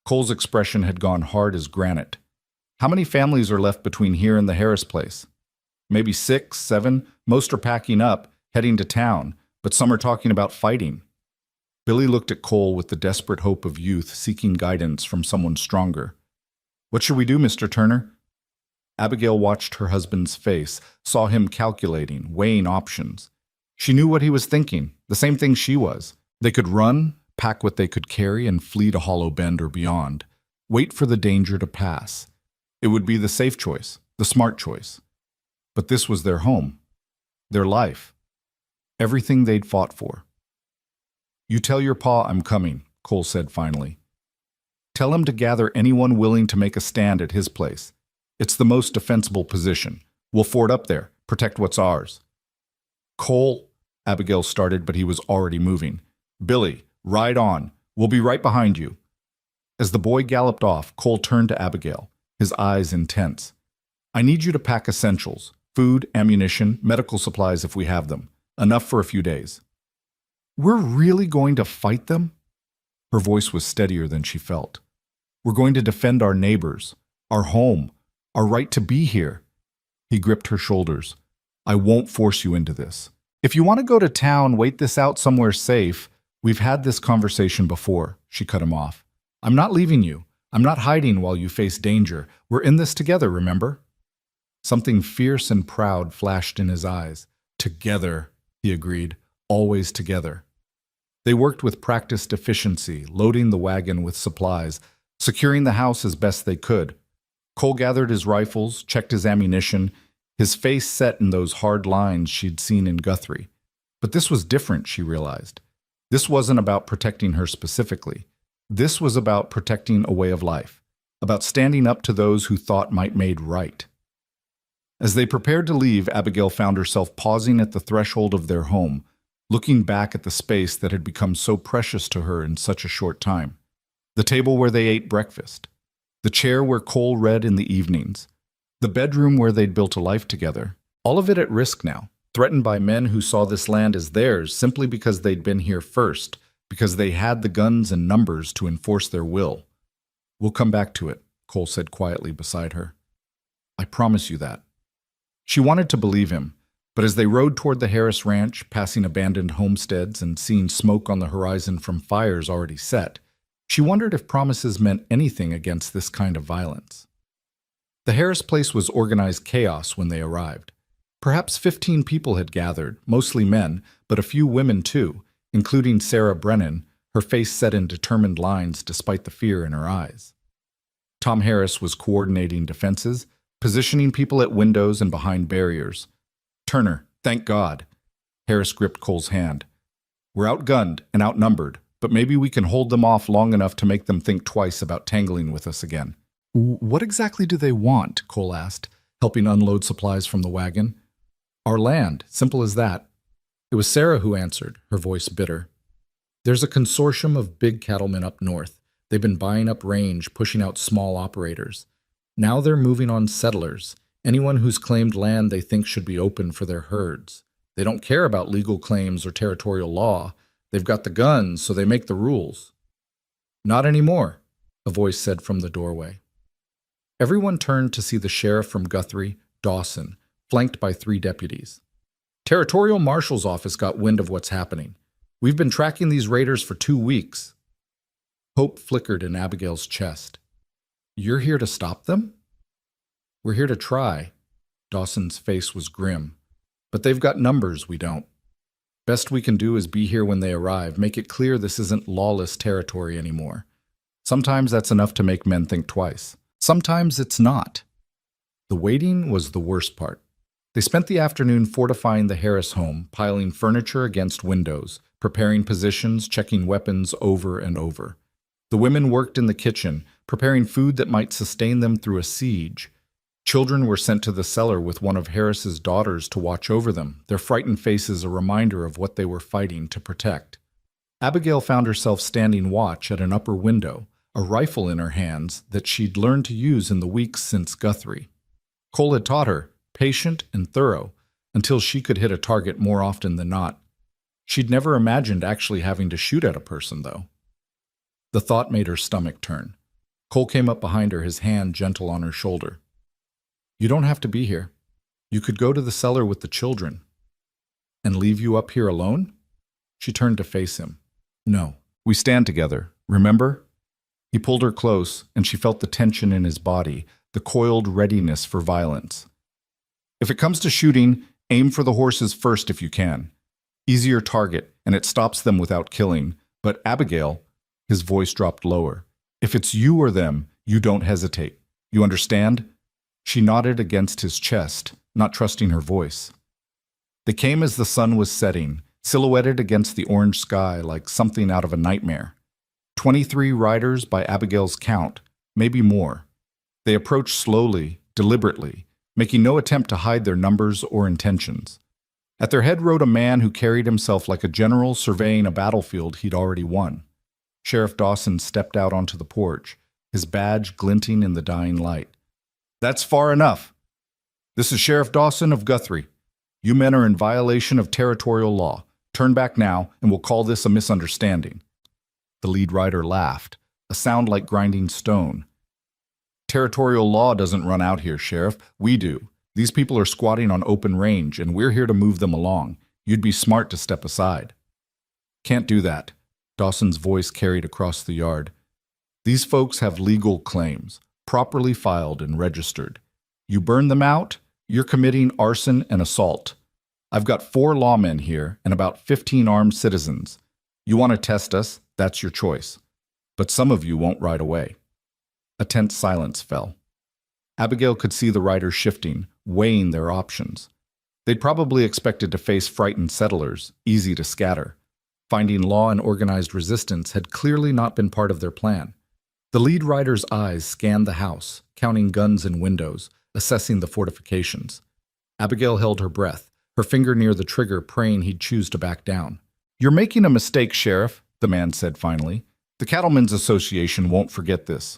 Cole's expression had gone hard as granite. "How many families are left between here and the Harris place?" "Maybe 6, 7. Most are packing up, heading to town, but some are talking about fighting." Billy looked at Cole with the desperate hope of youth seeking guidance from someone stronger. "What should we do, Mr. Turner?" Abigail watched her husband's face, saw him calculating, weighing options. She knew what he was thinking, the same thing she was. They could run, pack what they could carry, and flee to Hollow Bend or beyond. Wait for the danger to pass. It would be the safe choice, the smart choice. But this was their home, their life, everything they'd fought for. "You tell your pa I'm coming," Cole said finally. "Tell him to gather anyone willing to make a stand at his place. It's the most defensible position. We'll fort up there, protect what's ours." "Cole," Abigail started, but he was already moving. "Billy, ride on. We'll be right behind you." As the boy galloped off, Cole turned to Abigail, his eyes intense. I need you to pack essentials, food, ammunition, medical supplies if we have them. Enough for a few days. We're really going to fight them? Her voice was steadier than she felt. We're going to defend our neighbors, our home, our right to be here. He gripped her shoulders. I won't force you into this. If you want to go to town, wait this out somewhere safe. We've had this conversation before, she cut him off. I'm not leaving you. I'm not hiding while you face danger. We're in this together, remember? Something fierce and proud flashed in his eyes. Together, he agreed, always together. They worked with practiced efficiency, loading the wagon with supplies, securing the house as best they could. Cole gathered his rifles, checked his ammunition, his face set in those hard lines she'd seen in Guthrie. But this was different, she realized. This wasn't about protecting her specifically. This was about protecting a way of life, about standing up to those who thought might made right. As they prepared to leave, Abigail found herself pausing at the threshold of their home, looking back at the space that had become so precious to her in such a short time. The table where they ate breakfast, the chair where Cole read in the evenings, the bedroom where they'd built a life together, all of it at risk now, threatened by men who saw this land as theirs simply because they'd been here first, because they had the guns and numbers to enforce their will. We'll come back to it, Cole said quietly beside her. I promise you that. She wanted to believe him, but as they rode toward the Harris Ranch, passing abandoned homesteads and seeing smoke on the horizon from fires already set, she wondered if promises meant anything against this kind of violence. The Harris place was organized chaos when they arrived. Perhaps 15 people had gathered, mostly men, but a few women too, including Sarah Brennan, her face set in determined lines despite the fear in her eyes. Tom Harris was coordinating defenses, positioning people at windows and behind barriers. Turner, thank God. Harris gripped Cole's hand. We're outgunned and outnumbered, but maybe we can hold them off long enough to make them think twice about tangling with us again. What exactly do they want? Cole asked, helping unload supplies from the wagon. Our land, simple as that. It was Sarah who answered, her voice bitter. There's a consortium of big cattlemen up north. They've been buying up range, pushing out small operators. Now they're moving on settlers, anyone who's claimed land they think should be open for their herds. They don't care about legal claims or territorial law. They've got the guns, so they make the rules. Not anymore, a voice said from the doorway. Everyone turned to see the sheriff from Guthrie, Dawson, flanked by 3 deputies. Territorial Marshal's office got wind of what's happening. We've been tracking these raiders for 2 weeks. Hope flickered in Abigail's chest. You're here to stop them? We're here to try. Dawson's face was grim. But they've got numbers, we don't. Best we can do is be here when they arrive, make it clear this isn't lawless territory anymore. Sometimes that's enough to make men think twice. Sometimes it's not. The waiting was the worst part. They spent the afternoon fortifying the Harris home, piling furniture against windows, preparing positions, checking weapons over and over. The women worked in the kitchen, preparing food that might sustain them through a siege. Children were sent to the cellar with one of Harris's daughters to watch over them, their frightened faces a reminder of what they were fighting to protect. Abigail found herself standing watch at an upper window, a rifle in her hands that she'd learned to use in the weeks since Guthrie. Cole had taught her, patient and thorough, until she could hit a target more often than not. She'd never imagined actually having to shoot at a person, though. The thought made her stomach turn. Cole came up behind her, his hand gentle on her shoulder. You don't have to be here. You could go to the cellar with the children. And leave you up here alone? She turned to face him. No, we stand together, remember? He pulled her close, and she felt the tension in his body, the coiled readiness for violence. If it comes to shooting, aim for the horses first if you can. Easier target, and it stops them without killing. But Abigail, his voice dropped lower. If it's you or them, you don't hesitate. You understand? She nodded against his chest, not trusting her voice. They came as the sun was setting, silhouetted against the orange sky like something out of a nightmare. 23 riders by Abigail's count, maybe more. They approached slowly, deliberately, making no attempt to hide their numbers or intentions. At their head rode a man who carried himself like a general surveying a battlefield he'd already won. Sheriff Dawson stepped out onto the porch, his badge glinting in the dying light. That's far enough. This is Sheriff Dawson of Guthrie. You men are in violation of territorial law. Turn back now, and we'll call this a misunderstanding. The lead rider laughed, a sound like grinding stone. Territorial law doesn't run out here, Sheriff. We do. These people are squatting on open range, and we're here to move them along. You'd be smart to step aside. Can't do that. Dawson's voice carried across the yard. These folks have legal claims, properly filed and registered. You burn them out, you're committing arson and assault. I've got 4 lawmen here and about 15 armed citizens. You want to test us, that's your choice. But some of you won't right away. A tense silence fell. Abigail could see the riders shifting, weighing their options. They'd probably expected to face frightened settlers, easy to scatter. Finding law and organized resistance had clearly not been part of their plan. The lead rider's eyes scanned the house, counting guns and windows, assessing the fortifications. Abigail held her breath, her finger near the trigger, praying he'd choose to back down. You're making a mistake, Sheriff, the man said finally. The Cattlemen's Association won't forget this.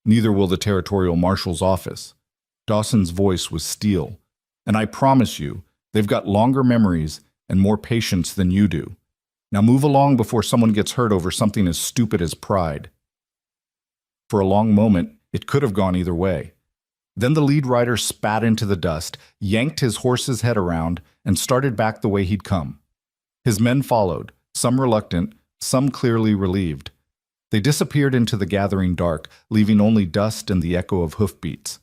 Neither will the Territorial Marshal's office. Dawson's voice was steel. And I promise you, they've got longer memories and more patience than you do. Now move along before someone gets hurt over something as stupid as pride. For a long moment, it could have gone either way. Then the lead rider spat into the dust, yanked his horse's head around, and started back the way he'd come. His men followed, some reluctant, some clearly relieved. They disappeared into the gathering dark, leaving only dust and the echo of hoofbeats.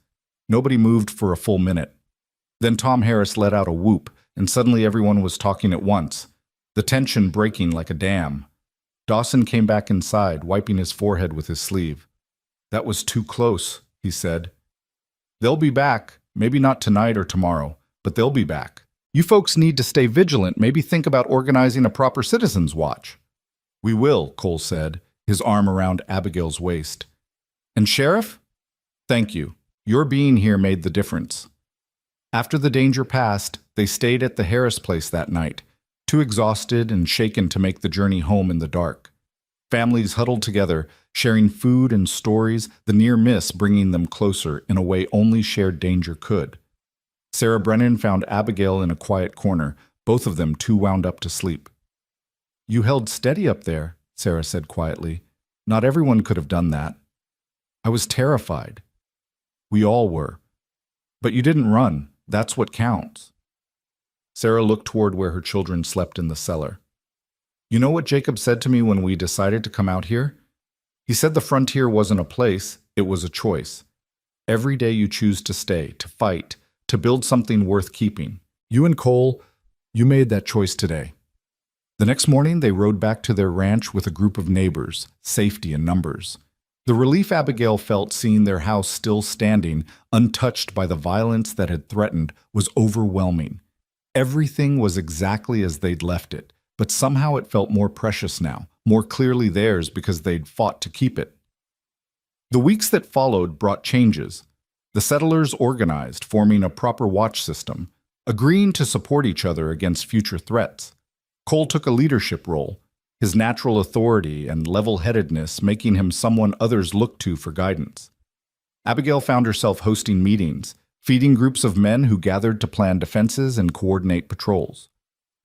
Nobody moved for a full minute. Then Tom Harris let out a whoop, and suddenly everyone was talking at once, the tension breaking like a dam. Dawson came back inside, wiping his forehead with his sleeve. That was too close, he said. They'll be back, maybe not tonight or tomorrow, but they'll be back. You folks need to stay vigilant, maybe think about organizing a proper citizens' watch. We will, Cole said, his arm around Abigail's waist. And Sheriff? Thank you. Your being here made the difference. After the danger passed, they stayed at the Harris place that night, too exhausted and shaken to make the journey home in the dark. Families huddled together, sharing food and stories, the near miss bringing them closer in a way only shared danger could. Sarah Brennan found Abigail in a quiet corner, both of them too wound up to sleep. You held steady up there, Sarah said quietly. Not everyone could have done that. I was terrified. We all were. But you didn't run. That's what counts. Sarah looked toward where her children slept in the cellar. You know what Jacob said to me when we decided to come out here? He said the frontier wasn't a place, it was a choice. Every day you choose to stay, to fight, to build something worth keeping. You and Cole, you made that choice today. The next morning, they rode back to their ranch with a group of neighbors, safety in numbers. The relief Abigail felt seeing their house still standing, untouched by the violence that had threatened, was overwhelming. Everything was exactly as they'd left it, but somehow it felt more precious now, more clearly theirs because they'd fought to keep it. The weeks that followed brought changes. The settlers organized, forming a proper watch system, agreeing to support each other against future threats. Cole took a leadership role, his natural authority and level-headedness making him someone others looked to for guidance. Abigail found herself hosting meetings, feeding groups of men who gathered to plan defenses and coordinate patrols.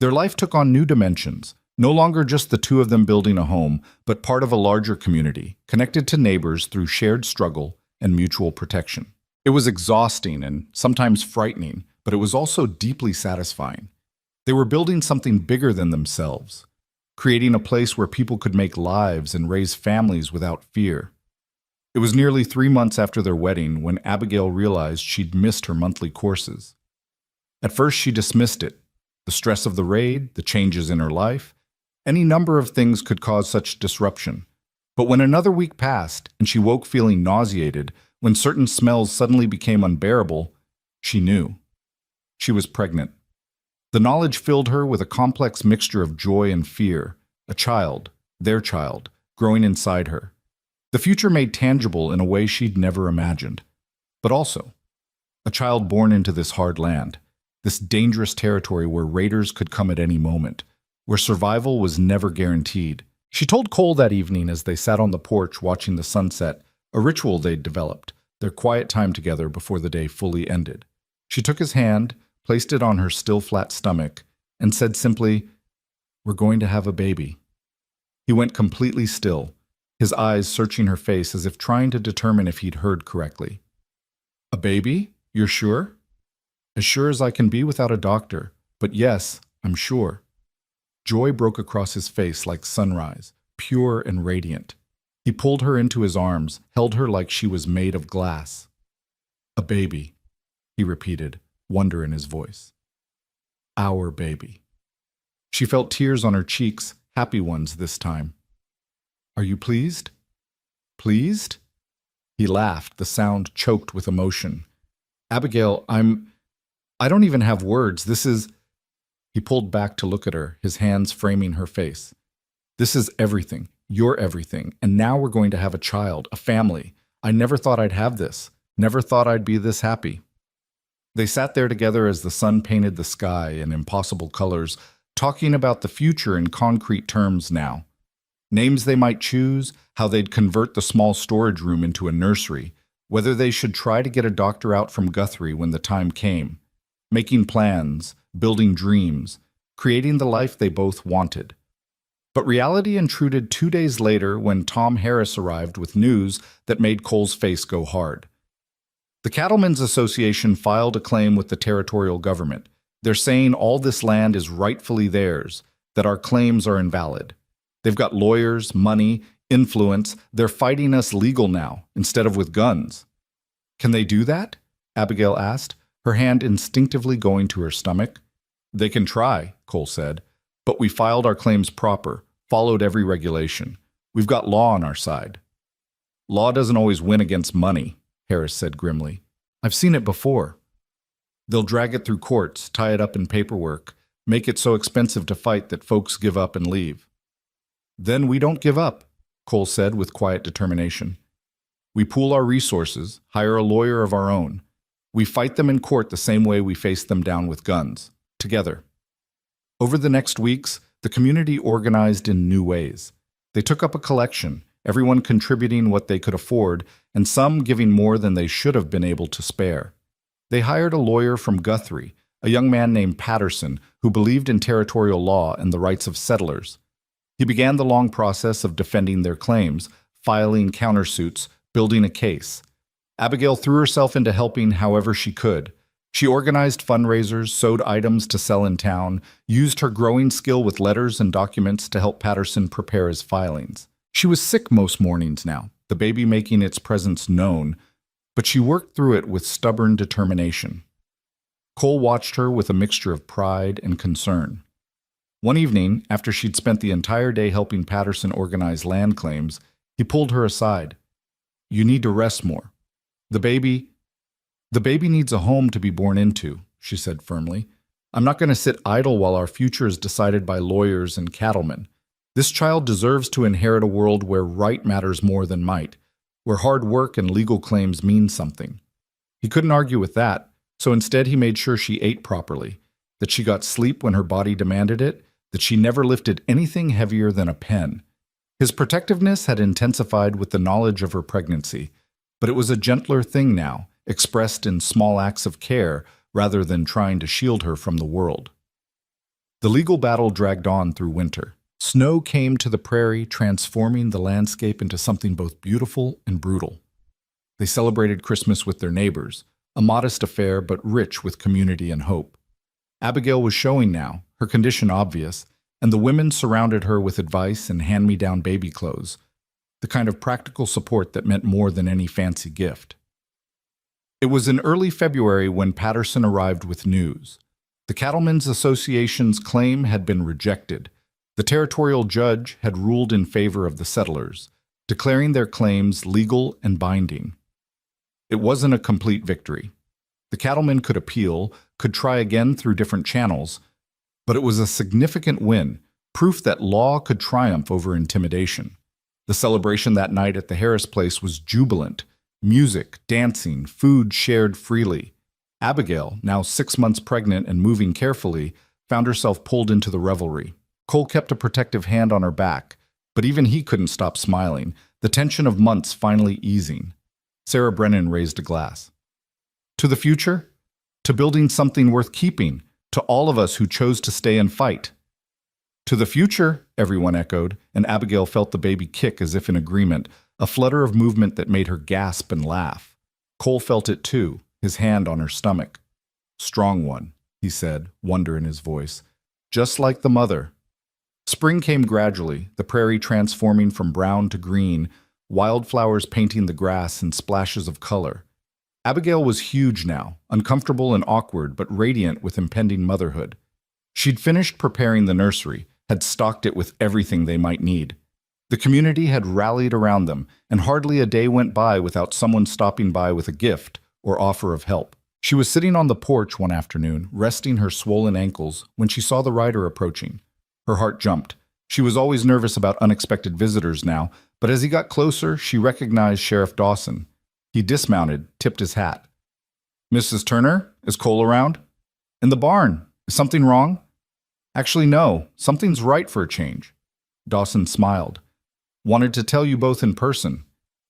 Their life took on new dimensions, no longer just the two of them building a home, but part of a larger community, connected to neighbors through shared struggle and mutual protection. It was exhausting and sometimes frightening, but it was also deeply satisfying. They were building something bigger than themselves, creating a place where people could make lives and raise families without fear. It was nearly 3 months after their wedding when Abigail realized she'd missed her monthly courses. At first, she dismissed it. The stress of the raid, the changes in her life, any number of things could cause such disruption. But when another week passed and she woke feeling nauseated, when certain smells suddenly became unbearable, she knew. She was pregnant. The knowledge filled her with a complex mixture of joy and fear, a child, their child, growing inside her. The future made tangible in a way she'd never imagined. But also, a child born into this hard land, this dangerous territory where raiders could come at any moment, where survival was never guaranteed. She told Cole that evening as they sat on the porch watching the sunset, a ritual they'd developed, their quiet time together before the day fully ended. She took his hand, placed it on her still flat stomach, and said simply, "We're going to have a baby." He went completely still, his eyes searching her face as if trying to determine if he'd heard correctly. "A baby? You're sure?" "As sure as I can be without a doctor, but yes, I'm sure." Joy broke across his face like sunrise, pure and radiant. He pulled her into his arms, held her like she was made of glass. "A baby," he repeated, wonder in his voice. "Our baby." She felt tears on her cheeks, happy ones this time. "Are you pleased?" "Pleased?" He laughed, the sound choked with emotion. "Abigail, I don't even have words. This is—" He pulled back to look at her, his hands framing her face. "This is everything. You're everything. And now we're going to have a child, a family. I never thought I'd have this. Never thought I'd be this happy." They sat there together as the sun painted the sky in impossible colors, talking about the future in concrete terms now. Names they might choose, how they'd convert the small storage room into a nursery, whether they should try to get a doctor out from Guthrie when the time came. Making plans, building dreams, creating the life they both wanted. But reality intruded 2 days later when Tom Harris arrived with news that made Cole's face go hard. The Cattlemen's Association filed a claim with the territorial government. They're saying all this land is rightfully theirs, that our claims are invalid. They've got lawyers, money, influence. They're fighting us legal now, instead of with guns. "Can they do that?" Abigail asked, her hand instinctively going to her stomach. "They can try," Cole said, "but we filed our claims proper, followed every regulation. We've got law on our side." "Law doesn't always win against money," Harris said grimly. "I've seen it before. They'll drag it through courts, tie it up in paperwork, make it so expensive to fight that folks give up and leave." "Then we don't give up," Cole said with quiet determination. "We pool our resources, hire a lawyer of our own. We fight them in court the same way we face them down with guns, together." Over the next weeks, the community organized in new ways. They took up a collection, everyone contributing what they could afford, and some giving more than they should have been able to spare. They hired a lawyer from Guthrie, a young man named Patterson, who believed in territorial law and the rights of settlers. He began the long process of defending their claims, filing countersuits, building a case. Abigail threw herself into helping however she could. She organized fundraisers, sewed items to sell in town, used her growing skill with letters and documents to help Patterson prepare his filings. She was sick most mornings now, the baby making its presence known, but she worked through it with stubborn determination. Cole watched her with a mixture of pride and concern. One evening, after she'd spent the entire day helping Patterson organize land claims, he pulled her aside. "You need to rest more. The baby needs a home to be born into," she said firmly. "I'm not going to sit idle while our future is decided by lawyers and cattlemen. This child deserves to inherit a world where right matters more than might, where hard work and legal claims mean something." He couldn't argue with that, so instead he made sure she ate properly, that she got sleep when her body demanded it, that she never lifted anything heavier than a pen. His protectiveness had intensified with the knowledge of her pregnancy, but it was a gentler thing now, expressed in small acts of care rather than trying to shield her from the world. The legal battle dragged on through winter. Snow came to the prairie, transforming the landscape into something both beautiful and brutal. They celebrated Christmas with their neighbors, a modest affair but rich with community and hope. Abigail was showing now, her condition obvious, and the women surrounded her with advice and hand-me-down baby clothes, the kind of practical support that meant more than any fancy gift. It was in early February when Patterson arrived with news. The Cattlemen's Association's claim had been rejected. The territorial judge had ruled in favor of the settlers, declaring their claims legal and binding. It wasn't a complete victory. The cattlemen could appeal, could try again through different channels, but it was a significant win, proof that law could triumph over intimidation. The celebration that night at the Harris place was jubilant. Music, dancing, food shared freely. Abigail, now 6 months pregnant and moving carefully, found herself pulled into the revelry. Cole kept a protective hand on her back, But even he couldn't stop smiling, the tension of months finally easing. Sarah Brennan raised a glass. To the future? To building something worth keeping, to all of us who chose to stay and fight. To the future, everyone echoed, and Abigail felt the baby kick as if in agreement, a flutter of movement that made her gasp and laugh. Cole felt it too, his hand on her stomach. Strong one, he said, wonder in his voice. Just like the mother. Spring came gradually, the prairie transforming from brown to green, wildflowers painting the grass in splashes of color. Abigail was huge now, uncomfortable and awkward, but radiant with impending motherhood. She'd finished preparing the nursery, had stocked it with everything they might need. The community had rallied around them, and hardly a day went by without someone stopping by with a gift or offer of help. She was sitting on the porch one afternoon, resting her swollen ankles, when she saw the rider approaching. Her heart jumped. She was always nervous about unexpected visitors now, but as he got closer, she recognized Sheriff Dawson. He dismounted, tipped his hat. "Mrs. Turner, is Cole around?" "In the barn. Is something wrong?" "Actually, no. Something's right for a change." Dawson smiled. "Wanted to tell you both in person.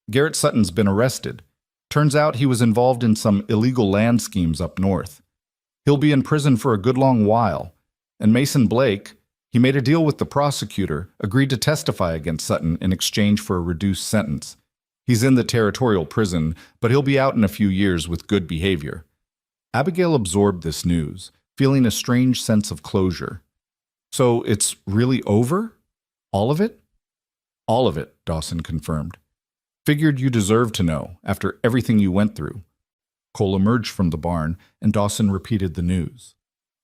Garrett Sutton's been arrested. Turns out he was involved in some illegal land schemes up north. He'll be in prison for a good long while. And Mason Blake, he made a deal with the prosecutor, agreed to testify against Sutton in exchange for a reduced sentence. He's in the territorial prison, but he'll be out in a few years with good behavior." Abigail absorbed this news, feeling a strange sense of closure. "So it's really over? All of it?" "All of it," Dawson confirmed. "Figured you deserved to know, after everything you went through." Cole emerged from the barn, and Dawson repeated the news.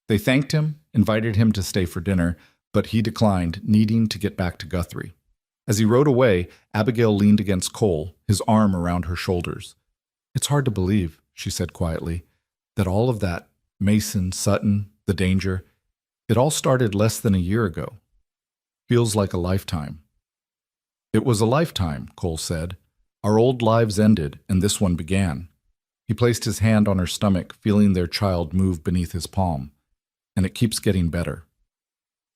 They thanked him, invited him to stay for dinner, but he declined, needing to get back to Guthrie. As he rode away, Abigail leaned against Cole, his arm around her shoulders. "It's hard to believe," she said quietly, "that all of that, Mason, Sutton, the danger, it all started less than a year ago. Feels like a lifetime." "It was a lifetime," Cole said. "Our old lives ended, and this one began." He placed his hand on her stomach, feeling their child move beneath his palm. "And it keeps getting better."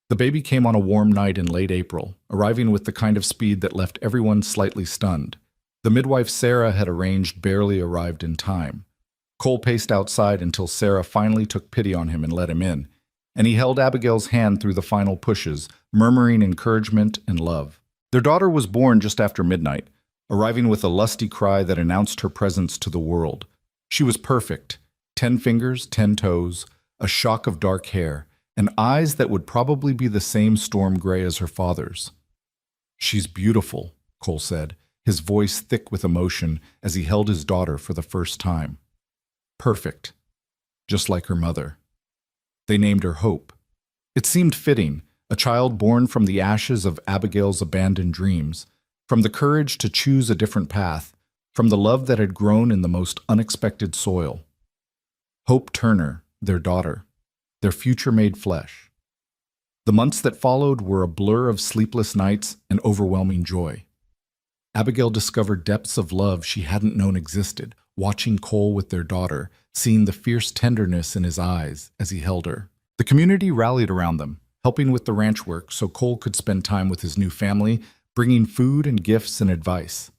The baby came on a warm night in late April, arriving with the kind of speed that left everyone slightly stunned. The midwife Sarah had arranged barely arrived in time. Cole paced outside until Sarah finally took pity on him and let him in, and he held Abigail's hand through the final pushes, murmuring encouragement and love. Their daughter was born just after midnight, arriving with a lusty cry that announced her presence to the world. She was perfect, 10 fingers, 10 toes, a shock of dark hair, and eyes that would probably be the same storm gray as her father's. "She's beautiful," Cole said, his voice thick with emotion as he held his daughter for the first time. "Perfect, just like her mother." They named her Hope. It seemed fitting, a child born from the ashes of Abigail's abandoned dreams, from the courage to choose a different path, from the love that had grown in the most unexpected soil. Hope Turner, their daughter, their future made flesh. The months that followed were a blur of sleepless nights and overwhelming joy. Abigail discovered depths of love she hadn't known existed, watching Cole with their daughter, seeing the fierce tenderness in his eyes as he held her. The community rallied around them, helping with the ranch work so Cole could spend time with his new family, bringing food and gifts and advice.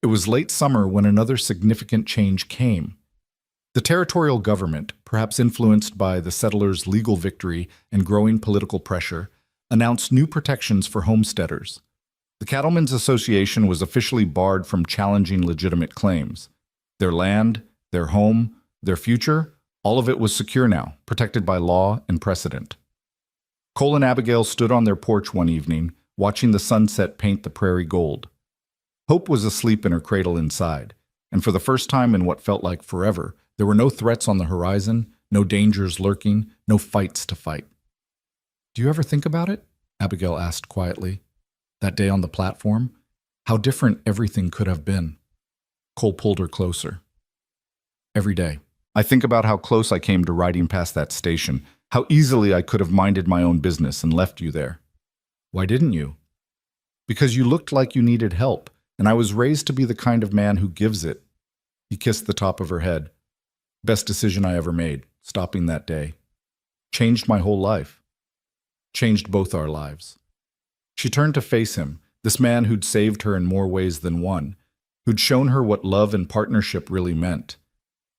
It was late summer when another significant change came. The territorial government, perhaps influenced by the settlers' legal victory and growing political pressure, announced new protections for homesteaders. The Cattlemen's Association was officially barred from challenging legitimate claims. Their land, their home, their future, all of it was secure now, protected by law and precedent. Cole and Abigail stood on their porch one evening, watching the sunset paint the prairie gold. Hope was asleep in her cradle inside, and for the first time in what felt like forever, there were no threats on the horizon, no dangers lurking, no fights to fight. "Do you ever think about it?" Abigail asked quietly. "That day on the platform? How different everything could have been." Cole pulled her closer. "Every day. I think about how close I came to riding past that station, how easily I could have minded my own business and left you there." "Why didn't you?" "Because you looked like you needed help, and I was raised to be the kind of man who gives it." He kissed the top of her head. "Best decision I ever made, stopping that day. Changed my whole life. Changed both our lives." She turned to face him, this man who'd saved her in more ways than one, who'd shown her what love and partnership really meant.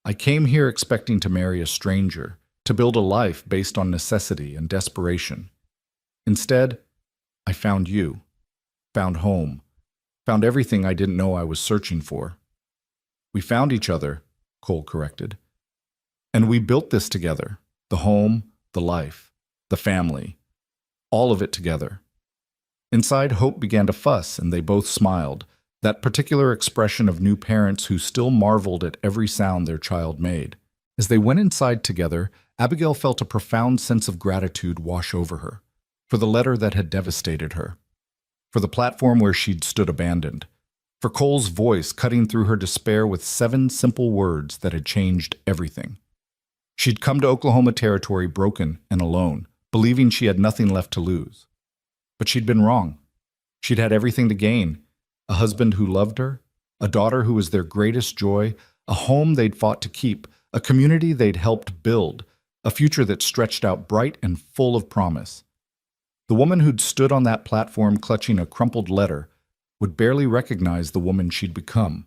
I came here expecting to marry a stranger, to build a life based on necessity and desperation. Instead, I found you, found home, found everything I didn't know I was searching for. We found each other, Cole corrected. And we built this together, the home, the life, the family, all of it together. Inside, Hope began to fuss, and they both smiled, that particular expression of new parents who still marveled at every sound their child made. As they went inside together, Abigail felt a profound sense of gratitude wash over her, for the letter that had devastated her, for the platform where she'd stood abandoned, for Cole's voice cutting through her despair with 7 simple words that had changed everything. She'd come to Oklahoma Territory broken and alone, believing she had nothing left to lose. But she'd been wrong. She'd had everything to gain: a husband who loved her, a daughter who was their greatest joy, a home they'd fought to keep, a community they'd helped build, a future that stretched out bright and full of promise. The woman who'd stood on that platform clutching a crumpled letter would barely recognize the woman she'd become.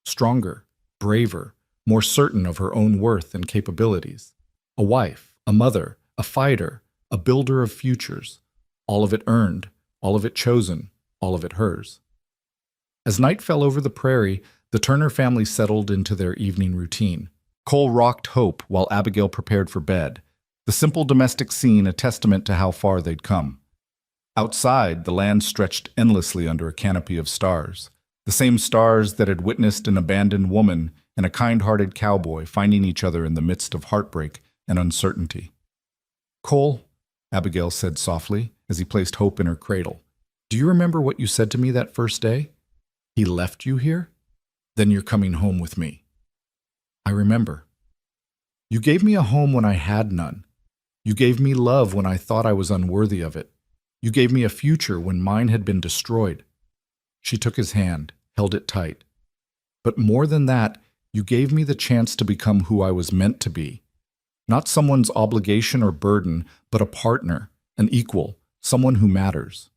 Stronger, braver, more certain of her own worth and capabilities. A wife, a mother, a fighter, a builder of futures. All of it earned, all of it chosen, all of it hers. As night fell over the prairie, the Turner family settled into their evening routine. Cole rocked Hope while Abigail prepared for bed, the simple domestic scene a testament to how far they'd come. Outside, the land stretched endlessly under a canopy of stars, the same stars that had witnessed an abandoned woman and a kind-hearted cowboy finding each other in the midst of heartbreak and uncertainty. "Cole," Abigail said softly as he placed Hope in her cradle, "do you remember what you said to me that first day? He left you here? Then you're coming home with me." "I remember. You gave me a home when I had none. You gave me love when I thought I was unworthy of it. You gave me a future when mine had been destroyed." She took his hand, held it tight. "But more than that, you gave me the chance to become who I was meant to be. Not someone's obligation or burden, but a partner, an equal, someone who matters."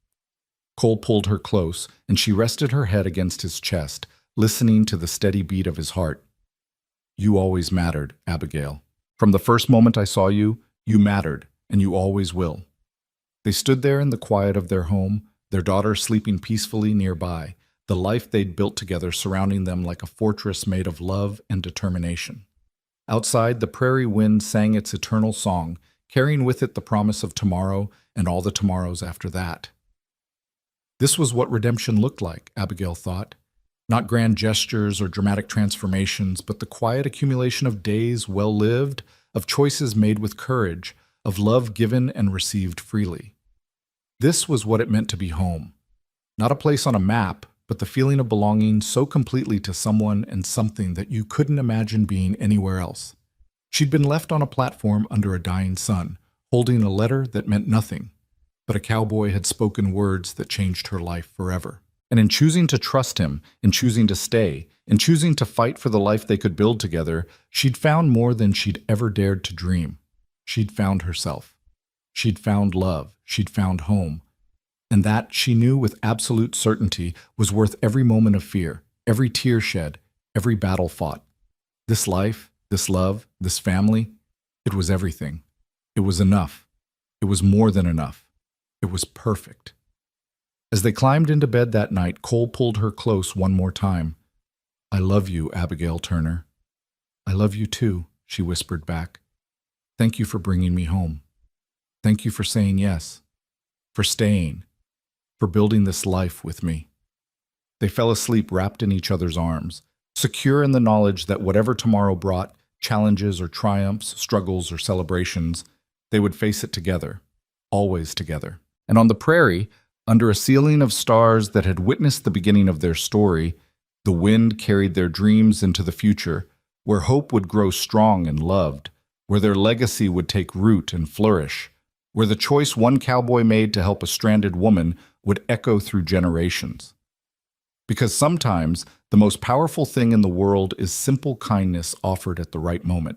Cole pulled her close, and she rested her head against his chest, listening to the steady beat of his heart. "You always mattered, Abigail. From the first moment I saw you, you mattered, and you always will." They stood there in the quiet of their home, their daughter sleeping peacefully nearby, the life they'd built together surrounding them like a fortress made of love and determination. Outside, the prairie wind sang its eternal song, carrying with it the promise of tomorrow and all the tomorrows after that. This was what redemption looked like, Abigail thought. Not grand gestures or dramatic transformations, but the quiet accumulation of days well lived, of choices made with courage, of love given and received freely. This was what it meant to be home. Not a place on a map, but the feeling of belonging so completely to someone and something that you couldn't imagine being anywhere else. She'd been left on a platform under a dying sun, holding a letter that meant nothing, but a cowboy had spoken words that changed her life forever. And in choosing to trust him, in choosing to stay, in choosing to fight for the life they could build together, she'd found more than she'd ever dared to dream. She'd found herself. She'd found love. She'd found home. And that, she knew with absolute certainty, was worth every moment of fear, every tear shed, every battle fought. This life, this love, this family, it was everything. It was enough. It was more than enough. It was perfect. As they climbed into bed that night, Cole pulled her close one more time. "I love you, Abigail Turner." "I love you too," she whispered back. "Thank you for bringing me home. Thank you for saying yes, for staying, for building this life with me." They fell asleep wrapped in each other's arms, secure in the knowledge that whatever tomorrow brought, challenges or triumphs, struggles or celebrations, they would face it together, always together. And on the prairie, under a ceiling of stars that had witnessed the beginning of their story, the wind carried their dreams into the future, where hope would grow strong and loved, where their legacy would take root and flourish, where the choice one cowboy made to help a stranded woman would echo through generations. Because sometimes the most powerful thing in the world is simple kindness offered at the right moment.